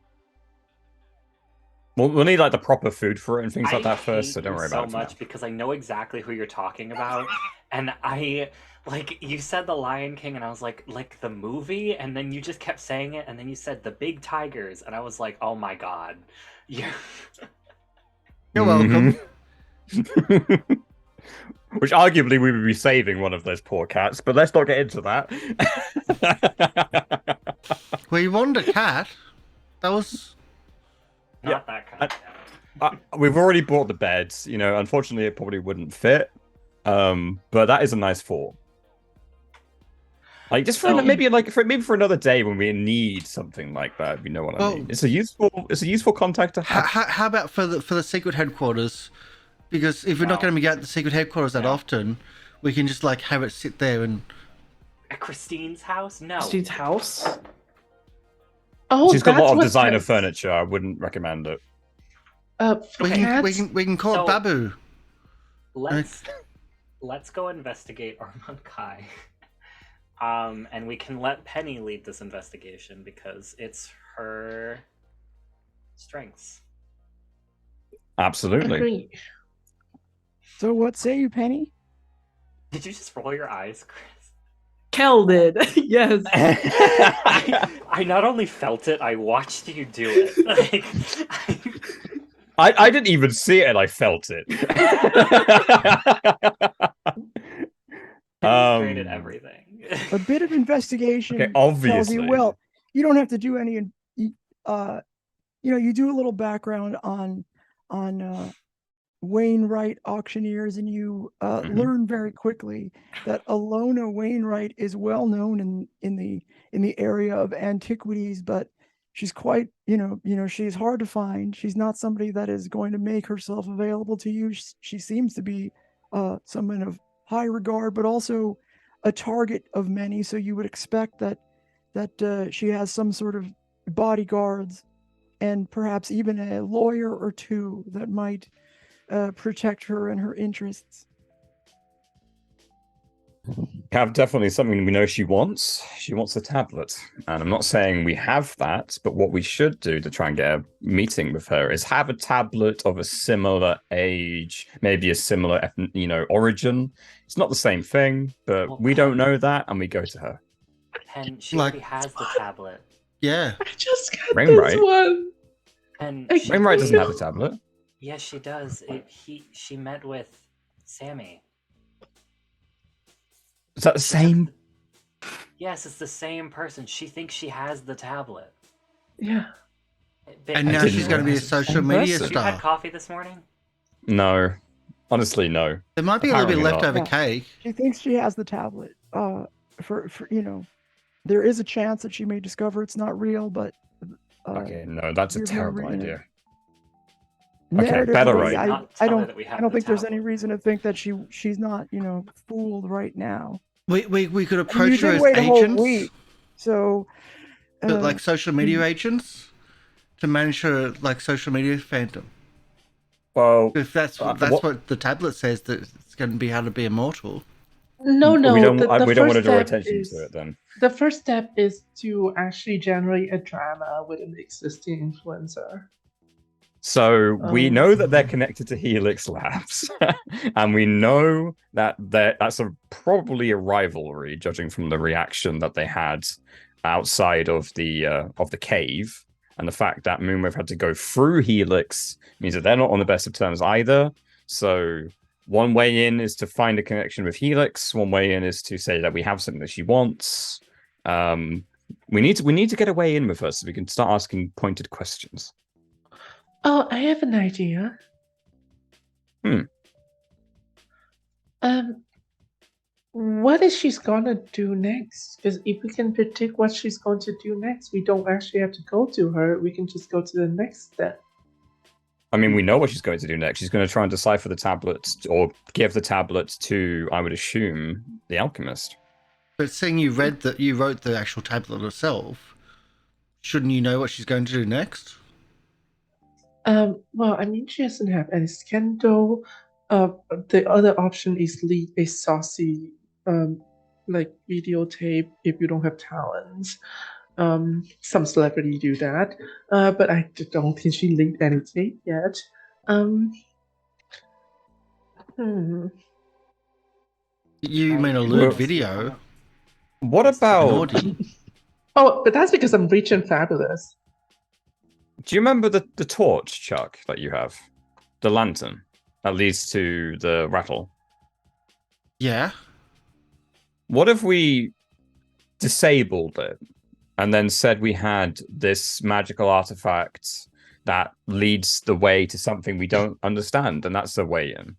We'll need like the proper food for it and things like that first, so don't worry about it. So much because I know exactly who you're talking about, and you said the Lion King, and I was like the movie, and then you just kept saying it, and then you said the big tigers, and I was like, oh my god, you're welcome. Which arguably we would be saving one of those poor cats, but let's not get into that. Well, you wanted a cat. That was not that kind of cat. We've already bought the beds. Unfortunately, it probably wouldn't fit. But that is a nice thought. Like just for maybe for another day when we need something like that. You know what I mean? It's a useful contact to have. How about for the secret headquarters? Because if we're not going to be at the secret headquarters that often, we can just have it sit there and. At Christine's house? No. Christine's house? Oh, she's got a lot of designer furniture. I wouldn't recommend it. We can call it Babu. Let's go investigate Armand Kai. And we can let Penny lead this investigation because it's her strengths. Absolutely. Agree. So what say you, Penny? Did you just roll your eyes, Chris? Kel did. Yes. I not only felt it, I watched you do it. I didn't even see it, and I felt it. Created everything. A bit of investigation. Okay, obviously. You don't have to do any. You do a little background on Wainwright auctioneers, and you learn very quickly that Alona Wainwright is well known in the area of antiquities, but she's quite she's hard to find. She's not somebody that is going to make herself available to you. She seems to be someone of high regard, but also a target of many. So you would expect that that she has some sort of bodyguards and perhaps even a lawyer or two that might protect her and her interests. Have definitely something we know she wants. She wants a tablet. And I'm not saying we have that, but what we should do to try and get a meeting with her is have a tablet of a similar age, maybe a similar, origin. It's not the same thing, but we don't know that, and we go to her. And she already has the tablet. Yeah. I just got Rainwright. this one. And Wainwright doesn't have a tablet. Yes, she does. She met with Sammy. Is that the same? Yes, it's the same person. She thinks she has the tablet. Yeah. And now she's going to be a social media person. You had star. coffee this morning? No. Honestly, no. There might be a little bit Apparently left not. over cake. She thinks she has the tablet. For there is a chance that she may discover it's not real, but Okay, no, that's a there's no terrible reason. idea. Okay, narratively, better right. I Not tell her don't that we have I don't the think there's tablet. any reason to think that she's not fooled right now. We could I mean, you approach her did as wait a whole agents, week, so but like social media agents to manage her like social media phantom. Well, If that's what- what the tablet says, that it's going to be how to be immortal. No. we don't the want to first draw step attention is- to it then. The first step is to actually generate a drama with an existing influencer. So we Oh. know that they're connected to Helix Labs, and we know that that's probably a rivalry, judging from the reaction that they had outside of the cave, and the fact that Moonwave had to go through Helix means that they're not on the best of terms either. So one way in is to find a connection with Helix. One way in is to say that we have something that she wants. We need to get a way in with her so we can start asking pointed questions. Oh, I have an idea. What is she's gonna do next? Because if we can predict what she's going to do next, we don't actually have to go to her. We can just go to the next step. I mean, we know what she's going to do next. She's going to try and decipher the tablets or give the tablets to, I would assume, the alchemist. But seeing you wrote the actual tablet yourself, shouldn't you know what she's going to do next? Well, I mean, she doesn't have any scandal. The other option is leave a saucy, videotape if you don't have talents. Some celebrity do that, but I don't think she leaked any tape yet. You mean a Well- lewd video? What about... Naughty. Oh, but that's because I'm rich and fabulous. Do you remember the torch, Chuck, that you have? The lantern that leads to the rattle? Yeah. What if we disabled it and then said we had this magical artifact that leads the way to something we don't understand, and that's the way in?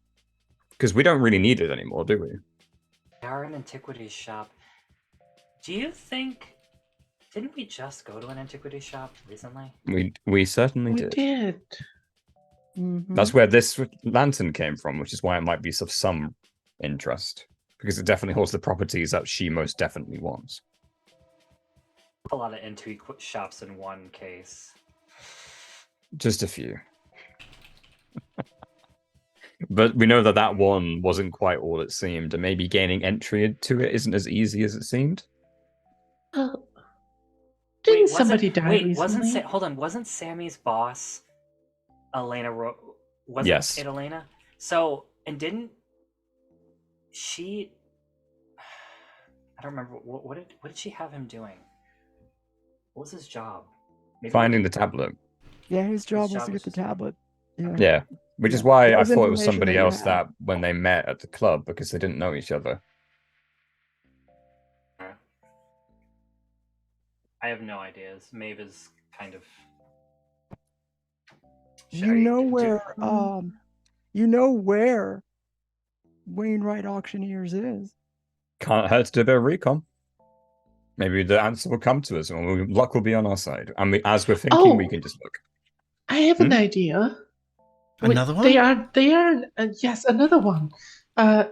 Because we don't really need it anymore, do we? We are an antiquities shop. Do you think... Didn't we just go to an antiquities shop recently? We certainly We did. did. Mhm. That's where this lantern came from, which is why it might be of some interest. Because it definitely holds the properties that she most definitely wants. A lot of antique shops in one case. Just a few. But we know that that one wasn't quite all it seemed, and maybe gaining entry to it isn't as easy as it seemed. Didn't Wait, somebody die recently? Hold on, wasn't Sammy's boss Elena? Wasn't Yes. it Elena? So, and didn't she? I don't remember what did she have him doing? What was his job? Maybe Finding the tablet. Yeah, his job was job to was get the just- tablet. Yeah. Yeah. Which is Yeah. why It I was thought it was information somebody that you else had. that when they met at the club, because they didn't know each other. I have no ideas. Mavis kind of. You know where Wainwright Auctioneers is. Can't hurt to do a bit of recon. Maybe the answer will come to us, and luck will be on our side. And as we're thinking, we Oh. can just look. I have an idea. Wait, Another one? They are. Yes, another one. I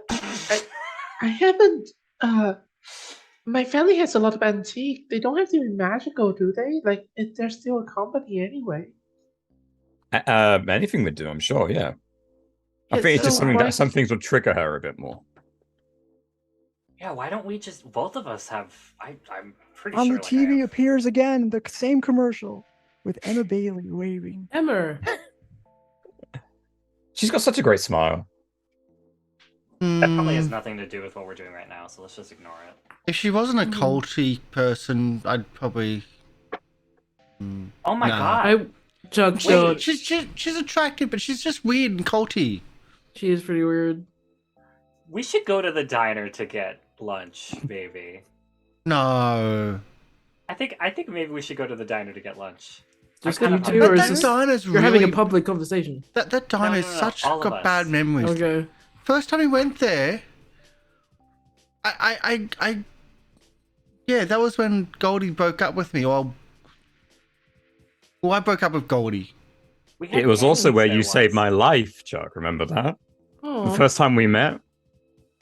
haven't My family has a lot of antique. They don't have to be magical, do they? Like, they're still a company anyway. Anything would do, I'm sure. Yeah. I Yeah, think it's just so something why- that some things would trigger her a bit more. Yeah, why don't we just both of us have? I'm pretty On sure. the like, I TV have- appears again the same commercial with Emma Bailey waving. Emmer. She's got such a great smile. That probably has Hmm, nothing to do with what we're doing right now, so let's just ignore it. if she wasn't a Mhm. culty person, I'd probably. Oh my Nah. god! Chuck, She's, don't. she's attractive, but she's just weird and culty. She is pretty weird. We should go to the diner to get lunch, baby. No. I think maybe we should go to the diner to get lunch. Just I'm you kinda two, hungry. or is that this diner's you're really. having a public conversation? That diner is no, such all of got us. bad memories. Okay. First time we went there, I yeah, that was when Goldie broke up with me. Well, I broke up with Goldie. We had It was also pennies where there you saved once. my life, Chuck. Remember that? The Oh. first time we met,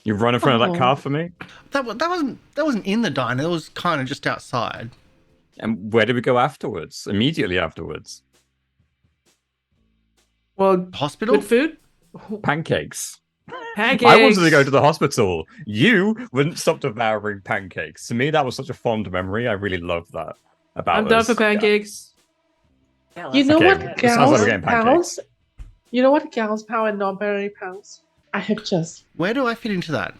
you run in front of that Oh. car for me. That wasn't in the diner. It was kind of just outside. And where did we go afterwards? Immediately afterwards, Well, Hospital. good food. pancakes. Pancakes. I wanted to go to the hospital. You wouldn't stop devouring pancakes. To me, that was such a fond memory. I really love that about I'm down us. for pancakes. Yeah, You let's know go what, get- it sounds like gals we're getting pancakes. pounds? You know what, gals pound and non-binary pounds? I have just. Where do I fit into that?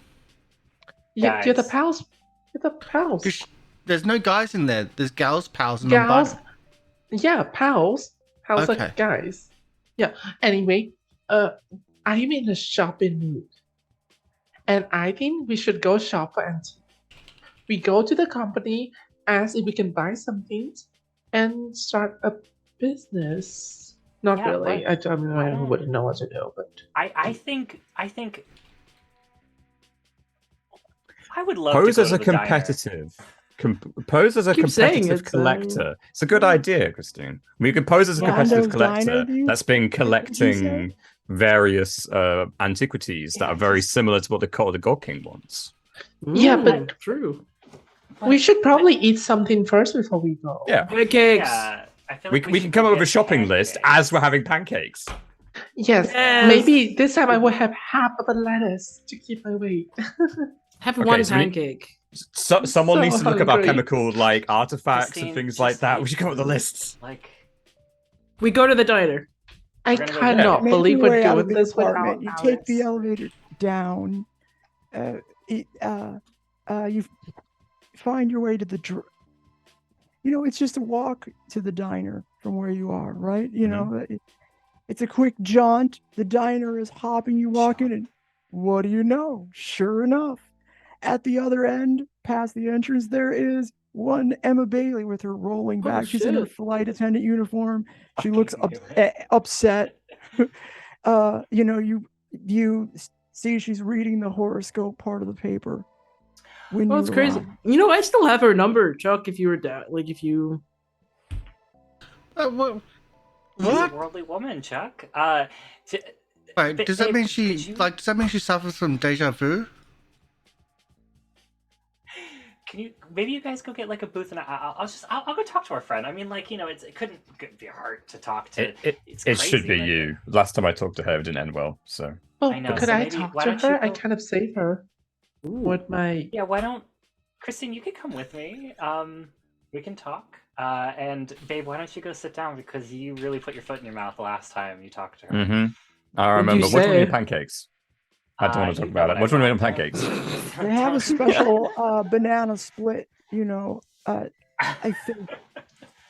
You're the Guys. pals. You're the pals. 'Cause there's no guys in there. There's gals, pals, and Gals. non-binary. Yeah, pals. Pals Okay. are guys. Yeah. Anyway, I'm in a shopping mood, and I think we should go shop for antique. We go to the company, ask if we can buy some things, and start a business. Not Yeah, really. why- I mean, why I don't- wouldn't know what to do, but I think I would love Pose to go as to a the diner. competitive. Pose as a Keep saying competitive it's, collector. It's a good idea, Christine. We could pose as a Yeah. competitive Nando's Diner, collector do you- that's been did you collecting say? various antiquities that are very similar to what the God King wants. Yeah, but- true. we should probably eat something first before we go. Yeah. Pancakes. Yeah, I feel We, like we should can come go up with a get shopping list pancakes. as we're having pancakes. Yes. Yes. Maybe this time I will have half of a lettuce to keep my weight. Have Okay, one so we- pancake. Someone So needs to look up our hungry. chemical like artifacts Christine, and things just like that. eat We should come up with the food. lists. Like, We go to the diner. I We're gonna go cannot Make believe your way we're out of doing the this without apartment. You take the Alex. elevator down. You find your way to the. It's just a walk to the diner from where you are, right? It's a quick jaunt. The diner is hopping. You walk in, and what do you know? Sure enough, at the other end, past the entrance, there is one Emma Bailey with her rolling Oh, back. She's in her shit. flight attendant uniform. She Fucking looks knew it. upset. You see she's reading the horoscope part of the paper. When Oh, you it's crazy. arrive. I still have her number, Chuck. If you were down, if you. What? she's a What? worldly woman, Chuck. Wait, does that babe, mean could she you- does that mean she suffers from deja vu? Can you maybe you guys go get like a booth and I'll go talk to our friend. I mean, like, it couldn't be hard to talk to. It It's should crazy, be like- you. Last time I talked to her, it didn't end well. So Oh, I know, could so I maybe- talk why to don't you her? I go- kind of save her with my. Yeah, why don't Christine? You could come with me. We can talk. And babe, why don't you go sit down because you really put your foot in your mouth the last time you talked to her. I What'd you remember. Which one are say? your pancakes? I don't want to You talk know about what it. I Which one are your want. pancakes? They have a special banana split. I think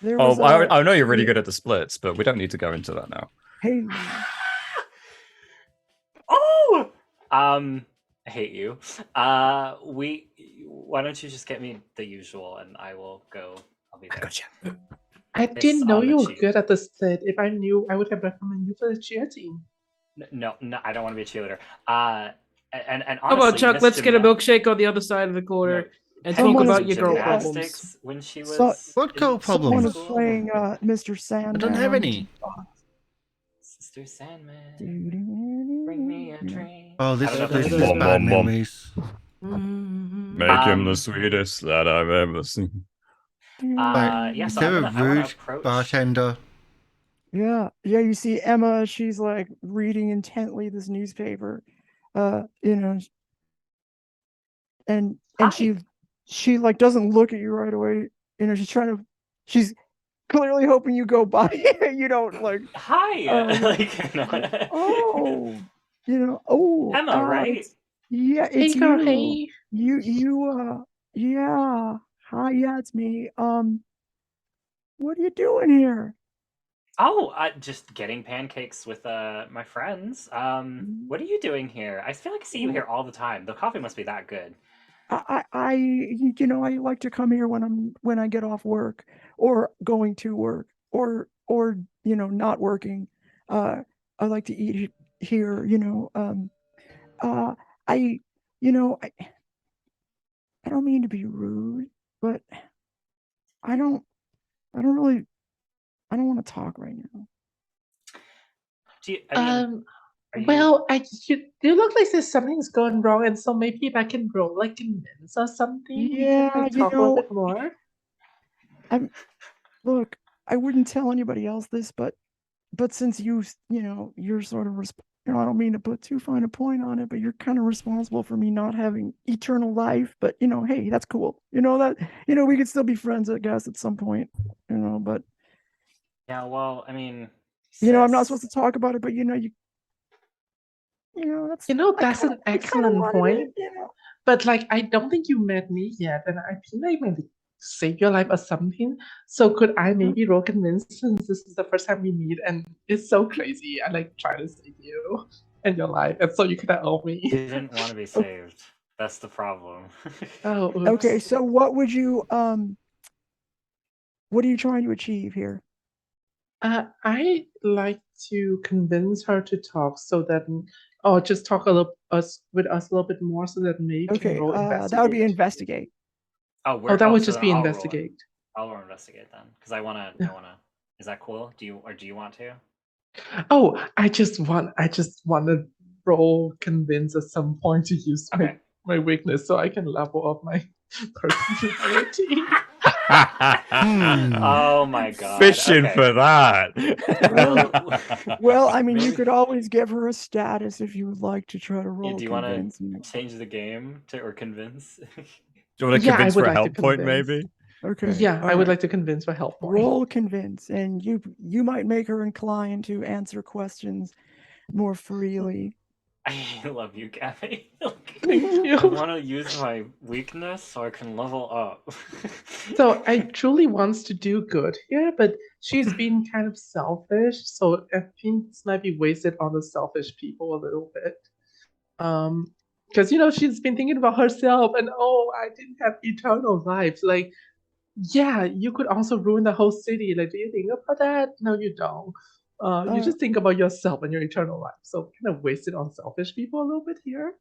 there was. Oh, I know you're really good at the splits, but we don't need to go into that now. Hey, Oh, I hate you. Why don't you just get me the usual, and I will go. I'll be there. you. I didn't know on the you were cheap. good at the split. If I knew, I would have recommended you for the cheer team. No, I don't want to be a cheerleader. And honestly, How about Chuck? Miss Let's get a Gymna- milkshake on the other side of the corner and talk Someone about is your girl gymnastics problems. Gymnastics when she was. So- What in girl school. someone is problems? playing Mr. I Sandman. don't have on the any. Xbox. Sister Sandman, Bring bring me a dream. Oh, this I don't know this if is that's- bad Mom. memories. Mm-hmm. Make him the sweetest that I've ever seen. Yeah, Is so there a I wanna rude approach. bartender? Yeah, you see Emma, she's like reading intently this newspaper. You know, and Hi. she like doesn't look at you right away. She's clearly hoping you go by. You don't like, Hi. oh, Emma, right? yeah, Hey, it's girl, you. hey. Yeah. Hi, yeah, it's me. What are you doing here? Oh, just getting pancakes with my friends. What are you doing here? I feel like I see you here all the time. The coffee must be that good. I like to come here when I get off work or going to work or not working. I like to eat here. Uh, I you know I don't mean to be rude, but I don't I don't really I don't want to talk right now. I mean, are you? Well, you look like there's something's going wrong, and so maybe if I can roll like convince or something, we can Yeah, like talk a little bit more. Look, I wouldn't tell anybody else this, but since you're sort of I don't mean to put too fine a point on it, but you're kind of responsible for me not having eternal life. But hey, that's cool. We could still be friends, I guess, at some point. But Yeah, well, I mean, I'm not sis. supposed to talk about it. But that's That's an I kinda excellent wanted point. it. But like, I don't think you met me yet, and I think I maybe saved your life or something. So could I maybe roll convince since this is the first time we meet, and it's so crazy. I like try to save you and your life, and so you could owe me. You didn't want to be saved. That's the problem. Oh, oops. Okay, so what are you trying to achieve here? I like to convince her to talk so that, or just talk with us a little bit more so that maybe we can Okay, roll that would be investigate. investigate. Oh, That would so just then be I'll roll it. investigate. I'll roll investigate then, because I wanna. Is that cool? Do you want to? Oh, I just want to roll convince at some point to use Okay. my weakness so I can level up my personality. Oh my god. Fishing okay. for that. Well, I mean, you Maybe- could always give her a status if you would like to try to Yeah, roll do you want convince. to change the game or convince? Do you want to Yeah, I convince would for a like to help point, convince. maybe? Okay. Yeah, all I would right. like to convince for help point. Roll convince, and you might make her inclined to answer questions more freely. I love you, Gabby. Thank I you. want to use my weakness so I can level up. So I truly wants to do good here, but she's been kind of selfish. So I think this might be wasted on the selfish people a little bit. Because she's been thinking about herself, and I didn't have eternal life. Like, yeah, you could also ruin the whole city. Like, do you think about that? No, you don't. You just think about yourself and your eternal life. So kind of wasted on selfish people a little bit here.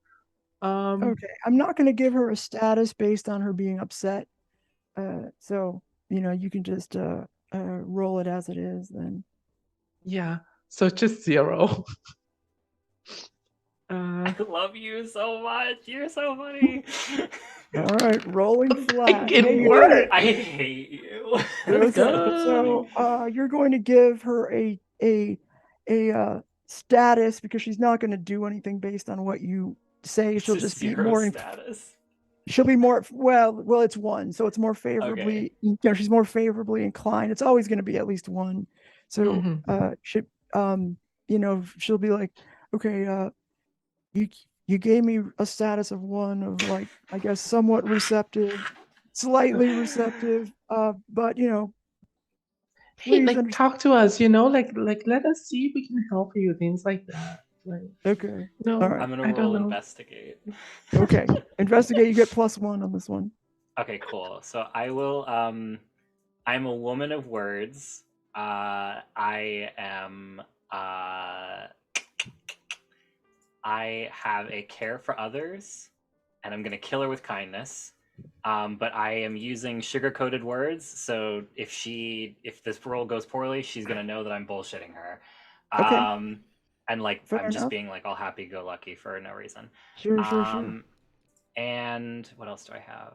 Okay, I'm not going to give her a status based on her being upset. So you can just roll it as it is then. Yeah. So just 0. I love you so much. You're so funny. All right, rolling flat. It Hey, you did worked. it. I hate you. So you're going to give her a status because she's not going to do anything based on what you say. She'll just be more status. She'll be more well. It's 1, so it's more favorably. Okay. She's more favorably inclined. It's always going to be at least 1. So she'll be like, okay, you gave me a status of 1 of like, I guess, somewhat receptive, slightly receptive, but Hey, please talk to us, like let us see if we can help you, things like that. Like, okay. no, All right. I'm gonna I don't roll know. investigate. Okay. Investigate, you get +1 on this one. Okay, cool. So I will I'm a woman of words. I am I have a care for others, and I'm gonna kill her with kindness. But I am using sugar-coated words, so if this roll goes poorly, she's gonna know that I'm bullshitting her. Okay. And like Fair I'm just enough. being like all happy-go-lucky for no reason. Sure. And what else do I have?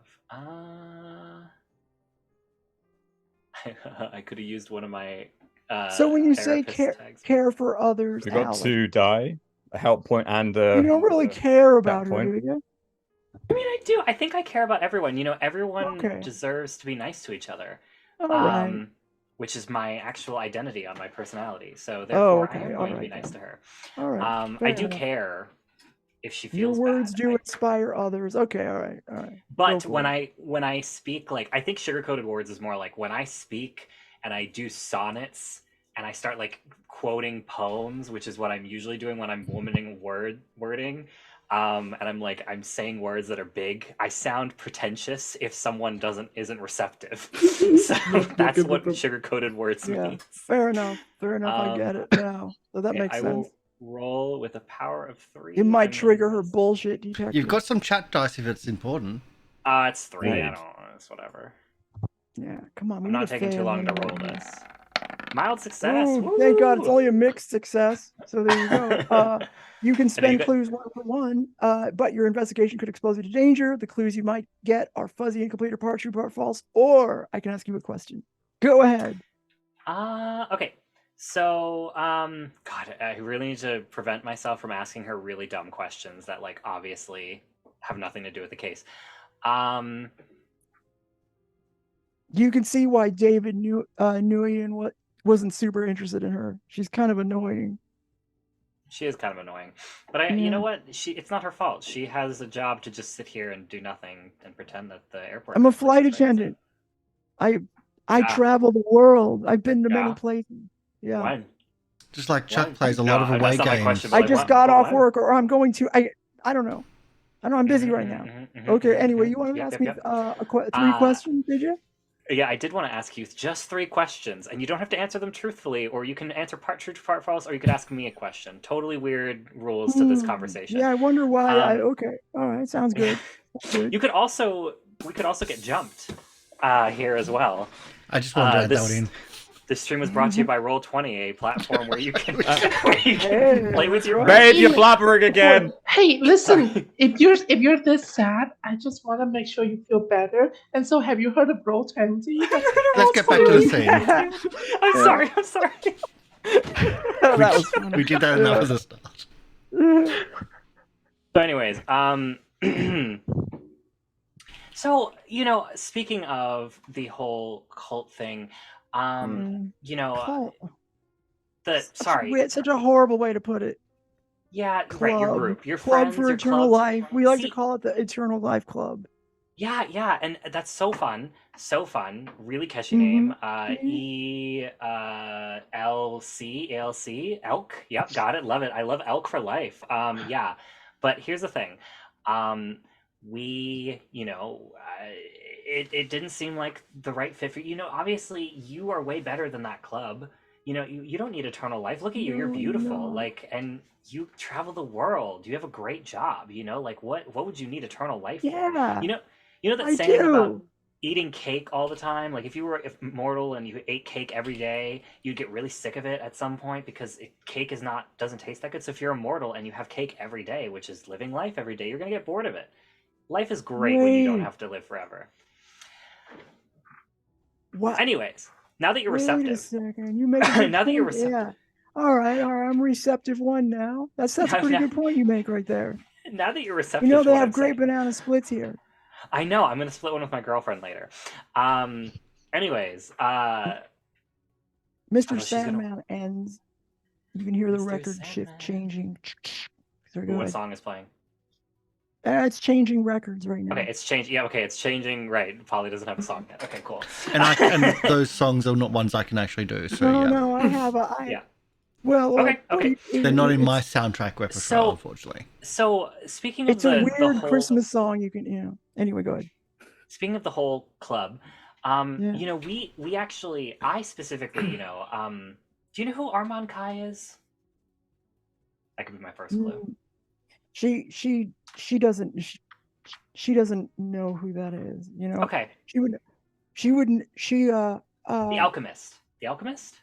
I could have used one of my So when you say therapist tags. care for others, We got Alex, to die, a help point, and you don't really care about her, point. do you? I mean, I do. I think I care about everyone. You know, everyone Okay. deserves to be nice to each other. All right. Which is my actual identity on my personality. So Oh, therefore, okay. I am All going to be right nice then. to her. All right. I do enough. care if she Your feels words bad. do inspire others. Okay. All right. All right. But Go when for it. I speak, like, I think sugar-coated words is more like when I speak and I do sonnets and I start like quoting poems, which is what I'm usually doing when I'm wording. And I'm saying words that are big. I sound pretentious if someone isn't receptive. So that's what sugar-coated words means. Fair enough. Fair enough. I get it now. So that makes I sense. will roll with a power of 3. It might trigger her bullshit detector. You've got some chat dice if it's important. It's 3. Right. I don't. It's whatever. Yeah. Come on. I'm not taking too long to roll this. Mild success. Ooh, thank God it's only a mixed success. So there you go. You can spend got- clues 1 for 1, but your investigation could expose you to danger. The clues you might get are fuzzy, incomplete, or part true, part false. Or I can ask you a question. Go ahead. Okay. So, God, I really need to prevent myself from asking her really dumb questions that, like, obviously have nothing to do with the case. You can see why David Nguyen wasn't super interested in her. She's kind of annoying. She is kind of annoying, but you know what? It's not her fault. She has a job to just sit here and do nothing and pretend that the airport. I'm a flight attendant. I travel the world. I've been to many places. Yeah. When? Just like Chuck plays a lot of away that's not my games. question, but I like, just when? got But off when? work, or I'm going to. I don't know. I'm busy right now. Okay. Anyway, you want to ask me 3 questions? Did you? Yeah, I did want to ask you just 3 questions, and you don't have to answer them truthfully, or you can answer part true, part false, or you could ask me a question. Totally weird rules to this conversation. Yeah, I wonder why. Okay, all right, sounds good. We could also get jumped here as well. I just wanted to add that in. This stream was brought to you by Roll20, a platform where you can play with your Babe, you're blabbering again. Hey, listen, if you're this sad, I just want to make sure you feel better. And so, have you heard of Roll20? Let's get back to the scene. I'm sorry. That was funny. We did that enough as a start. So, anyways, so speaking of the whole cult thing, Cult. sorry, Such a horrible way to put it. Yeah, Club. right. Your group, your Club friends, for your Eternal clubs. Life. We like to See- call it the Eternal Life Club. Yeah, and that's so fun, really catchy name. ALC, elk. Yep, got it, love it. I love elk for life. Yeah, but here's the thing, we, it didn't seem like the right fit for you. Obviously, you are way better than that club. You don't need eternal life. Look at you, you're beautiful. No. And you travel the world. You have a great job. What would you need eternal life for? Yeah. That I saying do. about eating cake all the time? Like, if you were immortal and you ate cake every day, you'd get really sick of it at some point because cake doesn't taste that good. So if you're immortal and you have cake every day, which is living life every day, you're gonna get bored of it. Life is great when you don't have to live forever. What? Anyways, now that you're Wait a receptive, second. You make a good now that you're point. receptive, Yeah. All right. I'm receptive one now. That's a pretty good point you make right there. now that you're receptive, They to what have I'm great saying, banana splits here. I know. I'm gonna split one with my girlfriend later. Anyways, Mr. she's gonna- Sandman ends. You can hear the Mr. record shift Sandman. changing. Sorry, go what ahead. song is playing? It's changing records right now. Okay, it's changing. Yeah, okay, it's changing. Right, Polly doesn't have a song yet. Okay, cool. And those songs are not ones I can actually do. So No, I have a. Yeah. Well, Okay. they're not in my soundtrack repertoire, unfortunately. So speaking of It's a weird the whole, Christmas song. You can, Anyway, go ahead. Speaking of the whole club, we actually, I specifically, do you know who Armand Kai is? That could be my first clue. She doesn't know who that is. Okay. She wouldn't. The Alchemist. The Alchemist.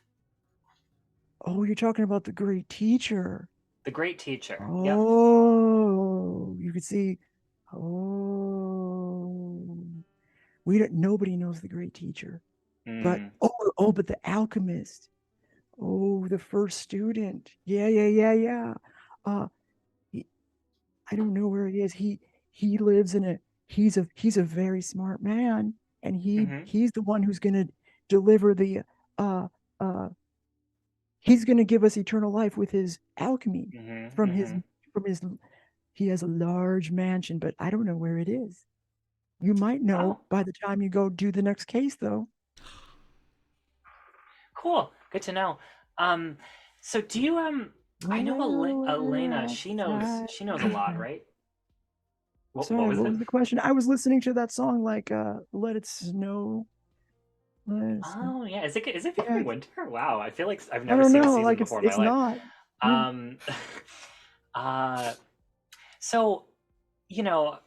Oh, you're talking about the great teacher. The great teacher. Yep. Oh, you could see Oh, nobody knows the great teacher. But Mm. but the alchemist. Oh, the first student. Yeah. He, I don't know where he is. He lives in a he's a very smart man, and Mm-hmm. he's the one who's gonna deliver the uh uh he's gonna give us eternal life with his alchemy Mm-hmm. from his Mm-hmm. from his he has a large mansion, but I don't know where it is. You might know Oh, by the time you go do the next case, though. cool. Good to know. Um, so do you I know Well, Elena, outside. she knows a lot, right? What Sorry, was what it? was the question? I was listening to that song like Let It Snow. Let It Snow. Oh yeah, is it Yeah, becoming winter? Wow, I feel like I've I never don't seen a know, season like before in my it's life. not. Yeah. Um, uh, so you know,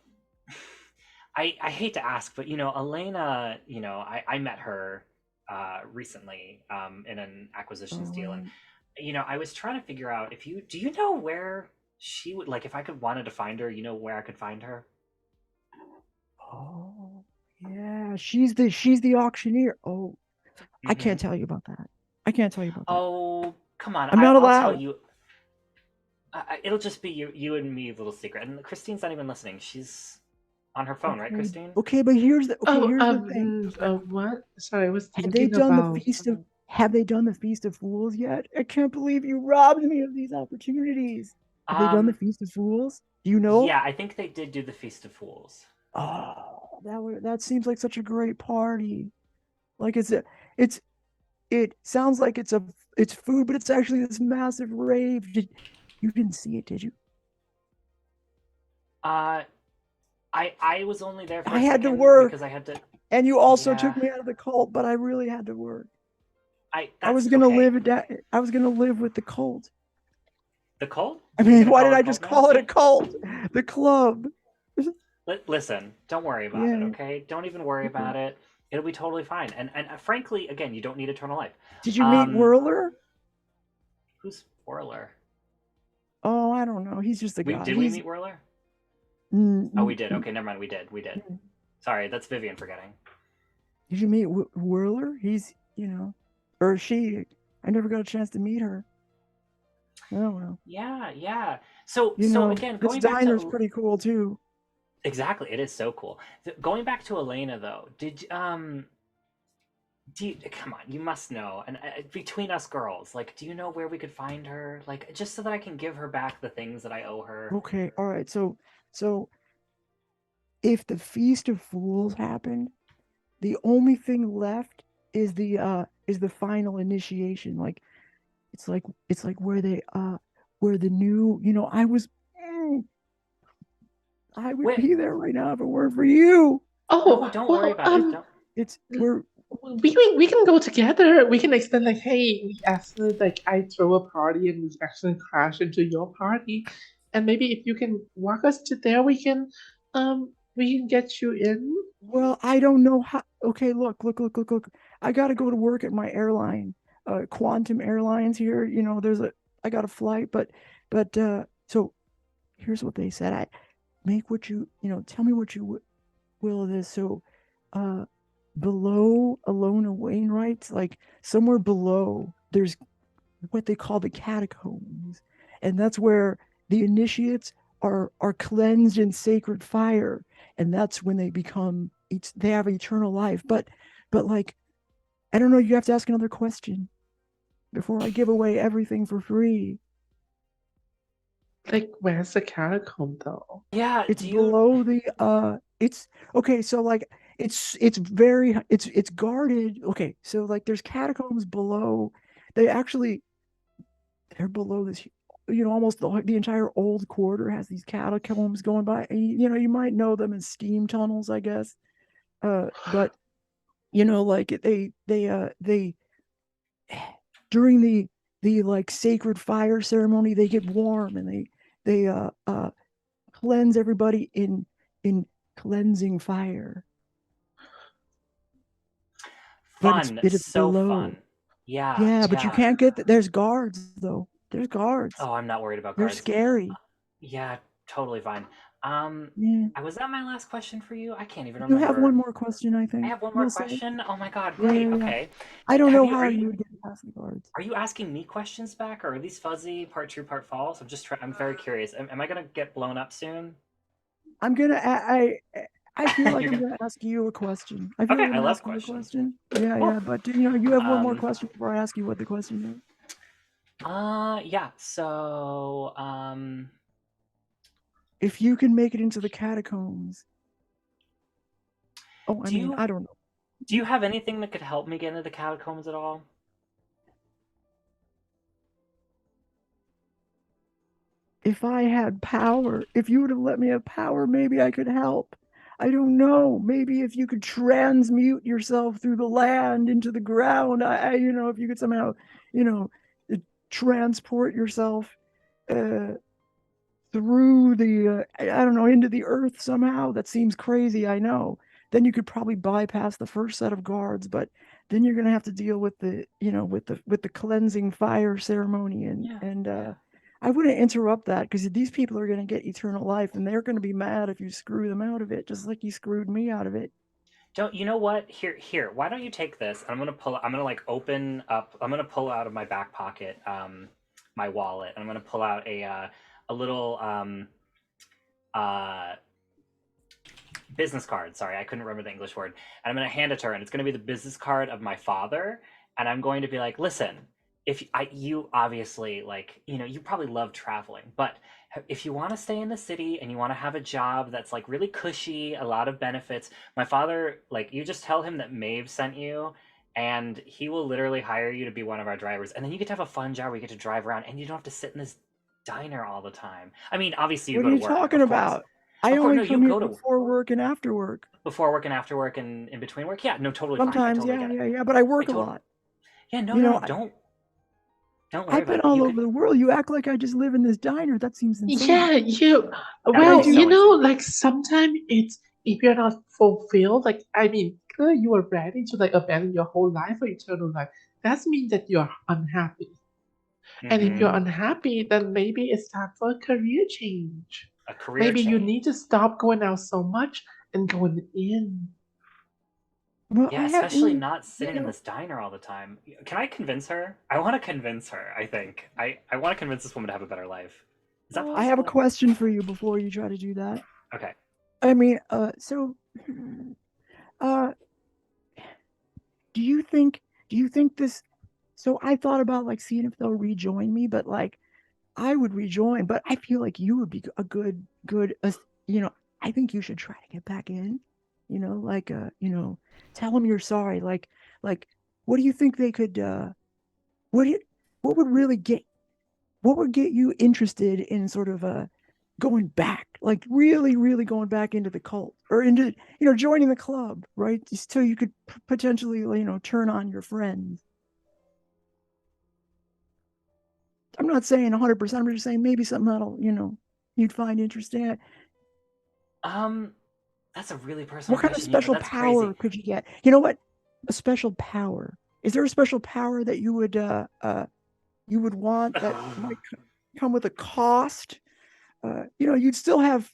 I hate to ask, but Elena, I met her recently in an acquisitions Oh, deal, and right. I was trying to figure out if you do you know where she would like if I could wanted to find her, where I could find her? Oh, yeah. She's the auctioneer. Oh, I Hmm. can't tell you about that. I can't tell you about that. Oh, come on, I'm not I'll tell allowed. you. It'll just be you and me, little secret. And Christine's not even listening. She's on her phone, right, Okay. Christine? Okay, but here's the thing. What? Sorry, I was Had they thinking done the about. feast of Have they done the Feast of Fools yet? I can't believe you robbed me of these opportunities. Have they done the Um, Feast of Fools? Do you know? yeah, I think they did do the Feast of Fools. Oh, that seems like such a great party. Like it's it sounds like it's food, but it's actually this massive rave. You didn't see it, did you? Uh, I was only there for I a had to second because work, I had to. and you also Yeah, took me out of the cult, but I really had to work. I was that's gonna okay. live it down. I was gonna live with the cult. The cult? I Are you mean, gonna why call did it a I cult just now? call it a See, cult? The club. listen, don't worry about it, Yeah. okay? Don't even worry Okay. about it. It'll be totally fine. And frankly, again, you don't need eternal life. Did you meet Um, Whirler? who's Whirler? Oh, I don't know. He's just a We guy. did we meet Whirler? Mm, Oh, mm, we did. mm, Okay, never mind. We did. We did. mm. Sorry, that's Vivian forgetting. Did you meet Whirler? Or she. I never got a chance to meet her. Oh well. Yeah, yeah. So again, This going back diner's to pretty cool too. exactly, it is so cool. Going back to Elena though, do you, come on, you must know. And between us girls, like, do you know where we could find her? Like, just so that I can give her back the things that I owe her. Okay, all right. So if the Feast of Fools happened, the only thing left is the final initiation. Like it's like where the new mm, I would Wait, be there right now if it weren't for you. no, Oh, don't worry well, about it. Don't. It's we're we can go together. We can extend like, hey, we actually like I throw a party and we actually crash into your party, and maybe if you can walk us to there, we can get you in. Well, I don't know how. Okay, look. I got to go to work at my airline, Quantum Airlines here. I got a flight, but so here's what they said. I make what tell me what you will of this. So, uh, below Alona Wainwright's, like somewhere below, there's what they call the catacombs, and that's where the initiates are cleansed in sacred fire, and that's when they have eternal life. But like I don't know, you have to ask another question before I give away everything for free. Like, where's the catacomb though? Yeah, It's do you? below the it's okay, so like it's guarded. Okay, so like there's catacombs below. They actually they're below this, almost the entire old quarter has these catacombs going by. And, you might know them as steam tunnels, I guess. But like they during the like sacred fire ceremony, they get warm and they cleanse everybody in cleansing fire. But Fun, it's so below. fun. Yeah, Yeah, but you yeah. can't there's guards though. There's guards. Oh, I'm not worried about They're guards. scary. Yeah, totally fine. Yeah. Was that my last question for you? I can't even You remember. have one more question, I think. I have one more We'll say. question. Oh my god, Yeah, great. yeah, yeah. Okay. I don't know how are you would get past the guards. Are you asking me questions back, or are these fuzzy, part true, part false? I'm very curious. Am I gonna get blown up soon? I'm gonna. I feel like You're I'm gonna- gonna ask you a question. I feel Okay, like I'm I gonna love ask you a questions. question. Yeah, Cool. yeah. But you have one more question before I ask you what the question is. Yeah. So, If you can make it into the catacombs. Oh, I mean, I don't know. Do you have anything that could help me get into the catacombs at all? If I had power, if you would have let me have power, maybe I could help. I don't know. Maybe if you could transmute yourself through the land into the ground, if you could somehow, transport yourself through the, I don't know, into the earth somehow. That seems crazy, I know. Then you could probably bypass the first set of guards, but then you're gonna have to deal with the, with the cleansing fire ceremony, and I wouldn't interrupt that because these people are going to get eternal life and they're going to be mad if you screw them out of it, just like you screwed me out of it. You know what? Here. Why don't you take this? I'm gonna like open up. I'm gonna pull out of my back pocket, my wallet. And I'm gonna pull out a little business card. Sorry, I couldn't remember the English word. And I'm gonna hand it to her, and it's gonna be the business card of my father. And I'm going to be like, listen. You obviously you probably love traveling, but if you want to stay in the city and you want to have a job that's like really cushy, a lot of benefits, my father, you just tell him that Maeve sent you and he will literally hire you to be one of our drivers. And then you get to have a fun job where you get to drive around and you don't have to sit in this diner all the time. I mean, obviously you what go are to you work. talking about? I only come here before work and after work. Before work and after work and in between work? Yeah, no, totally Sometimes, fine. I totally get it. Yeah, but I work a lot. Yeah, no, don't worry I've been all over the world. You act like I just live in this diner. That seems insane. Yeah, like sometimes it's if you're not fulfilled, clearly you are ready to abandon your whole life for eternal life. That means that you're unhappy. And if you're unhappy, then maybe it's time for a career change. Maybe you need to stop going out so much and going in. Well, yeah, especially not sitting in this diner all the time. Can I convince her? I want to convince her, I think. I want to convince this woman to have a better life. Is that possible? I have a question for you before you try to do that. Okay. I mean, do you think this, so I thought about seeing if they'll rejoin me, but I would rejoin, but I feel like you would be a good, I think you should try to get back in, tell them you're sorry. What do you think they could, what would get you interested in sort of going back, really, really going back into the cult or into, joining the club, right? So you could potentially, turn on your friends. I'm not saying 100%. I'm just saying maybe something that'll, you'd find interesting. That's a really personal What kind of special power could you get? You know what? A special power. Is there a special power that you would want that might come with a cost? You'd still have,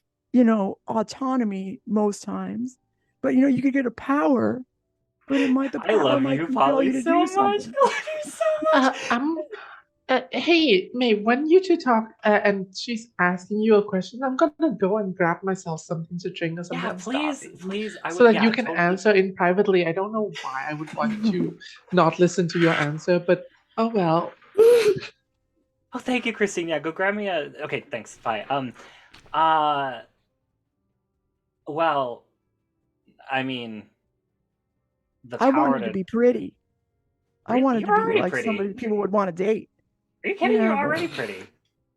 autonomy most times, but you could get a power, but it might I love you, Polly, so much. Hey, May, when you two talk and she's asking you a question, I'm gonna go and grab myself something to drink or something. Yeah, please. So that you can answer in privately. I don't know why I would want to not listen to your answer, but oh well. Oh, thank you, Christine. Yeah, go grab me a. Okay, thanks. Bye. Well, I mean, I wanted to be pretty. I wanted to be like pretty. Somebody people would want to date. Are you kidding? You're already pretty.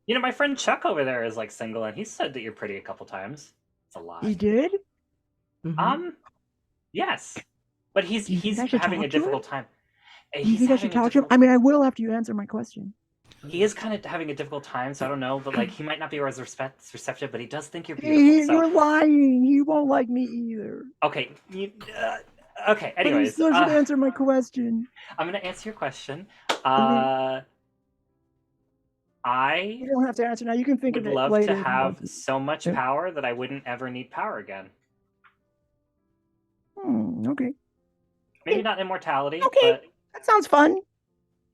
My friend Chuck over there is single, and he said that you're pretty a couple times. It's a lot. He did? Mm-hmm. Yes, but he's having a difficult time. Do you think I should talk to him? I mean, I will after you answer my question. He is kind of having a difficult time, so I don't know, but he might not be as receptive, but he does think you're beautiful. You're lying. He won't like me either. Okay. Okay. Anyways, but you still should answer my question. I'm gonna answer your question. I You don't have to answer now. You can think would of it love later. to have so much Yeah. power that I wouldn't ever need power again. Okay. Maybe not immortality, Okay. but That sounds fun.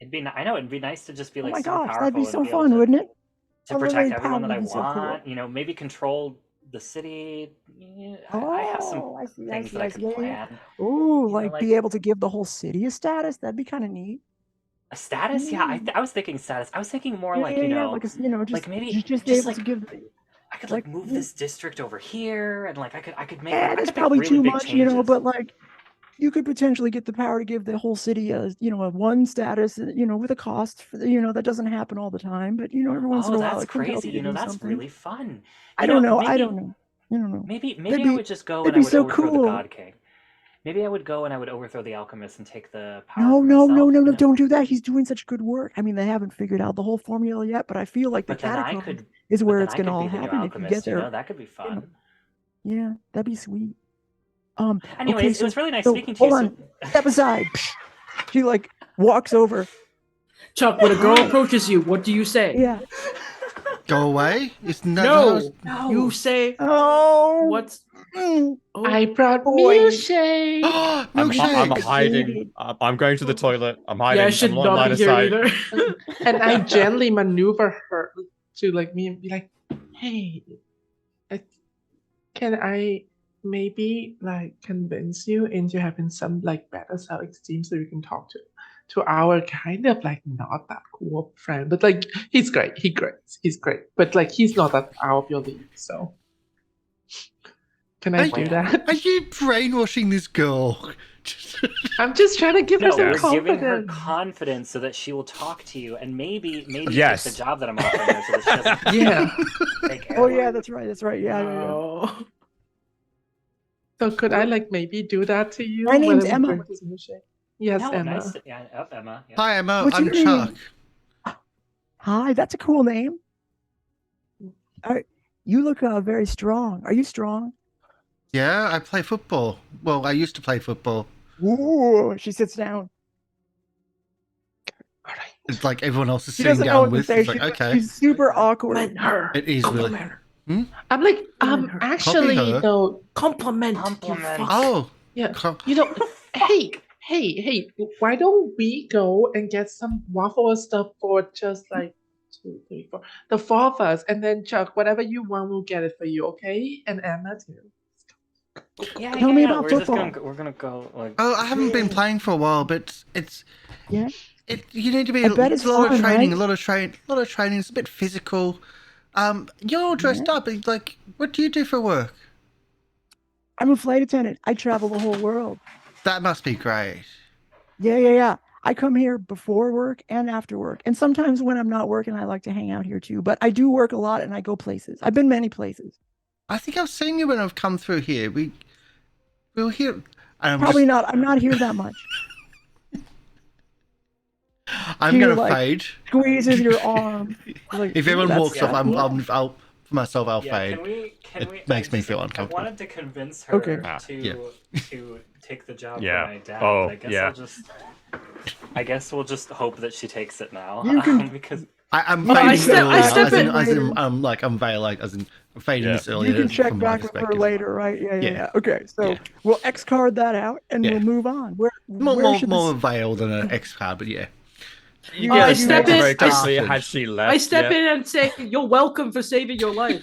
I know it'd be nice to just be Oh like my super gosh, powerful that'd be and so be able fun, wouldn't it? to Unlimited protect everyone power that I would be so cool. want. You know, maybe control the city. Yeah, I have some Oh, I see. things that I could Yeah, yeah. plan. Ooh, You know, like be able to give the whole city a status. That'd be kind of neat. a status? Yeah, I was thinking status. I was thinking more like, like just like maybe just just able like to give. I could like, like move this district over here, and like I could make And I it's could make probably really too big much, changes. but like you could potentially get the power to give the whole city a one status, with a cost for that doesn't happen all the time, but every once in Oh, a while that's it can help crazy. you to do That's something. really fun. I don't know. Maybe, I don't know. I don't know. Maybe That'd I be- would just go that'd and I be would so overthrow the cool. God King. Maybe I would go and I would overthrow the alchemist and take the power No, for no, myself, no, no, you no! know? Don't do that. He's doing such good work. I mean, they haven't figured out the whole formula yet, but I feel like the But then I catacombs could is but where then it's I going to could all be the new happen if you get alchemist, there. that could be fun. Yeah, that'd be sweet. Anyways, okay, it was really nice so speaking to you. hold on. Step aside. She like walks over. Chuck, when a girl approaches you, what do you say? Yeah. Go away? Isn't that No, No. you say Oh. what's. Mm. Oh, I brought boy. milkshake. I'm Milkshake! hiding. I'm going to the toilet. I'm hiding. yeah, I should I'm not not line be of here sight. either. And I gently maneuver her to like me and be like, hey, can I maybe like convince you into having some like better self-esteem so you can talk to our kind of like not that cool friend, but like he's great, he's great, but like he's not that out of your league, so can I do that? Are you brainwashing this girl? I'm just trying to give her No, some we're giving her confidence. confidence so that she will talk to you and maybe Yes. take the job that I'm offering her so that she doesn't Yeah. take care Oh of it. yeah, that's right. That's right. Yeah. Oh. So could I like maybe do that to you? My name's when we Emma. drink this milkshake? Yes, No, Emma. nice. Emma. Yeah. Hi, Emma. What's I'm your Chuck. name? Hi, that's a cool name. You look very strong. Are you strong? Yeah, I play football. Well, I used to play football. Ooh, she sits down. All right. It's like everyone else is She sitting doesn't know down what to with. say. It's like, okay. She's super awkward. Compliment her. It is really. Compliment her. I'm like, Compliment her. actually, Copy her. though, Compliment. You Compliment. fuck. Oh, yeah, co- you know, hey, why don't we go and get some waffle stuff for just like 2, 3, 4, the 4 of us, and then Chuck, whatever you want, we'll get it for you, okay? And Emma too. Yeah, Tell me about we're just football. we're gonna go like. oh, I haven't been playing for a while, but it's Yeah. you need to be I bet it's a lot of fun, training, right? a lot of training. It's a bit physical. You're all dressed up. It's like, what do you do for work? I'm a flight attendant. I travel the whole world. That must be great. Yeah. I come here before work and after work. And sometimes when I'm not working, I like to hang out here too. But I do work a lot and I go places. I've been many places. I think I've seen you when I've come through here. We were here. Probably not. I'm not here that much. I'm She, gonna like, fade. Squeezes your arm. Like, If everyone that's- walks off, yeah. I'll for myself. I'll Yeah, fade. can we? It makes me just- feel uncomfortable. I wanted to convince her Okay. to take the job Yeah. from my dad. Oh, but I guess we'll just hope that she takes it now. You can- because I'm No, fading I step- earlier, I step in as in, later. I'm very like, as in, I'm fading Yeah. this earlier. You can check from my back with her perspective. later, right? Yeah. Yeah. Okay, so Yeah. we'll X card that out and Yeah. we'll move on. Where More should a this... veil than an X card, but yeah. You I get step a in- very I quickly. step- Has she left? I step yet? in and say, "You're welcome for saving your life."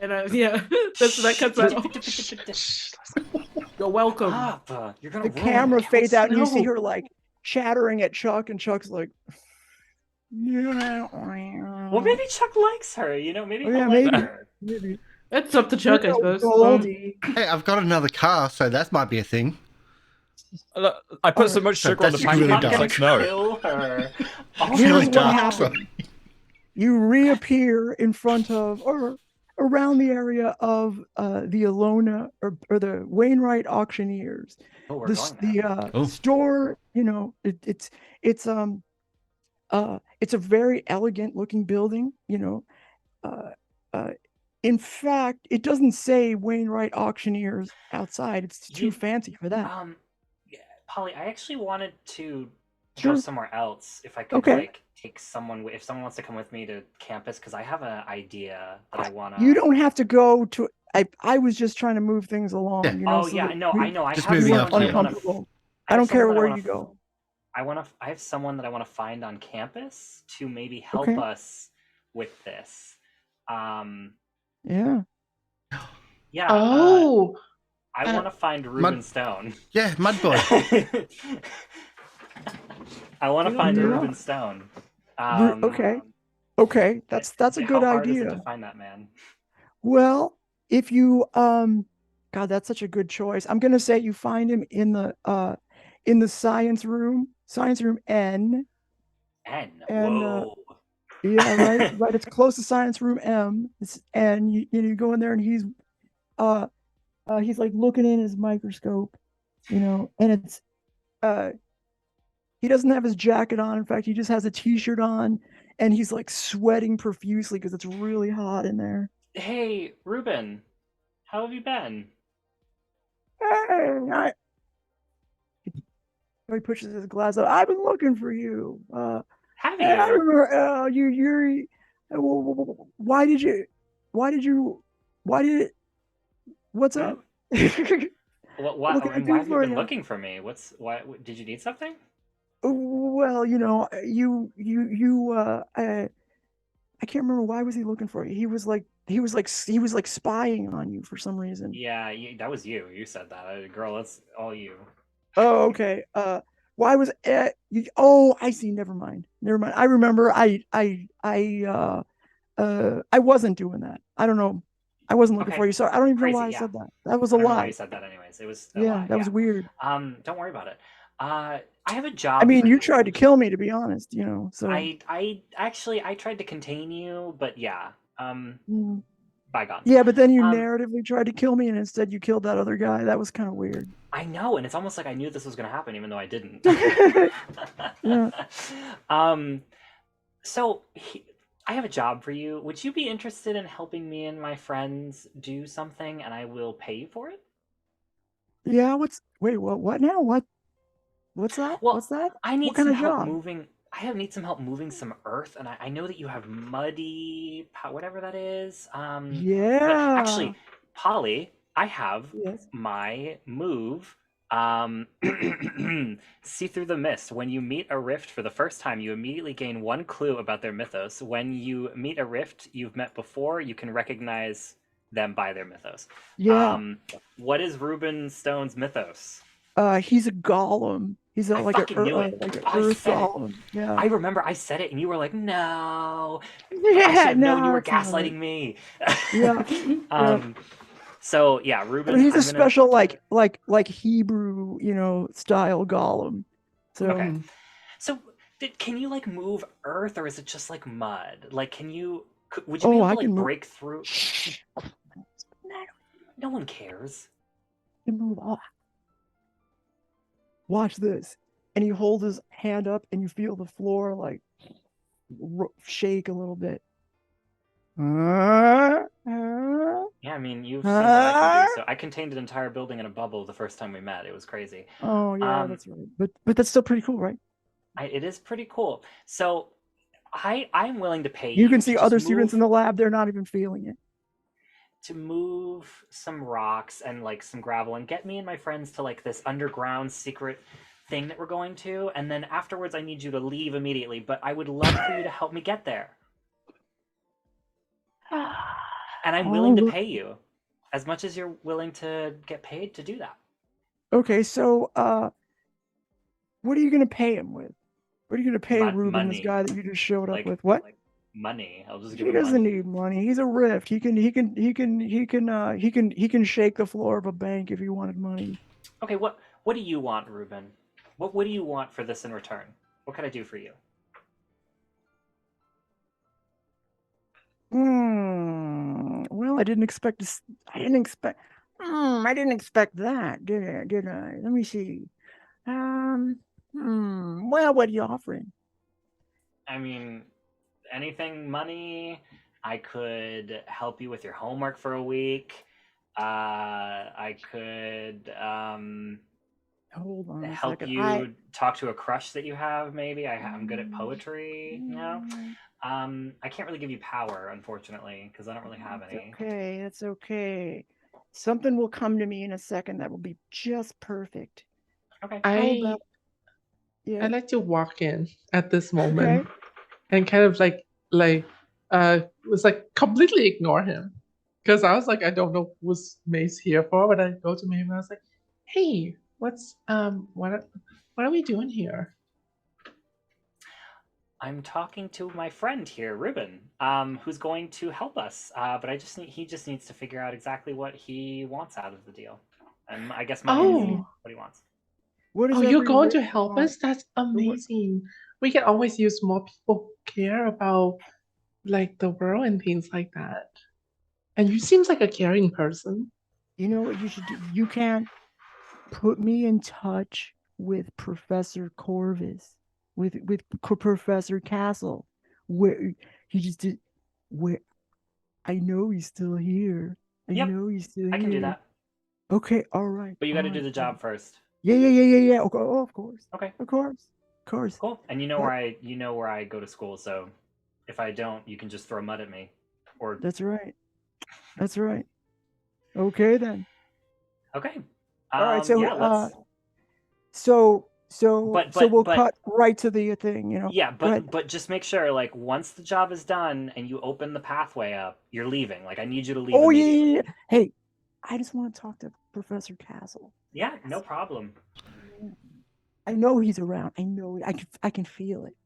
And that cuts out. You're welcome. Papa, you're gonna The ruin camera it. fades out and you see No. her like chattering at Chuck, and Chuck's like, Well, maybe Chuck likes her. Maybe Oh, he'll yeah, like maybe. her. maybe. That's up to Chuck, I suppose. Goldie. Hey, I've got another car, so that might be a thing. Look, I put so much sugar on the That's pancake. really Not dark. gonna Like, no. kill her. Oh, Here's Really what dark. happened. Sorry. You reappear in front of or around the area of the Alona or the Wainwright auctioneers. Oh, we're This going there. Oh. store, it's a very elegant looking building, in fact, it doesn't say Wainwright auctioneers outside. It's too You- fancy for that. Yeah, Polly, I actually wanted to go Sure. somewhere else, if I could Okay. like take someone, if someone wants to come with me to campus, because I have an idea that I want to. You don't have to go to. I was just trying to move things along. Yeah. You know. Oh so yeah, that no, I know. I Just have you moving weren't up someone here. I want to. uncomfortable. I I have don't care someone that where wanna you go. I have someone that I want to find on campus to maybe help Okay. us with this. Yeah. Yeah. Oh, I want to find Ruben Stone. Yeah, Mud Boy. I want to find Yeah. Ruben Stone. Okay. Okay. That's a good How hard is it idea. to find that man? Well, if you God, that's such a good choice. I'm gonna say you find him in the science room N. N. And Whoa. yeah, right. It's close to science room M. And you go in there and he's like looking in his microscope, and it's he doesn't have his jacket on. In fact, he just has a t-shirt on, and he's like sweating profusely because it's really hot in there. Hey, Ruben. How have you been? Hey, he pushes his glass up. I've been looking for you. Have I you? remember you're why did what's up? Why What can I and do why have you for been you? looking for me? Why did you need something? Well, I can't remember, why was he looking for you. He was like spying on you for some reason. Yeah, that was you. You said that. Girl, that's all you. Oh, okay. Why was oh, I see. Never mind. I remember. I wasn't doing that. I don't know. I wasn't looking Okay. for you. So I don't even know Crazy, why I yeah. said that. That was a I don't know why lie. you said that anyways. It was a Yeah, lie. that was weird. Don't worry about it. I have a job I mean, for you you. tried to kill me, to be honest, so. I actually I tried to contain you, but yeah. Mm. Bygones. Yeah, but then you narratively tried to kill me, and instead you killed that other guy. That was kind of weird. I know, and it's almost like I knew this was going to happen, even though I didn't. Yeah. So I have a job for you. Would you be interested in helping me and my friends do something, and I will pay you for it? Yeah. Wait? What now? What's that? Well, What's that? I need What kind some of help job? moving. Need some help moving some earth, and I know that you have muddy, whatever that is. But Yeah. actually, Polly, I have Yes. my move. See through the mist. When you meet a rift for the first time, you immediately gain one clue about their mythos. When you meet a rift you've met before, you can recognize them by their mythos. Yeah. What is Ruben Stone's mythos? He's a golem. He's I fucking knew it. like an I earth said it. golem. Yeah. I remember I said it and you were like, no. I Yeah. should have known you were it's not gaslighting right. me. Yeah. So yeah, Ruben. But he's I'm a special like Hebrew, style golem. So Okay. So can you like move earth, or is it just like mud? Like, would you be able I to like can move. break through? No one cares. I can move off. Watch this. And he holds his hand up, and you feel the floor like shake a little bit. Yeah, I mean, you've seen what I can do. So I contained an entire building in a bubble the first time we met. It was crazy. Oh yeah, that's right. But that's still pretty cool, right? It is pretty cool. So I'm willing to pay you. You can see other just students in the lab; they're not even feeling it. to move some rocks and like some gravel and get me and my friends to like this underground secret thing that we're going to, and then afterwards I need you to leave immediately, but I would love for you to help me get there. And I'm willing to pay you as much as you're willing to get paid to do that. Okay, so what are you gonna pay him with? What are you gonna pay Ruben, money. this guy that you just showed up Like- with? What? like money. I'll just give He him doesn't money. need money. He's a rift. He can shake the floor of a bank if he wanted money. Okay, what do you want, Ruben? What do you want for this in return? What can I do for you? Well, I didn't expect that, did I? Let me see. Well, what are you offering? I mean, anything money. I could help you with your homework for a week. I could Hold on a help second. you talk to a crush that you have. Maybe I'm good at poetry. You know, I can't really give you power, unfortunately, because I don't really have any. Okay, that's okay. Something will come to me in a second that will be just perfect. Okay. Yeah. I like to walk in at this moment and kind of was like completely ignore him. Because I was like, I don't know who's Mace here for, but I go to Maeve and I was like, hey, what are we doing here? I'm talking to my friend here, Ruben, who's going to help us. But he just needs to figure out exactly what he wants out of the deal, and I guess money is what he wants. You're going to help us? That's amazing. We can always use more people who care about like the world and things like that. And you seems like a caring person. You know what you should do? You can put me in touch with Professor Corvus, with Professor Castle, where he just did. Where I know he's still here. I know he's still here. I can do that. Okay, all right. But you got to do the job first. Yeah. Oh, of course. Okay. Of course. Cool. And you know where I go to school, so if I don't, you can just throw mud at me. Or That's right. Okay then. Okay. All right. So yeah, so we'll cut right to the thing, you know. Yeah, but just make sure, like, once the job is done and you open the pathway up, you're leaving. Like, I need you to leave. Oh yeah. Hey, I just want to talk to Professor Castle. Yeah, no problem. I know he's around. I know I can feel it.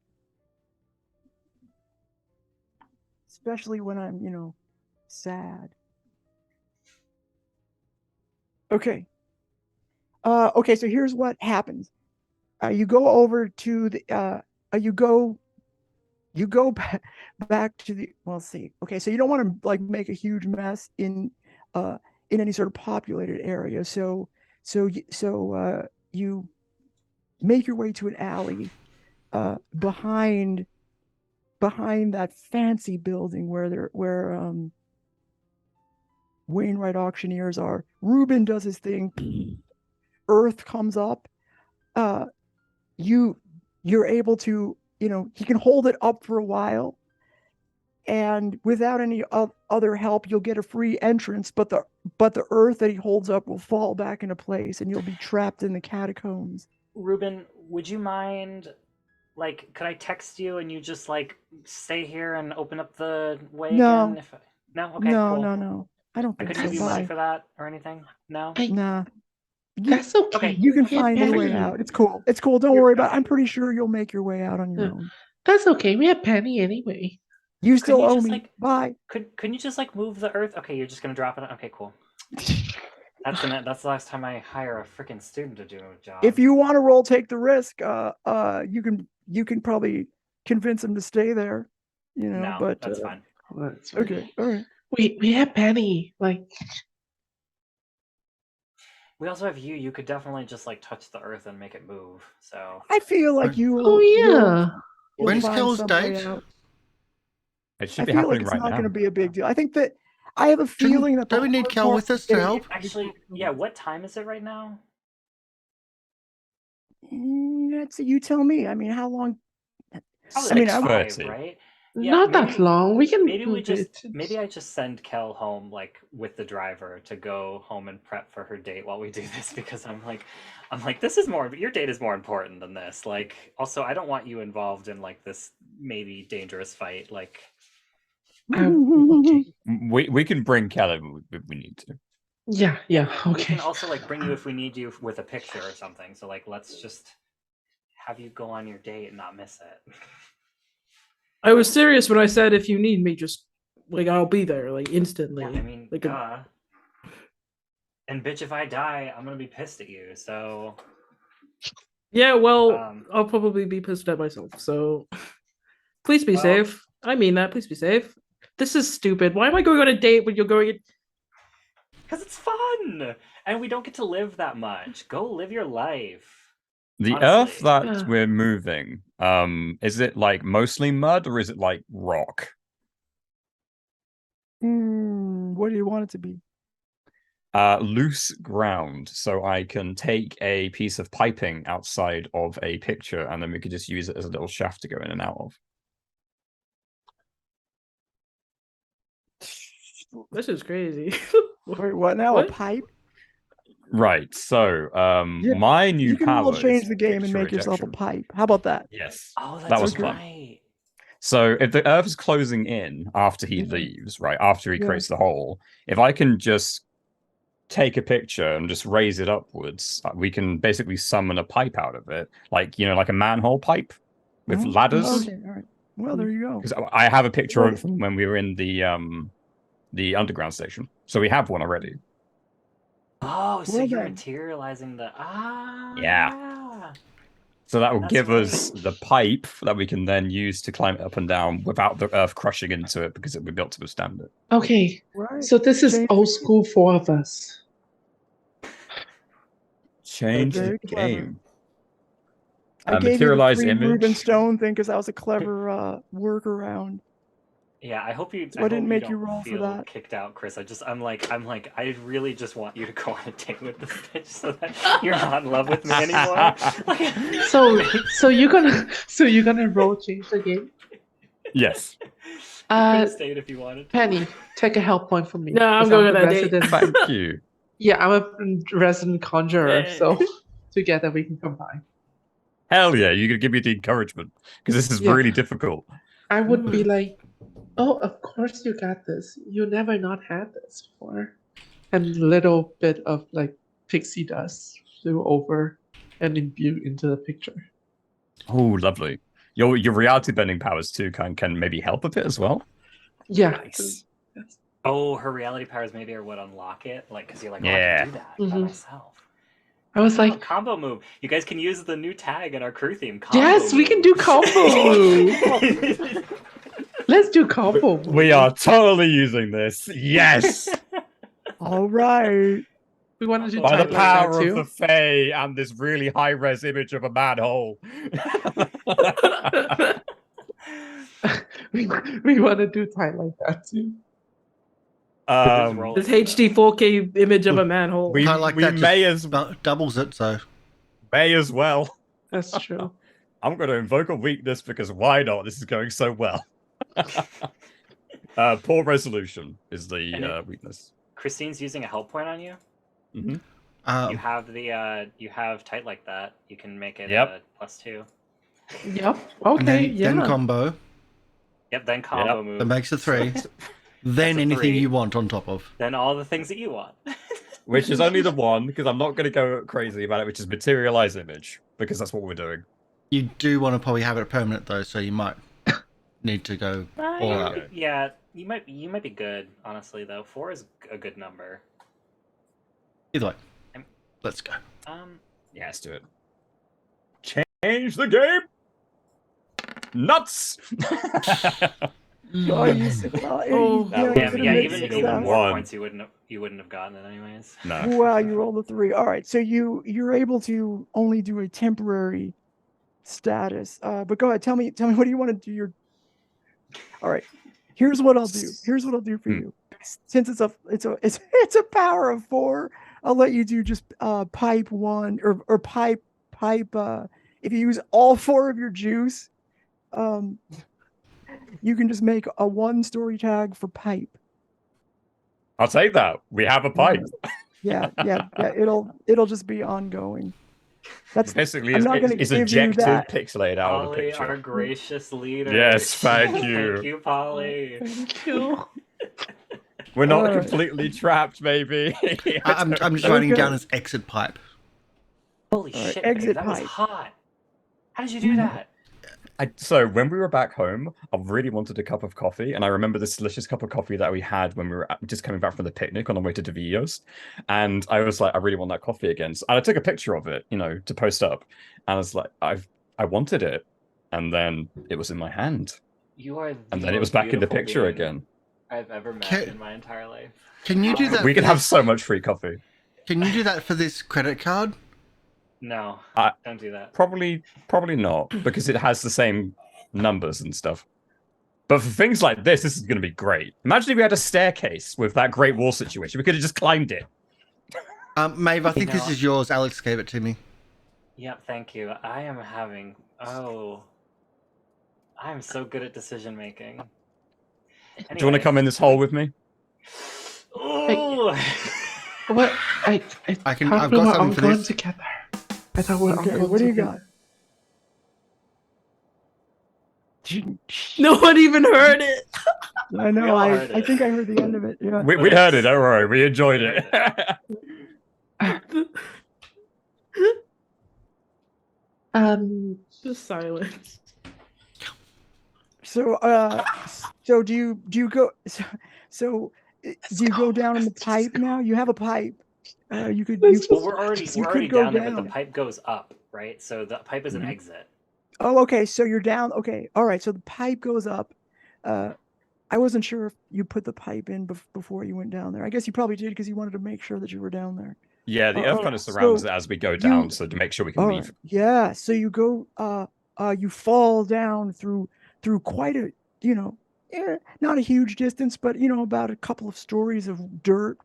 Especially when I'm, sad. Okay. Okay, so here's what happens. You go over to the you go back to the see. Okay, so you don't want to like make a huge mess in any sort of populated area. So you make your way to an alley behind that fancy building where Wainwright auctioneers are. Ruben does his thing. Earth comes up. You're able to, he can hold it up for a while, and without any other help, you'll get a free entrance. But the earth that he holds up will fall back into place, and you'll be trapped in the catacombs. Ruben, would you mind? Like, could I text you and you just like stay here and open up the way again? No, okay, cool. No. I don't think I couldn't give you money for that or anything. No. Nah. That's okay. You can find your way out. It's cool. Don't worry about it. I'm pretty sure you'll make your way out on your own. That's okay. We have Penny anyway. You still owe me. Bye. Couldn't you just like move the earth? Okay, you're just gonna drop it. Okay, cool. That's the last time I hire a freaking student to do a job. If you want to roll, take the risk. You can probably convince him to stay there. No, but that's fine. Okay, all right. We have Penny. Like, we also have you. You could definitely just like touch the earth and make it move. So I feel like you. Oh yeah. When's Kel's date? It should be happening right now. It's not going to be a big deal. I think that I have a feeling that. Do we need Kel with us to help? Actually, yeah. What time is it right now? You tell me. I mean, how long? Probably 6:30, right? Yeah, not that long. We can maybe I just send Kel home like with the driver to go home and prep for her date while we do this, because I'm like this is more, your date is more important than this. Like, also I don't want you involved in like this maybe dangerous fight. Like, we can bring Kel if we need to. Yeah, okay. We can also like bring you if we need you with a picture or something. So like, let's just have you go on your date and not miss it. I was serious when I said if you need me, just like I'll be there, like instantly. Yeah, I mean, like and bitch, if I die, I'm gonna be pissed at you. So yeah, well, I'll probably be pissed at myself. So please be safe. I mean that. Please be safe. This is stupid. Why am I going on a date when you're going? Because it's fun, and we don't get to live that much. Go live your life. The earth that we're moving, is it like mostly mud or is it like rock? What do you want it to be? Loose ground, so I can take a piece of piping outside of a picture, and then we could just use it as a little shaft to go in and out of. This is crazy. Wait, what now? What? A pipe? Right. So, Yeah, my new You can power all change is the game and picture make yourself a ejection. pipe. How about that? Yes. Oh, That that's was fun. right. So if the Earth is closing in after he Mhm. leaves, right, after he Yeah. creates the hole, if I can just take a picture and just raise it upwards, we can basically summon a pipe out of it, like like a manhole pipe with Oh, ladders. Okay, all right. Well, there you go. Because I have a picture of Right. it from when we were in the underground station, so we have one already. Oh, so Well you're done. materializing the Yeah. So that will That's give right. us the pipe that we can then use to climb it up and down without the Earth crushing into it because it would be built to withstand it. Okay, Right. so this is Change- old school for of us. Change the Very clever. game. I gave you the Materialize free image. Reuben Stone thing because that was a clever workaround. Yeah, I hope you. So I didn't hope make you you don't roll for feel that. kicked out, Chris. I'm like, I really just want you to go on a date with this bitch so that you're not in love with me anymore. So you're gonna roll change the game. Yes. You could have stayed if you wanted. Penny, take a help point from me. No, I'm 'cause going on the that date. resident- Thank you. Yeah, I'm a resident conjurer, so together we can combine. Hell yeah, you could give me the encouragement because this is Yeah. really difficult. I would be like, oh, of course you got this. You never not had this before. And a little bit of like pixie dust flew over and imbued into the picture. Oh, lovely. Your reality bending powers too can maybe help a bit as well. Yeah. Nice. Oh, her reality powers maybe are what unlock it. Like, because you're like, oh, I Yeah. can do that by Mhm. myself. I was Oh, like, combo move. You guys can use the new tag in our crew theme. Combo yes, we can do combo move. Let's do combo move. We are totally using this. Yes. All right. We want to do By the type like that power too. of the Fae and this really high-res image of a manhole. we want to do type like that too. This HD 4K image of a manhole. We, I like we that may just as doubles it, so may as well. That's true. I'm going to invoke a weakness because why not? This is going so well. Poor resolution is the weakness. Christine's using a help point on you. Mm-hmm. You have the you have tight like that. You can make it Yep. +2. Yep. and Okay. then combo. Yep. Then combo move. That makes it 3. Then a anything 3. you want on top of. Then all the things that you want. Which is only the one, because I'm not going to go crazy about it, which is materialize image, because that's what we're doing. You do want to probably have it permanent though, so you might need to go all out. Yeah, you might be good. Honestly, though, 4 is a good number. Either way, let's go. Yeah, let's do it. Change the game. Nuts. Oh, Oh, Even more One. points you wouldn't have gotten it anyways. No. Wow, you rolled a 3. All right, so you're able to only do a temporary status. But go ahead, tell me what do you want to do your. All right, here's what I'll do. Here's what I'll do for you. Since it's a power of 4, I'll let you do just pipe 1 or pipe. If you use all 4 of your juice, you can just make a 1-story tag for pipe. I'll take that. We have a pipe. Yeah. It'll just be ongoing. That's Basically, I'm not gonna it's give you ejected, that. pixelated out of the Polly, picture. our gracious leader. Yes, thank you. Thank you, Polly. Thank you. We're not Alright. completely trapped, maybe. I'm just writing down as exit pipe. Holy Alright, shit, exit babe, that was pipe. hot. How did you do that? So when we were back home, I really wanted a cup of coffee, and I remember this delicious cup of coffee that we had when we were just coming back from the picnic on the way to DeVito's, and I was like, I really want that coffee again. So, and I took a picture of it, to post up, and I was like, I wanted it, and then it was in my hand, You are and then it was back in the beautiful picture being again. I've ever met Okay. in my entire life. Can you do that? We for can have this- so much free coffee. Can you do that for this credit card? No, don't do that. Probably not, because it has the same numbers and stuff. But for things like this is going to be great. Imagine if we had a staircase with that Great Wall situation. We could have just climbed it. Maeve, I think this is yours. Alex gave it to me. Yep, thank you. I am having... Oh. I am so good at decision making. Do you want to come in this hole with me? Ooh! What? I I've thought got we were something all for going this. together. I thought we were all Okay, going what do you together. got? No one even heard it. I know. all I heard it. think I heard the end of it. Yeah. We heard it, don't worry. We enjoyed it. Just silence. So do you go? So do you go down in the pipe now? You have a pipe. You could. Well, we're already go down there, but the down. pipe goes up, right? So the pipe is an exit. Oh, okay. So you're down. Okay. All right. So the pipe goes up. I wasn't sure if you put the pipe in before you went down there. I guess you probably did because you wanted to make sure that you were down there. Yeah, the earth kind of surrounds it as we go down, so to make sure we can leave. Yeah. So you go. You fall down through quite a, not a huge distance, but about a couple of stories of dirt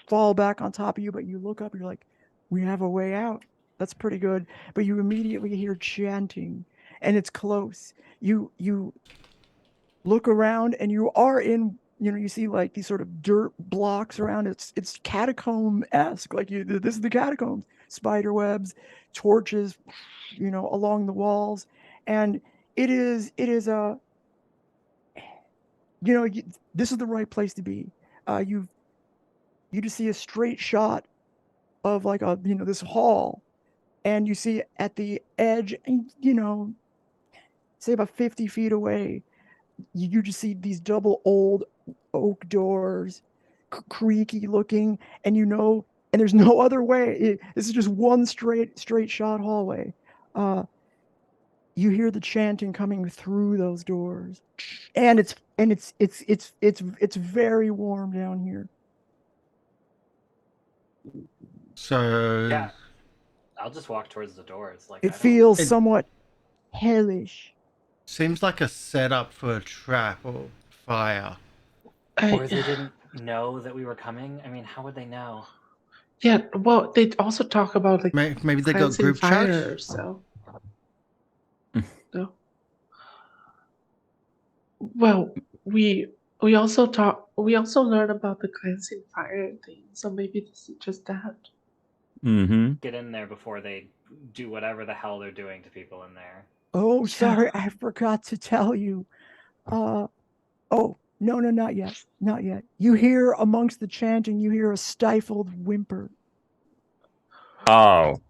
fall back on top of you. But you look up, you're like, we have a way out. That's pretty good. But you immediately hear chanting, and it's close. You look around, and you are in. You see like these sort of dirt blocks around. It's catacomb-esque. Like this is the catacombs. Spider webs, torches, along the walls, and it is a. This is the right place to be. You just see a straight shot of like this hall, and you see at the edge, say about 50 feet away, you just see these double old oak doors, creaky looking, and and there's no other way. This is just one straight shot hallway. You hear the chanting coming through those doors, and it's very warm down here. So Yeah. I'll just walk towards the doors. Like It feels somewhat hellish. seems like a setup for a trap or fire. Or they didn't know that we were coming? I mean, how would they know? Yeah, well, they also talk about like Maybe they got cleansing group fire, chat. so. No. Well, we also learned about the cleansing fire thing, so maybe this is just that. Mm-hmm. Get in there before they do whatever the hell they're doing to people in there. Oh, sorry, I forgot to tell you. Oh, no, not yet. Not yet. You hear amongst the chanting, you hear a stifled whimper. Oh.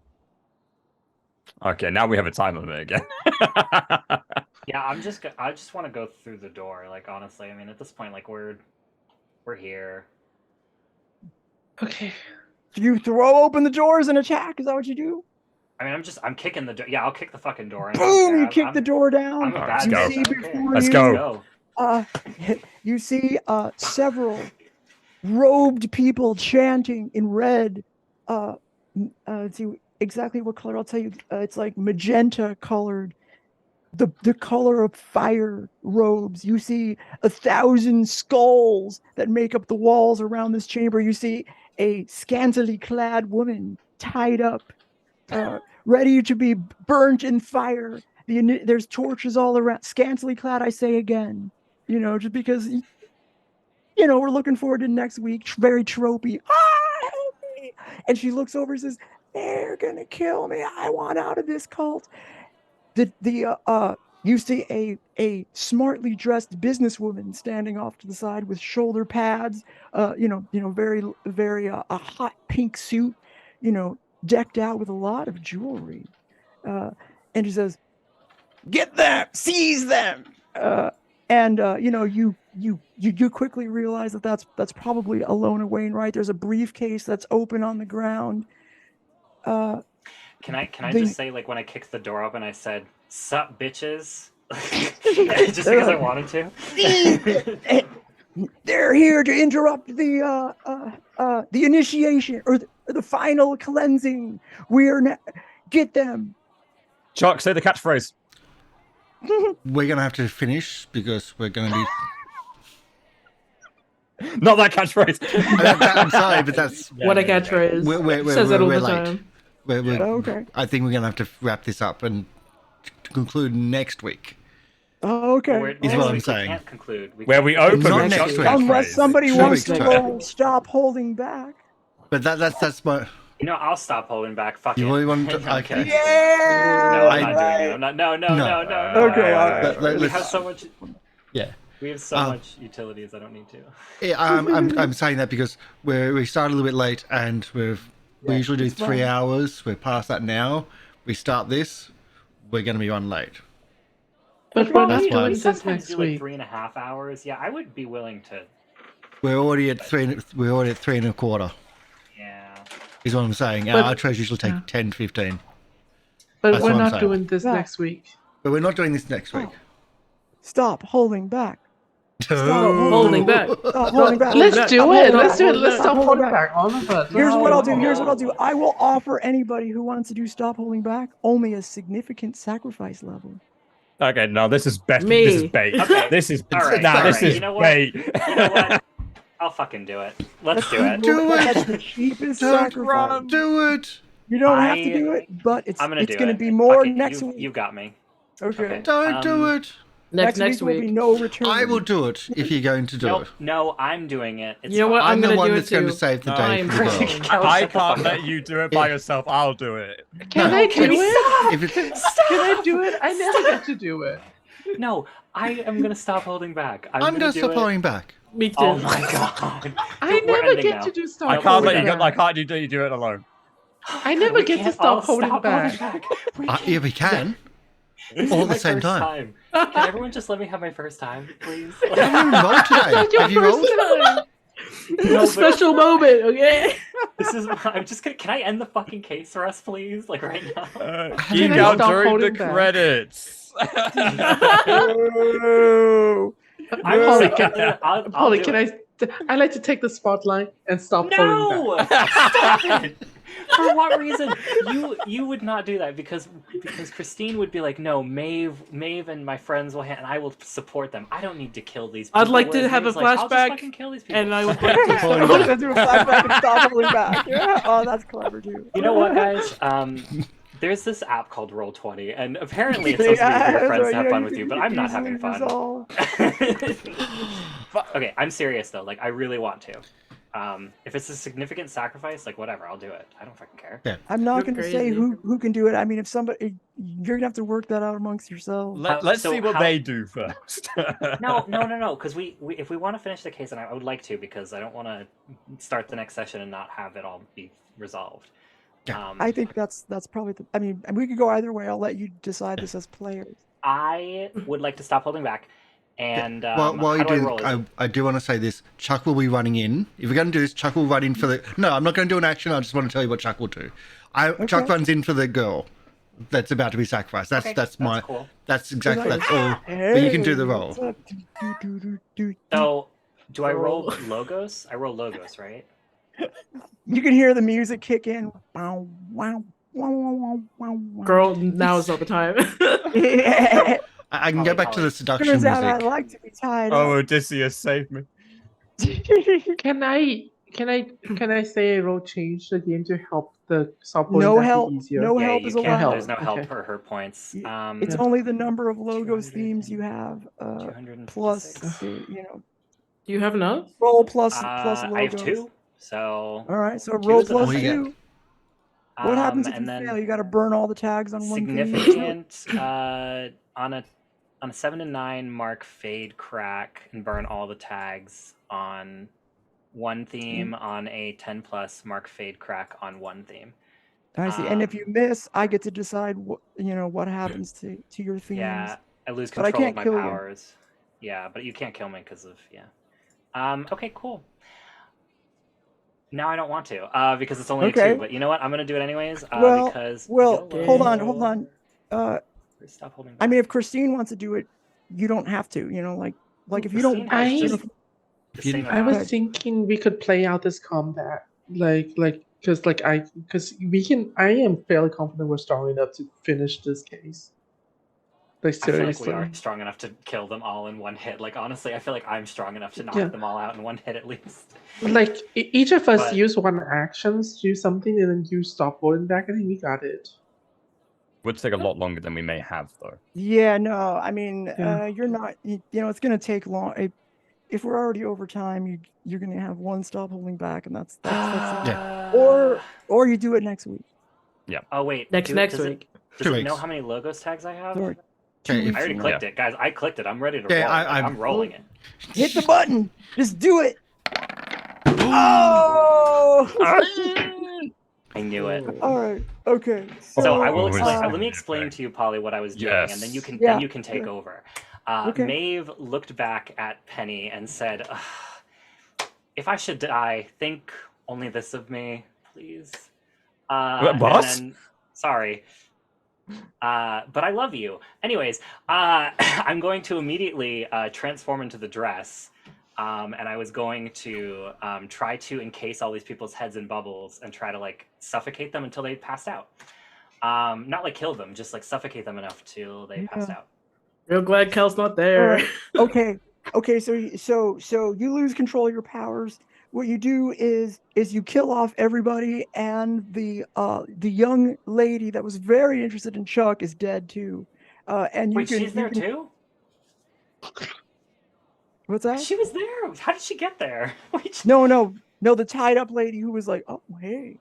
Okay, now we have a time limit again. Yeah, I just want to go through the door. Like, honestly, I mean, at this point, like, we're here. Okay. You throw open the doors and attack? Is that what you do? I mean, I'm kicking the door. Yeah, I'll kick the fucking door. Boom! You kick the door down. I'm a bad You guy. see before Let's you, go. You see several robed people chanting in red. Let's see exactly what color. I'll tell you. It's like magenta colored. The color of fire robes. You see 1,000 skulls that make up the walls around this chamber. You see a scantily clad woman tied up, ready to be burnt in fire. There's torches all around. Scantily clad, I say again. Just because, we're looking forward to next week. Very tropey. Ah, help me! And she looks over and says, "They're gonna kill me. I want out of this cult." You see a smartly dressed businesswoman standing off to the side with shoulder pads, very, very a hot pink suit, decked out with a lot of jewelry, and she says, "Get them, seize them!" You quickly realize that's probably Alona Wainwright. There's a briefcase that's open on the ground. Can I just say, like, when I kicked the door open, I said, "Sup, bitches," just because I wanted to. They're here to interrupt the initiation or the final cleansing. Get them. Chuck, say the catchphrase. We're gonna have to finish because we're gonna be. Not that catchphrase. I'm sorry, but that's What a catchphrase. we're Says that all the late. time. Okay. I think we're gonna have to wrap this up and conclude next week. Oh, okay. We're, Is next what I'm week saying. We can't conclude. Where we open Not with next Chuck's week. Unless catchphrase. somebody 2 wants weeks to time. roll stop holding back. But that's my. You know, I'll stop holding back. Fuck You it. really want to? No, I'm Okay. kidding. Yeah. No, I'm I- not doing it. I'm not. No. Okay, all right. Let- We let's- have so much. Yeah. We have so much utilities. I don't need to. Yeah, I'm saying that because we started a little bit late and we usually do it's 3 fine. hours. We're past that now. We start this, we're going to be on late. But we're That's not why- doing We this sometimes next do like week. 3.5 hours. Yeah, I would be willing to. We're already at 3. We're already at 3 1/4. Yeah. Is what I'm saying. But- Our outros usually take yeah. 10, 15. But That's we're what I'm not saying. doing this Yeah. next week. But we're not doing this next week. Stop holding back. Holding back. Stop holding back. Let's back. do I'm it. holding Let's up, do it. holding Let's back. stop Hold holding back. back. All of us. Here's what I'll do. No. Here's what I'll do. I will offer anybody who wants to do stop holding back only a significant sacrifice level. Okay, no, this is best. Me. This is bait. Okay. This is All right. Nah, all this right. is You know what? bait. You know what? I'll fucking do it. Let's do it. Do it. That's the cheapest Don't sacrifice. Do it. You don't have to do it, but it's I'm gonna do going to it. be more Fuck it, next you, week. You got me. Okay. Don't do it. Next week will be week. no return. I will do it if you're going to do No, it. no, I'm doing it. It's You know what? fine. I'm the gonna one do it that's going to too. save the No, day I'm for the pretty girl. sure. I Shut the can't fuck let up. you do it by yourself. I'll do it. Can No, I do it? If it's, Can I do it? I never get to do it. No, I am gonna stop holding back. I'm going to do stop it. holding back. Me too. Oh my god. I We're never ending get now. to do stop I No, can't we're let you done. go. I can't you do it alone. I never We get to can't stop all holding stop back. We Yeah, can't. we can. This all is at the my same first time. Can everyone just let me have my first time, please? I haven't even rolled today. Have you rolled? It's No, a but special moment, okay? this is. I'm just gonna. Can I end the fucking case for us, please? Like right now. Geek I out stop during the holding back? credits. Oh. I'm Holly, I'll Holly, do can it. I like to take the spotlight and stop holding back. No! Stop it! For what reason? You would not do that because Christine would be like, no, Maeve and my friends will and I will support them. I don't need to kill these people. I'd like to Whereas have a Maeve's like, I'll just flashback, fucking kill these people. And I would like to Holding I'm back. gonna do a flashback and stop holding back. Yeah. Oh, that's clever too. You know what, guys? There's this app called Roll20, and apparently it's supposed to be for your friends to have fun with you, but I'm not having fun. Okay, I'm serious though. Like, I really want to. If it's a significant sacrifice, like whatever, I'll do it. I don't fucking care. I'm not You're going to say crazy. who can do it. I mean, if somebody, you're going to have to work that out amongst yourselves. Let's So see what how- they do first. No, because we if we want to finish the case, and I would like to, because I don't want to start the next session and not have it all be resolved. I think that's probably the. I mean, we could go either way. I'll let you decide this as players. I would like to stop holding back, and While you how do I do, roll? I do want to say this. Chuck will be running in. If we're going to do this, Chuck will run in for the. No, I'm not going to do an action. I just want to tell you what Chuck will do. Chuck runs in for the girl that's about to be sacrificed. That's Okay, that's my. cool. That's exactly Like, that's all. But you can do the roll. what's up? So, do I roll logos? I roll logos, right? You can hear the music kick in. Wow, wow, wow, wow, wow, wow. Girl, now is not the time. Yeah. I can go back to the seduction Turns out I music. like to be tied Oh, up. Odysseus, save me. Can I say a role change the game to help the stop holding No back be help. easier? No Yeah, help you is can't. allowed. There's no help Okay. for her points. It's Yeah. only the number of logos 200. themes you have. Plus, 256. Do you have enough? roll plus logos. I have 2, so All right, so Two roll is enough. plus What do you 2. What happens if you and then fail? You got to burn all the tags on one theme. significant on a 7 to 9 mark fade crack and burn all the tags on one theme. On a 10 plus mark fade crack on one theme. I see. And if you miss, I get to decide what happens to your themes. Yeah, I lose But I control of can't my kill you. powers. Yeah, but you can't kill me because of okay, cool. Now I don't want to because it's only a Okay. 2. But you know what? I'm gonna do it anyways Well, because Well, YOLO. hold on. Stop holding. I mean, if Christine wants to do it, you don't have to. Like if you don't. Christine has I- just the same I amount. was thinking we could play out this combat, because I am fairly confident we're strong enough to finish this case. Like I feel like we seriously. are strong enough to kill them all in one hit. Like honestly, I feel like I'm strong enough to knock Yeah. them all out in one hit at least. Like each of us But- use one actions, do something, and then you stop holding back. I think we got it. Would take a lot longer than we may have, though. Yeah, no, I mean, Yeah. you're not. You know, it's gonna take long. If we're already over time, you're gonna have one stop holding back, and that's Yeah. or you do it next week. Oh wait. Next does week. Does 2 it know weeks. how many logos tags I have? Or Okay, 2 weeks I already from now. clicked it, guys. I clicked it. I'm ready to Yeah, roll. I- I'm rolling it. Hit the button. Just do it. Oh. I knew it. All right. Okay. So I will Oh, explain. it's- Let me explain to you, Polly, what I was doing, and then you can Yeah. then you can take over. Okay. Maeve looked back at Penny and said, "If I should die, think only this of me, please." What? And then, sorry. But I love you. Anyways, I'm going to immediately transform into the dress. And I was going to try to encase all these people's heads in bubbles and try to like suffocate them until they passed out. Not like kill them, just like suffocate them enough till they passed out. Real glad Kel's not there. Alright. Okay. So you lose control of your powers. What you do is you kill off everybody, and the young lady that was very interested in Chuck is dead too. And you Wait, can, she's there can, too? What's that? She was there. How did she get there? Wait, No, the tied up lady who was like, oh hey.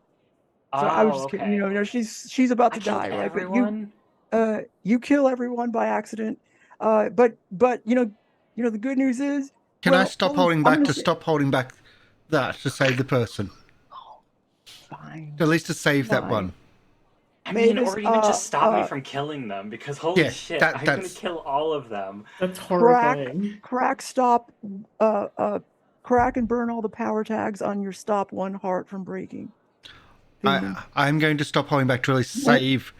So I was just kidding. okay. You know, she's about to I killed die, right? everyone. But you kill everyone by accident. But you know the good news is. Can I well, stop I'm holding gonna back to say- stop holding back that to save the person? Fine. At least to save that Fine. one. I mean, Mavis, or even just stop me uh, from killing them, because holy Yeah, shit, that- I'm gonna that's- kill all of them. That's horrifying. Crack and burn all the power tags on your stop one heart from breaking. I'm going to stop holding back to really save,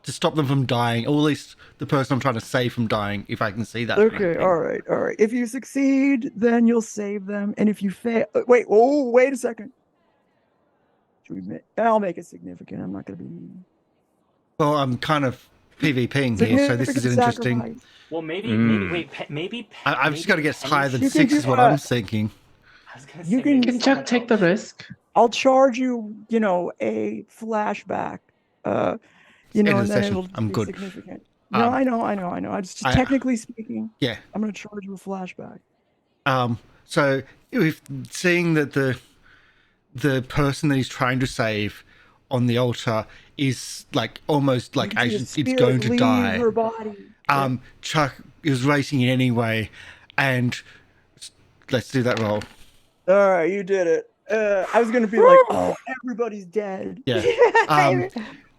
to stop them from dying, or at least the person I'm trying to save from dying, if I can see that. Okay, all right. If you succeed, then you'll save them, and if you fail, wait a second. I'll make it significant. I'm not going to be mean. Well, I'm kind of PvPing here, so this is Significant interesting. sacrifice. Well, maybe, Mm. wait, maybe. I've just got to get higher than You can 6 do is what that. I'm thinking. I was gonna You say, can- maybe Can Chuck someone take the else. risk? I'll charge you, a flashback. End And of the then session. it'll I'm be good. significant. No, I know. I just technically speaking, Yeah. I'm going to charge you a flashback. So if seeing that the person that he's trying to save on the altar is like almost like You can see it's the spirit going to leave die. Her body. Chuck is racing in anyway, and let's do that roll. All right, you did it. I was going to be like, oh, everybody's dead. Yeah. Okay.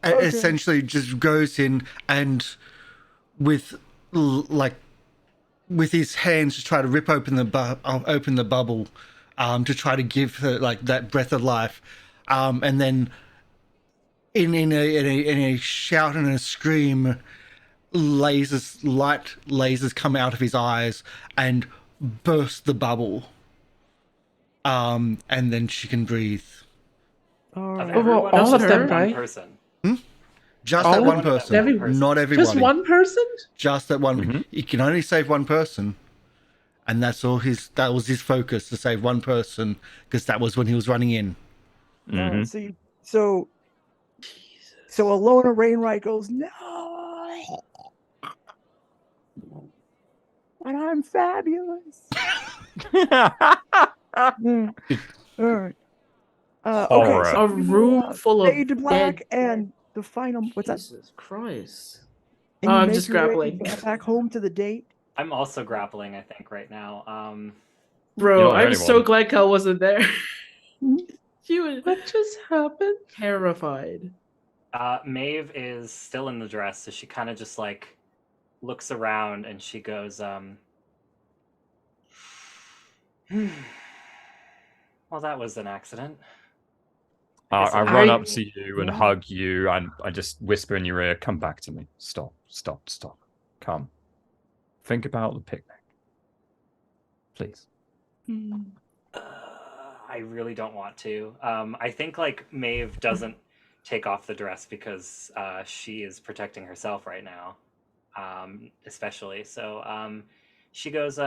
Essentially just goes in and with his hands to try to rip open the bubble to try to give her like that breath of life, and then in a shout and a scream, light lasers come out of his eyes and burst the bubble, and then she can breathe. All Of right. everyone, all or of just them, that right? one person. Just All that of one them? person, Every person. not everybody. Just one person? Just that one. Mhm. He can only save one person, and that was his focus, to save one person, because that was when he was running in. All right, Mhm. so Alona Rainwright goes, no, and I'm fabulous. Mm. All right. Okay, Horror. so A room full of fade to black, dead- and the final. What's that? Jesus Christ. And Oh, you I'm make just your way grappling. back home to the date. I'm also grappling, I think, right now. Bro, You don't hear I'm so anyone. glad Kel wasn't there. Hmm? She was What just happened? terrified. Maeve is still in the dress, so she kind of just like looks around and she goes, well, that was an accident. I run I- up to you and hug you, and I just whisper in your ear, "Come back to me. Stop. Come. Think about the picnic, please." I really don't want to. I think like Maeve doesn't take off the dress because she is protecting herself right now. especially. So she goes,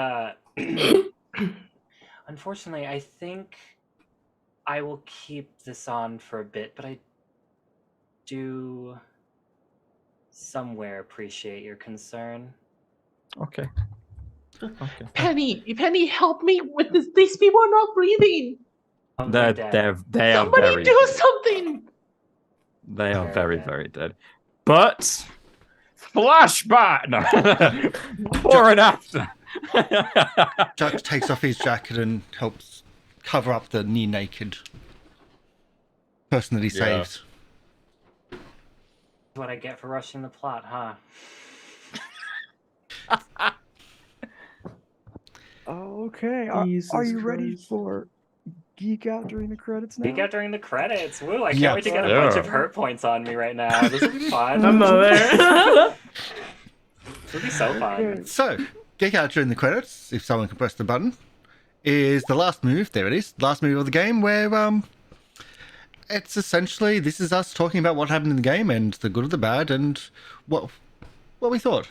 unfortunately, I think I will keep this on for a bit, but I do somewhere appreciate your concern. Okay. Okay. Penny, help me with this. These people are not breathing. Oh, They dead. are Somebody very do dead. something. They are Very very, dead. very dead. But flashback! No. Before and after. Jack takes off his jacket and helps cover up the near naked person that he Yeah. saves. What I get for rushing the plot, huh? Okay. Jesus Are you ready Christ. for geek out during the credits now? Geek out during the credits. Woo! I Yeah. can't wait to get a bunch of Yeah. hurt points on me right now. This will be fun. I'm over there. This will be so fun. Okay. So, geek out during the credits, if someone can press the button, is the last move. There it is. Last move of the game where it's essentially, this is us talking about what happened in the game and the good or the bad and what we thought.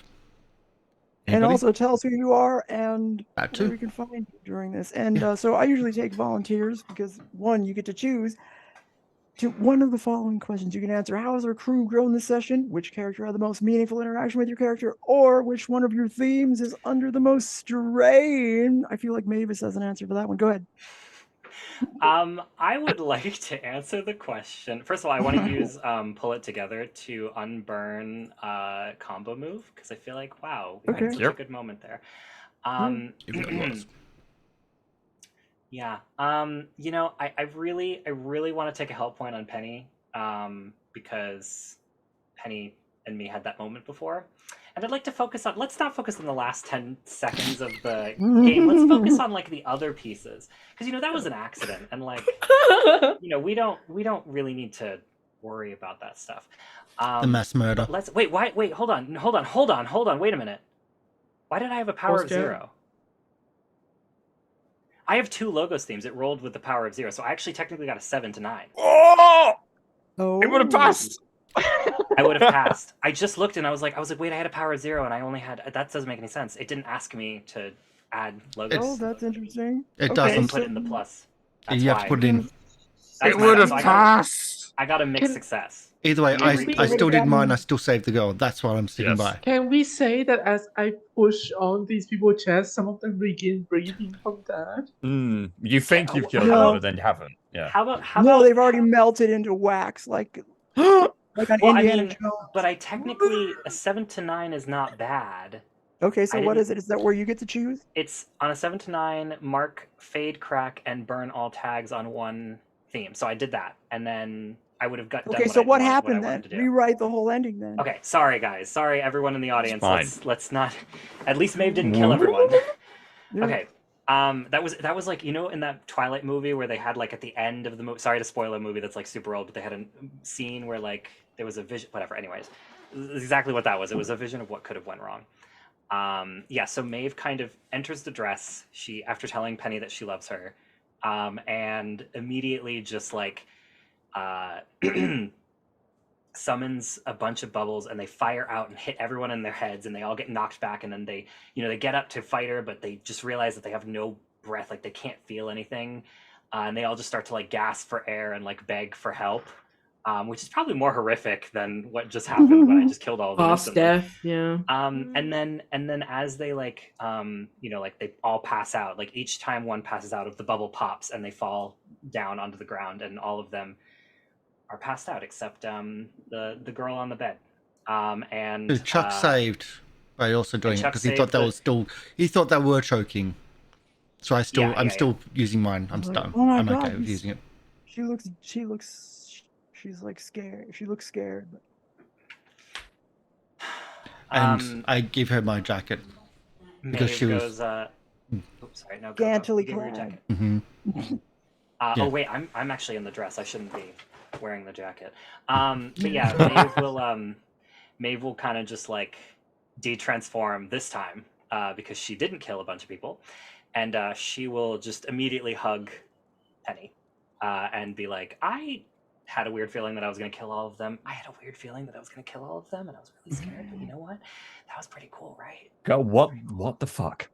And Anybody? also tell us who you are and That where too. we can find you during this. And so I usually take volunteers because, one, you get to choose to one of the following questions you can answer. How has our crew grown this session? Which character had the most meaningful interaction with your character? Or which one of your themes is under the most strain? I feel like Mavis has an answer for that one. Go ahead. I would like to answer the question. First of all, I want to use Pull It Together to unburn combo move because I feel like, wow, we had such a Yep. good moment there. It really was. Yeah. You know, I really want to take a help point on Penny because Penny and me had that moment before. And I'd like to focus on, let's not focus on the last 10 seconds of the game. Let's focus on like the other pieces. Because, you know, that was an accident. And like, you know, we don't really need to worry about that stuff. The mass murder. But let's, wait, hold on. Wait a minute. Why did I have a power of 0? I have 2 Logos themes. It rolled with the power of 0. So I actually technically got a 7 to 9. Oh! Oh, It would have passed! I would have passed. I just looked and I was like, wait, I had a power of 0 and I only had, that doesn't make any sense. It didn't ask me to add Logos. Oh, that's interesting. It Okay, I didn't doesn't. put it in the plus. That's You why. have to put it in. That's It my would bad. have So passed! I got a mixed Can- success. Either way, Maybe I we- still did mine. I still saved the girl. That's what I'm sticking Yes. by. Can we say that as I push on these people's chests, some of them begin breathing from that? You think you've killed No. them, but then you haven't. Yeah. How No, about they've already melted into wax, like on Well, I Indiana mean, Jones. but I technically, a 7 to 9 is not bad. Okay, so I what didn't- is it? Is that where you get to choose? It's on a 7 to 9, mark, fade, crack, and burn all tags on one theme. So I did that, and then I would have got done. Okay, so what I happened wanted then? to do. Rewrite the whole ending then. Okay, sorry guys, sorry everyone in the audience. fine. Let's not. At least Maeve didn't kill everyone. Yeah. Okay. That was like, you know, in that Twilight movie where they had like at the end of the movie. Sorry to spoil a movie that's like super old, but they had a scene where like there was a vision. Whatever. Anyways, this is exactly what that was. It was a vision of what could have went wrong. Yeah. So Maeve kind of enters the dress. She, after telling Penny that she loves her, and immediately just like summons a bunch of bubbles and they fire out and hit everyone in their heads and they all get knocked back, and then they get up to fight her, but they just realize that they have no breath, like they can't feel anything, and they all just start to like gasp for air and like beg for help, which is probably more horrific than what just happened when I just killed all of them Boss instantly. death, yeah. And then as they like like they all pass out, like each time one passes out, of the bubble pops and they fall down onto the ground, and all of them are passed out except the girl on the bed. And Who Chuck saved by also doing it Chuck because he thought saved that the- was still. He thought they were choking. So I'm Yeah. still using mine. I'm Like, done. oh my I'm God, okay with he's- using it. She's like scared. She looks scared. But... And I give her my jacket. because Maeve she was- goes, oops, sorry, no, go, Scantily give her your clad. jacket. Hmm. Yeah. Oh wait, I'm actually in the dress. I shouldn't be wearing the jacket. But yeah, Maeve will kind of just like de-transform this time because she didn't kill a bunch of people, and she will just immediately hug Penny and be like, I had a weird feeling that I was going to kill all of them. I had a weird feeling that I was going to kill all of them, and I was really scared. But you know what? That was pretty cool, right? Go, what the fuck?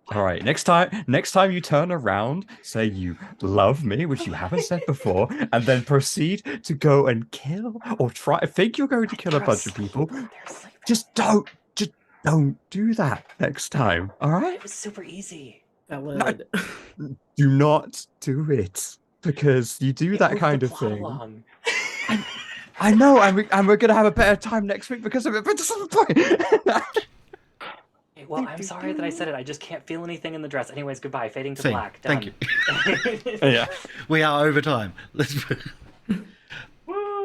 All right, next time you turn around, say you love me, which you haven't said before, and then proceed to go and kill or think you're going to kill a bunch of people. Just don't do that next time. All right? It was super easy. No, do not do it, because you do that kind of thing. I know, and we're gonna have a better time next week because of it. But that's not the point. Well, I'm sorry that I said it. I just can't feel anything in the dress. Anyways, goodbye. Fading to Same. black. Done. Thank you. Yeah. We are over time.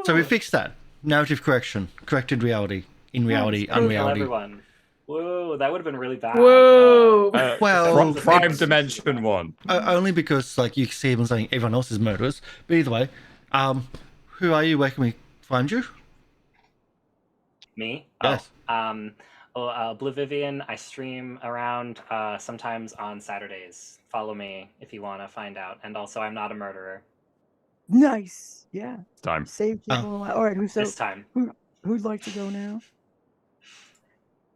So we fixed that. Narrative correction. Corrected reality. In reality, Tell unreality. everyone. Whoa, that would have been really bad. Whoa. Well, Prime Dimension 1. Only because like you see them saying everyone else is murderers. But either way, who are you? Where can we find you? Me? Yes. Oblivivian. I stream around sometimes on Saturdays. Follow me if you want to find out. And also, I'm not a murderer. Nice. Yeah. Time. Save people. All right. This time. Who'd like to go now?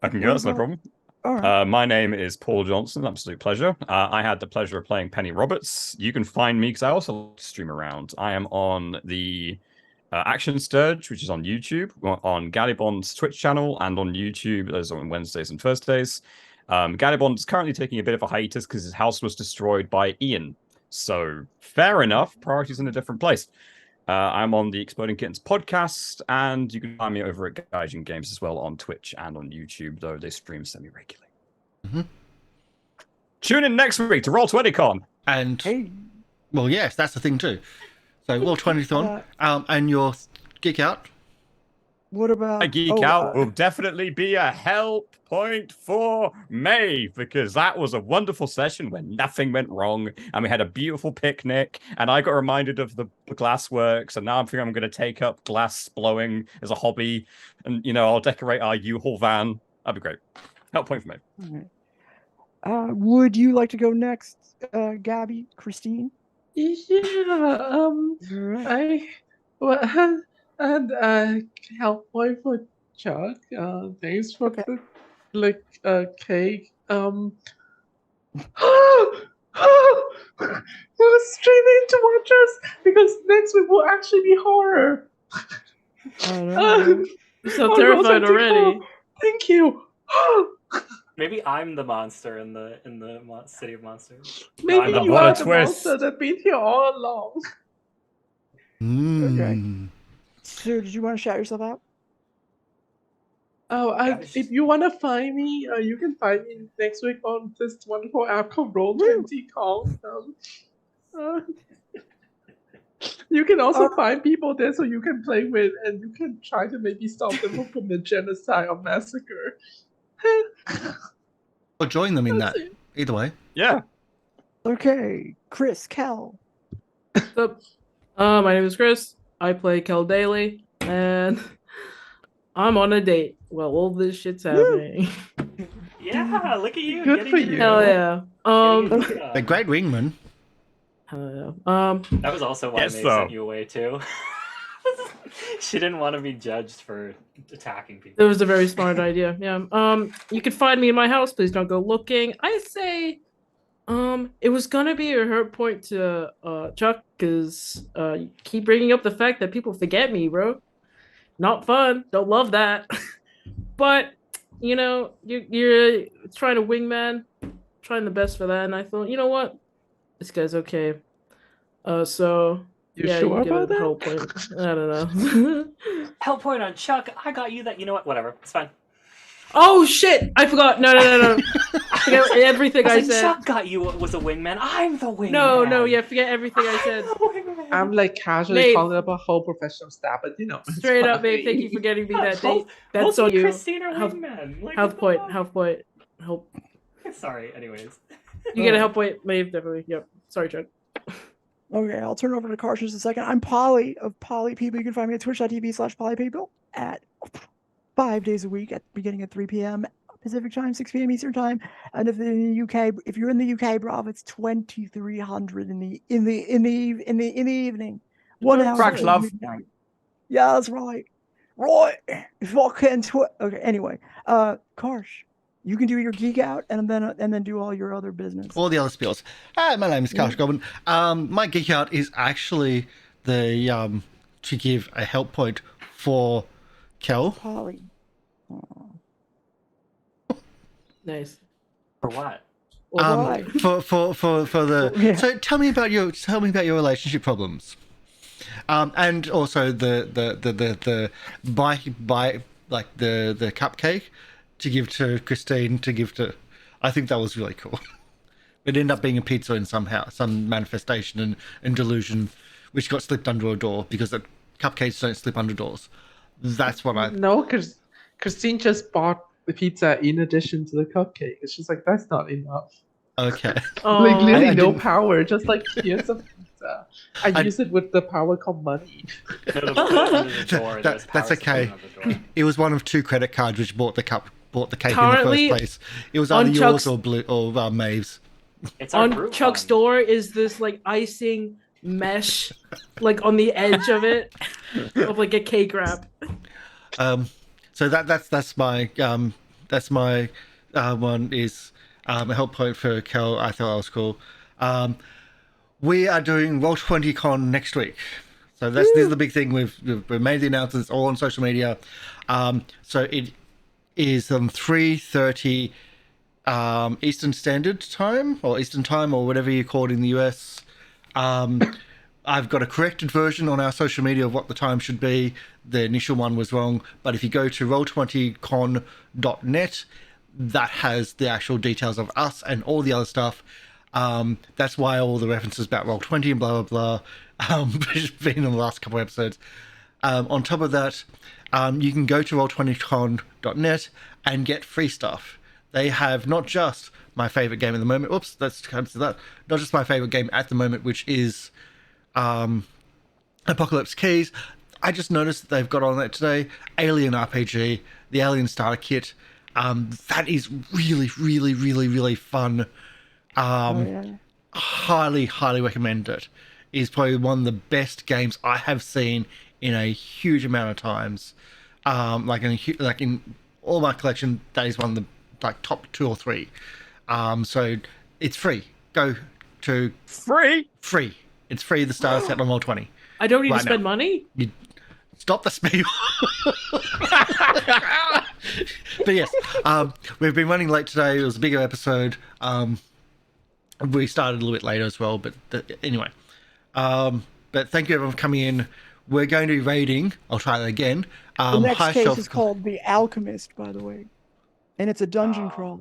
I can go, that's no problem. All right. My name is Paul Johnson. Absolute pleasure. I had the pleasure of playing Penny Roberts. You can find me because I also stream around. I am on the Action Sturge, which is on YouTube, on Gallibon's Twitch channel, and on YouTube. Those are on Wednesdays and Thursdays. Gallibon's currently taking a bit of a hiatus because his house was destroyed by Ian. So fair enough. Priorities in a different place. I'm on the Exploding Kittens podcast, and you can find me over at Gaijin Games as well on Twitch and on YouTube, though they stream semi-regularly. Mm-hmm. Tune in next week to Roll20Con. And Hey. well, yes, that's the thing too. So Roll20Con, and your Geek Out. What about A Geek Out will definitely be a help point for Maeve, because that was a wonderful session where nothing went wrong, and we had a beautiful picnic, and I got reminded of the glassworks, and now I'm thinking I'm going to take up glass blowing as a hobby, and, you know, I'll decorate our U-Haul van. That'd be great. Help point for me. All right. Would you like to go next, Gabby, Christine? Yeah. Right. Help boy for Chuck. Thanks for the cake. You're streaming to watch us because next week will actually be horror. I'm so terrified already. Thank you. Maybe I'm the monster in the City of Monsters. Maybe No, you what a are the twist. monster that's been here all along. Mm. So, did you want to shout yourself out? If you want to find me, you can find me next week on this wonderful app called Roll20Con. You can also find people there so you can play with, and you can try to maybe stop them from committing genocide or massacre. Or join them in that. Either way. Yeah. Okay, Chris, Kel. What's up? My name is Chris. I play Kel Daily, and I'm on a date while all this shit's happening. Yeah, look at you. Good for you. Hell yeah. They're great wingmen. Hell yeah. That was also why Yes, they though. sent you away too. She didn't want to be judged for attacking It people. was a very smart idea. Yeah. You can find me in my house. Please don't go looking. I say, it was gonna be a hurt point to Chuck, because you keep bringing up the fact that people forget me, bro. Not fun. Don't love that. But you know, you're trying to wingman, trying the best for that, and I thought, you know what, this guy's okay. So You yeah, sure you get about a that? help point. I don't know. Help point on Chuck. I got you that. You know what? Whatever. It's fine. Oh shit! I forgot. No. Forget everything I said. Chuck got you was a wingman. I'm the wingman. No, yeah, forget everything I said. I'm like casually Maeve. calling up a whole professional staff, but you know. it's Straight up, fine. babe. Thank you for getting me that Both- date. That's both on you. Christine are Health- wingmen. Like, Health what the point. fuck? Help. Sorry. Anyways. You get a help point, Maeve, definitely. Yep. Sorry, Chuck. Okay, I'll turn it over to Karsh in just a second. I'm Polly of Polly People. You can find me at twitch.tv/PollyPeople at 5 days a week, beginning at 3 p.m. Pacific time, 6 p.m. Eastern time. And if you're in the UK, bro, it's 2300 in the evening 1 hour Cracks, till love. midnight. Yeah, that's right. Right. Fucking okay. Anyway, Karsh, you can do your geek out and then do all your other business. All the other spills. Hi, my name is Karsh Goblin. My geek out is actually the to give a help point for Kel. Polly. Nice. For what? Why? For the Yeah. So tell me about your relationship problems. And also the buy like the cupcake to give to Christine to give to. I think that was really cool. It ended up being a pizza in some manifestation and delusion, which got slipped under a door because the cupcakes don't slip under doors. That's what I. No, because Christine just bought the pizza in addition to the cupcake. It's just like, that's not enough. Okay. Oh, Like, literally I no didn't- power. Just like, here's a pizza. I use it with the power called money. No, to put it under the door, there's That's power okay. support under the door. It was one of 2 credit cards which bought the cake Currently, in the first place. It was either on yours Chuck's- or Maves. It's our on group Chuck's fund. door is this like icing mesh, like on the edge of it, of like a cake wrap. So that's my one is a help point for Kel. I thought that was cool. We are doing Roll20Con next week. So this is the big thing. We've made the announcements all on social media. So it is 3:30 Eastern Standard Time or Eastern Time or whatever you call it in the US. I've got a corrected version on our social media of what the time should be. The initial one was wrong, but if you go to roll20con.net, that has the actual details of us and all the other stuff. That's why all the references about Roll20 and blah blah blah, which has been in the last couple of episodes. On top of that, you can go to roll20con.net and get free stuff. They have not just my favorite game at the moment. Oops, let's come to that. Not just my favorite game at the moment, which is Apocalypse Keys. I just noticed that they've got on that today Alien RPG, the Alien Starter Kit. That is really, really, really, really fun. Highly, highly recommend it. It's probably one of the best games I have seen in a huge amount of times. Like in all my collection, that is one of the top 2 or 3. So it's free. Go to Free? free. It's free. The starter set on Roll20. I don't need Right to spend now. money. You stop the spiel. But yes, we've been running late today. It was a bigger episode. We started a little bit later as well, but anyway. But thank you everyone for coming in. We're going to be raiding. I'll try that again. The next High case Shelf- is called The Alchemist, by the way. And it's a dungeon crawl.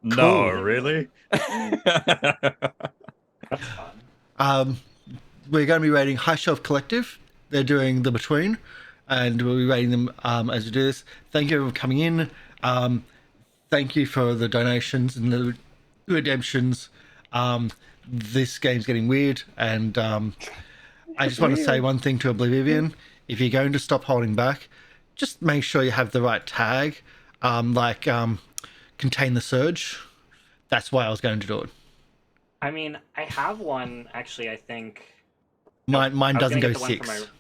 No, really? That's fun. We're going to be raiding High Shelf Collective. They're doing The Between, and we'll be raiding them as we do this. Thank you everyone for coming in. Thank you for the donations and the redemptions. This game's getting weird, and I just want to say one thing to Oblivivian. If you're going to stop holding back, just make sure you have the right tag, contain the surge. That's why I was going to do it. I mean, I have one, actually, I think. Mine I was doesn't gonna go get the one for 6.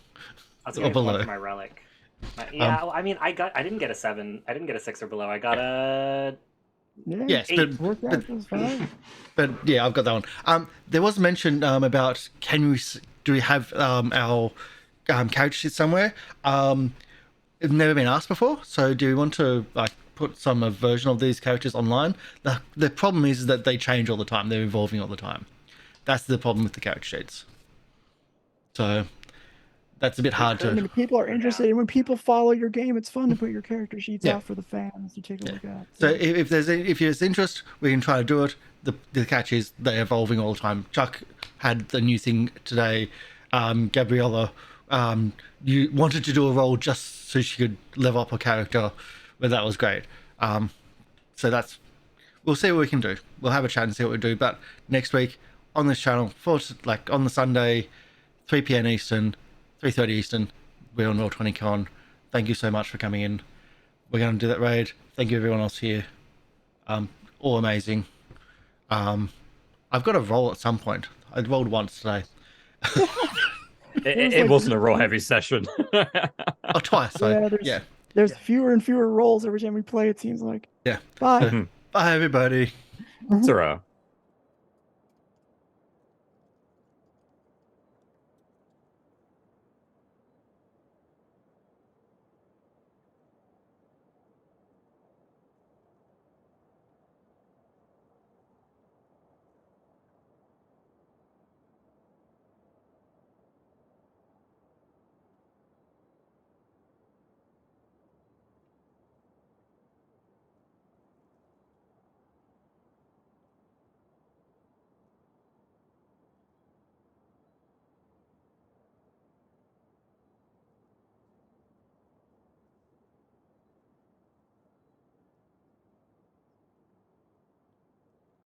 I was or going to get the one below. for my relic. Yeah, I mean, I didn't get a 7. I didn't get a 6 or below. I got a... Yes, but, 8. Worked out just fine. but yeah, I've got that one. There was mention about do we have our character sheet somewhere? It's never been asked before, so do you want to put some version of these characters online? The problem is that they change all the time. They're evolving all the time. That's the problem with the character sheets. So that's a bit hard I mean, to. if people are interested, and when people follow your game, it's fun to put your character sheets Yeah. out for the fans to take a look at. So if there's interest, we can try to do it. The catch is they're evolving all the time. Chuck had the new thing today. Gabriela, you wanted to do a role just so she could level up her character, but that was great. So we'll see what we can do. We'll have a chat and see what we do. But next week on this channel, on the Sunday, 3 p.m. Eastern, 3:30 Eastern, we're on Roll20Con. Thank you so much for coming in. We're going to do that raid. Thank you everyone else here. All amazing. I've got to roll at some point. I rolled once today. It wasn't a roll heavy session. Oh, twice. So, Yeah, there's fewer and fewer rolls every time we play, it seems like. Yeah. Bye. Bye, everybody. Sarah.